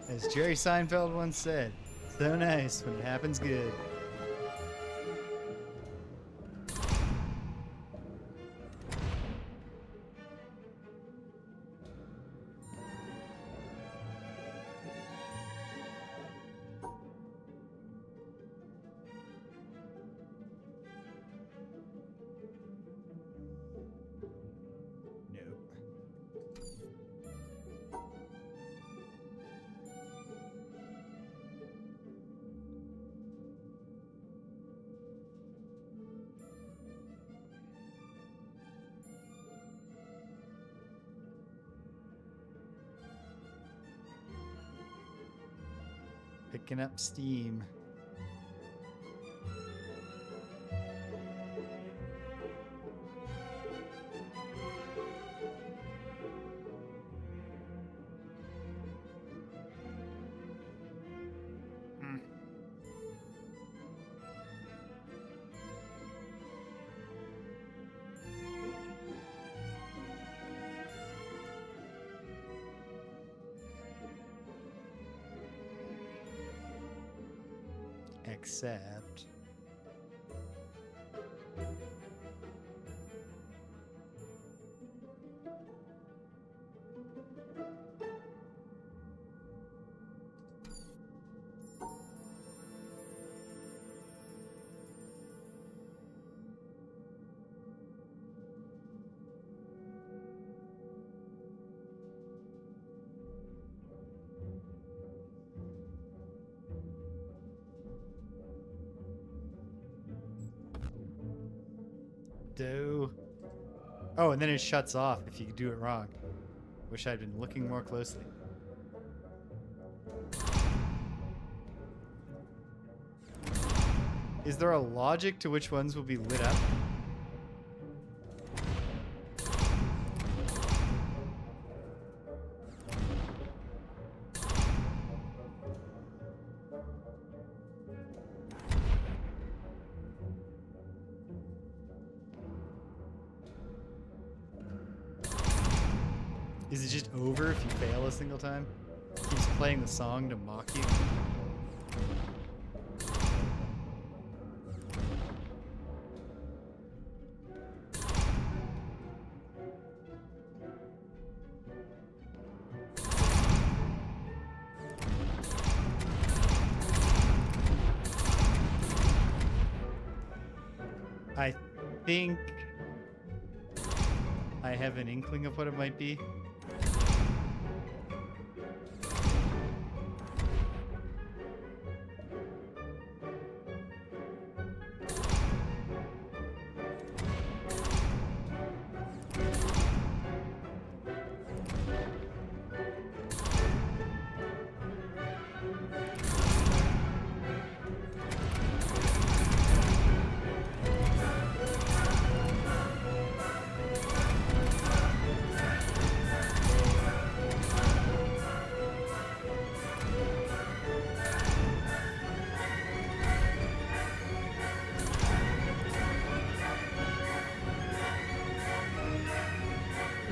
As Jerry Seinfeld once said, so nice when it happens good. Picking up steam. Except do. Oh, and then it shuts off if you do it wrong. Wish I'd been looking more closely. Is there a logic to which ones will be lit up? Is it just over if you fail a single time? Keeps playing the song to mock you? I think I have an inkling of what it might be.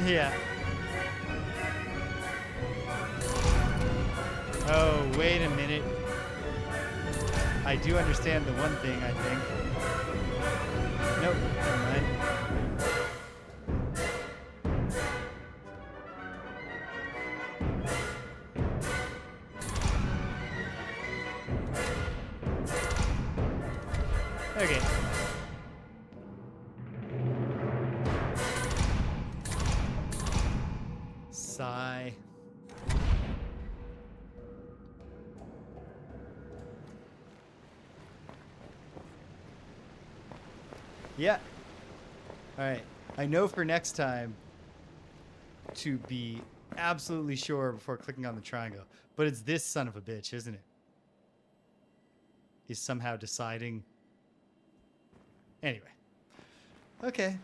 Yeah. Oh, wait a minute. I do understand the one thing, I think. Nope, never mind. Okay. Sigh. Yeah. All right. I know for next time to be absolutely sure before clicking on the triangle, but it's this son of a bitch, isn't it? Is somehow deciding. Anyway. Okay.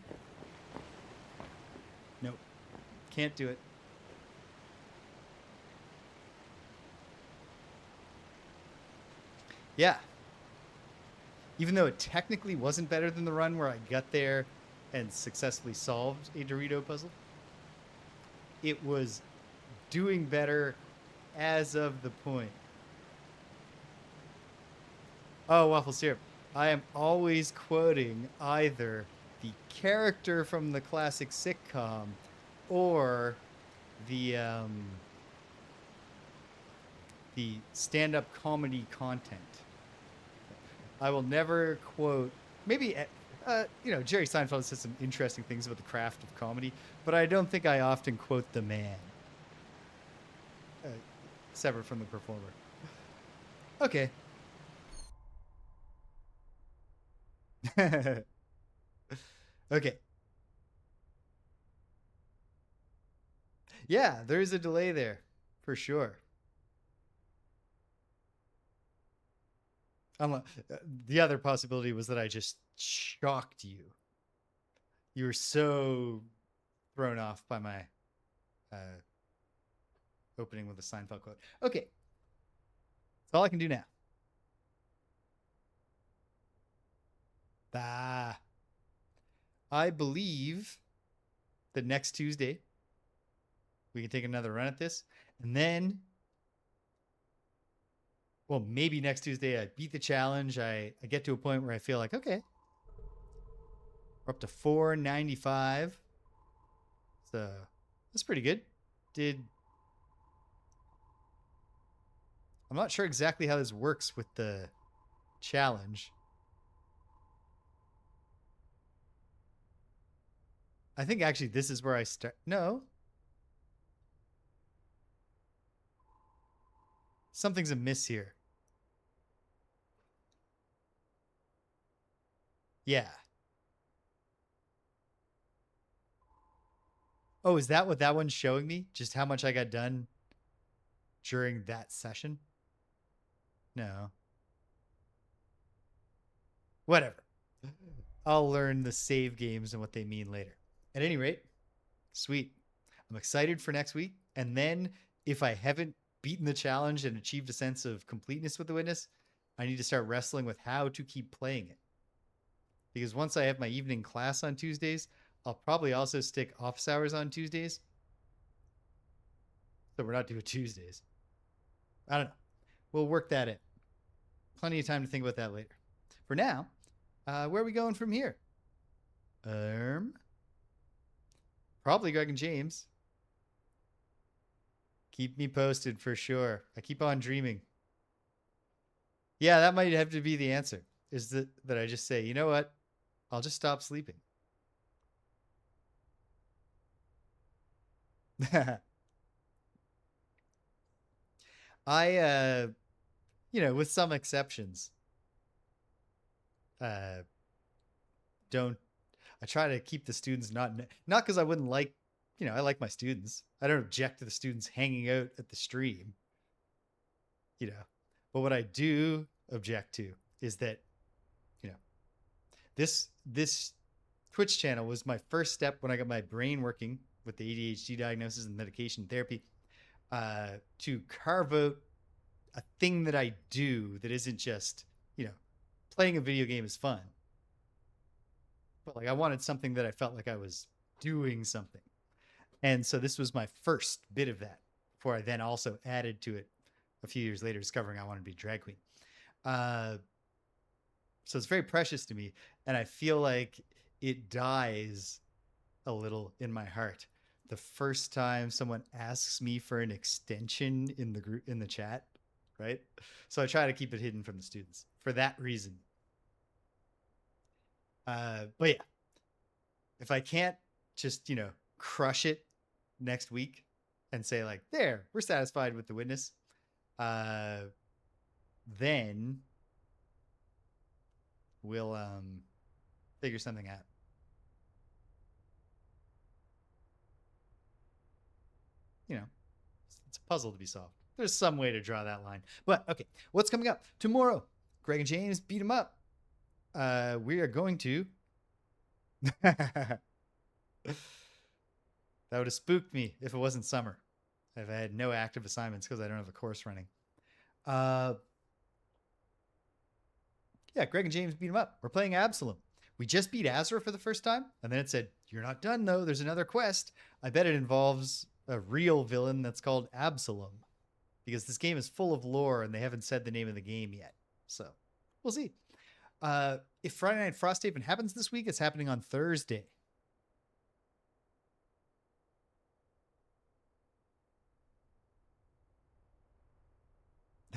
Nope. Can't do it. Yeah. Even though it technically wasn't better than the run where I got there and successfully solved a Dorito puzzle, it was doing better as of the point. Oh, waffle syrup. I am always quoting either the character from the classic sitcom or the stand-up comedy content. I will never quote. Maybe Jerry Seinfeld says some interesting things about the craft of comedy, but I don't think I often quote the man, separate from the performer. Okay. Okay. Yeah, there's a delay there, for sure. The other possibility was that I just shocked you. You were so thrown off by my opening with a Seinfeld quote. Okay. That's all I can do now. I believe that next Tuesday we can take another run at this. And then, well, maybe next Tuesday I beat the challenge. I get to a point where I feel like, okay, we're up to 495. So that's pretty good. I'm not sure exactly how this works with the challenge. I think actually this is where I start. No. Something's amiss here. Yeah. Oh, is that what that one's showing me? Just how much I got done during that session? No. Whatever. I'll learn the save games and what they mean later. At any rate, sweet. I'm excited for next week. And then if I haven't beaten the challenge and achieved a sense of completeness with the witness, I need to start wrestling with how to keep playing it. Because once I have my evening class on Tuesdays, I'll probably also stick office hours on Tuesdays. So we're not doing Tuesdays. I don't know. We'll work that in. Plenty of time to think about that later. For now, where are we going from here? Probably Greg and James. Keep me posted for sure. I keep on dreaming. Yeah, that might have to be the answer. Is that I just say, you know what? I'll just stop sleeping. I with some exceptions, uh don't I try to keep the students not because I wouldn't like, I like my students. I don't object to the students hanging out at the stream, you know. But what I do object to is that, you know, this Twitch channel was my first step when I got my brain working with the ADHD diagnosis and medication therapy, to carve out a thing that I do that isn't just, playing a video game is fun, but like I wanted something that I felt like I was doing something. And so this was my first bit of that before I then also added to it a few years later, discovering I wanted to be a drag queen. So it's very precious to me. And I feel like it dies a little in my heart the first time someone asks me for an extension in the group, in the chat, right? So I try to keep it hidden from the students for that reason. But yeah, if I can't just, crush it next week and say like, there, we're satisfied with the witness, then we'll figure something out. It's a puzzle to be solved. There's some way to draw that line. But okay, what's coming up tomorrow? Greg and James beat him up. We are going to that would have spooked me if it wasn't summer. If I had no active assignments because I don't have a course running. Yeah, Greg and James beat him up. We're playing Absalom. We just beat Azra for the first time, and then it said, "You're not done though. There's another quest." I bet it involves a real villain that's called Absalom, because this game is full of lore and they haven't said the name of the game yet. So we'll see. If Friday Night Frosthaven happens this week, it's happening on Thursday.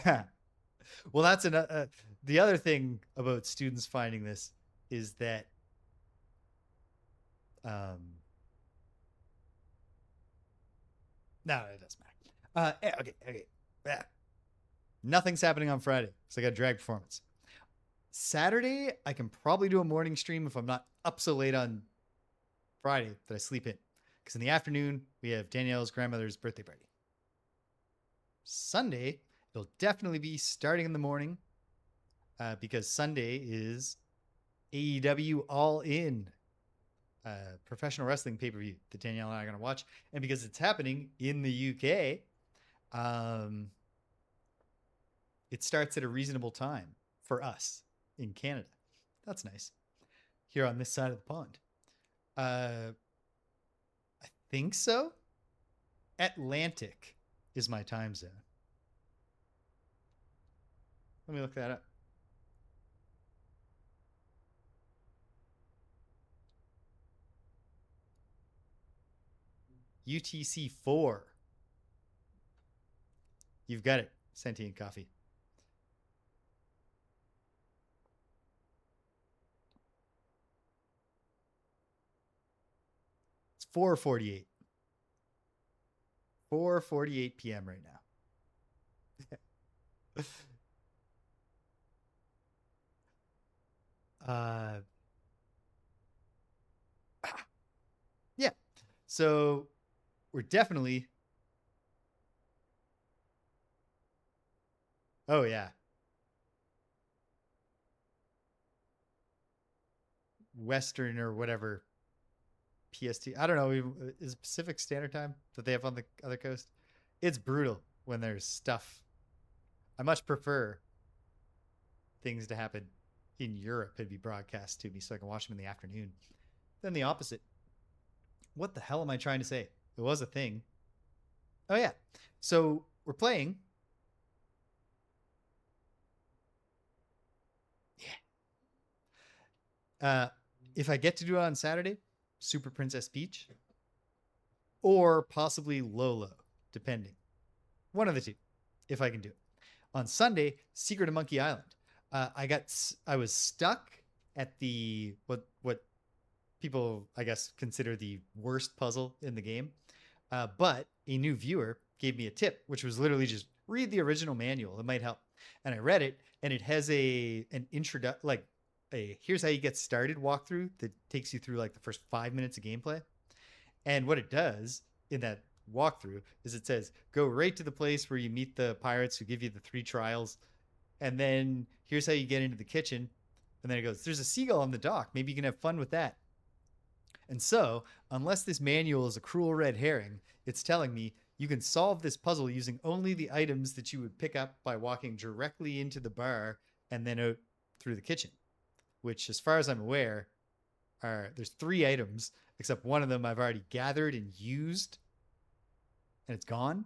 Well, that's the other thing about students finding this is that no, it doesn't matter. Okay. Nothing's happening on Friday because I got a drag performance. Saturday, I can probably do a morning stream if I'm not up so late on Friday that I sleep in. Because in the afternoon, we have Danielle's grandmother's birthday party. Sunday, it'll definitely be starting in the morning, because Sunday is AEW All In, professional wrestling pay-per-view that Danielle and I are going to watch. And because it's happening in the UK, it starts at a reasonable time for us in Canada. That's nice. Here on this side of the pond. I think so. Atlantic is my time zone. Let me look that up. UTC 4. You've got it. Sentient coffee. It's 4:48. 4:48 p.m. right now. Yeah. So we're definitely. Oh yeah, Western or whatever PST. I don't know. Is Pacific Standard Time that they have on the other coast? It's brutal when there's stuff. I much prefer things to happen in Europe and be broadcast to me so I can watch them in the afternoon than the opposite. What the hell am I trying to say? It was a thing. Oh yeah. So we're playing. Yeah. If I get to do it on Saturday, Super Princess Peach, or possibly Lolo, depending. One of the two, if I can do it. On Sunday, Secret of Monkey Island. I was stuck at the what people I guess consider the worst puzzle in the game, but a new viewer gave me a tip, which was literally just read the original manual. It might help. And I read it, and it has an introduction, like a here's how you get started walkthrough that takes you through like the first 5 minutes of gameplay. And what it does in that walkthrough is it says go right to the place where you meet the pirates who give you the 3 trials, and then here's how you get into the kitchen. And then it goes, there's a seagull on the dock. Maybe you can have fun with that. And so, unless this manual is a cruel red herring, it's telling me you can solve this puzzle using only the items that you would pick up by walking directly into the bar and then out through the kitchen, which, as far as I'm aware, there's 3 items, except one of them I've already gathered and used, and it's gone.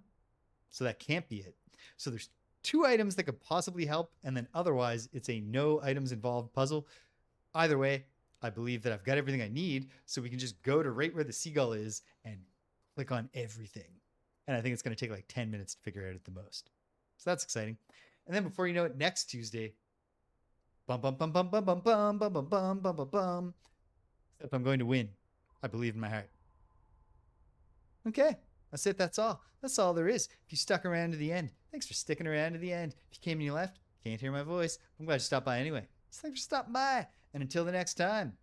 So that can't be it. So there's 2 items that could possibly help, and then otherwise it's a no items involved puzzle. Either way, I believe that I've got everything I need, so we can just go to right where the seagull is and click on everything. And I think it's going to take like 10 minutes to figure it out at the most. So that's exciting. And then before you know it, next Tuesday, bum bum bum bum bum bum bum bum bum bum bum bum bum. Except I'm going to win. I believe in my heart. Okay, that's it. That's all. That's all there is. If you stuck around to the end, thanks for sticking around to the end. If you came and you left, can't hear my voice. I'm glad you stopped by anyway. So thanks for stopping by. And until the next time,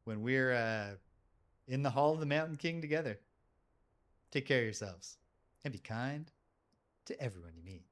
when we're in the Hall of the Mountain King together, take care of yourselves and be kind to everyone you meet.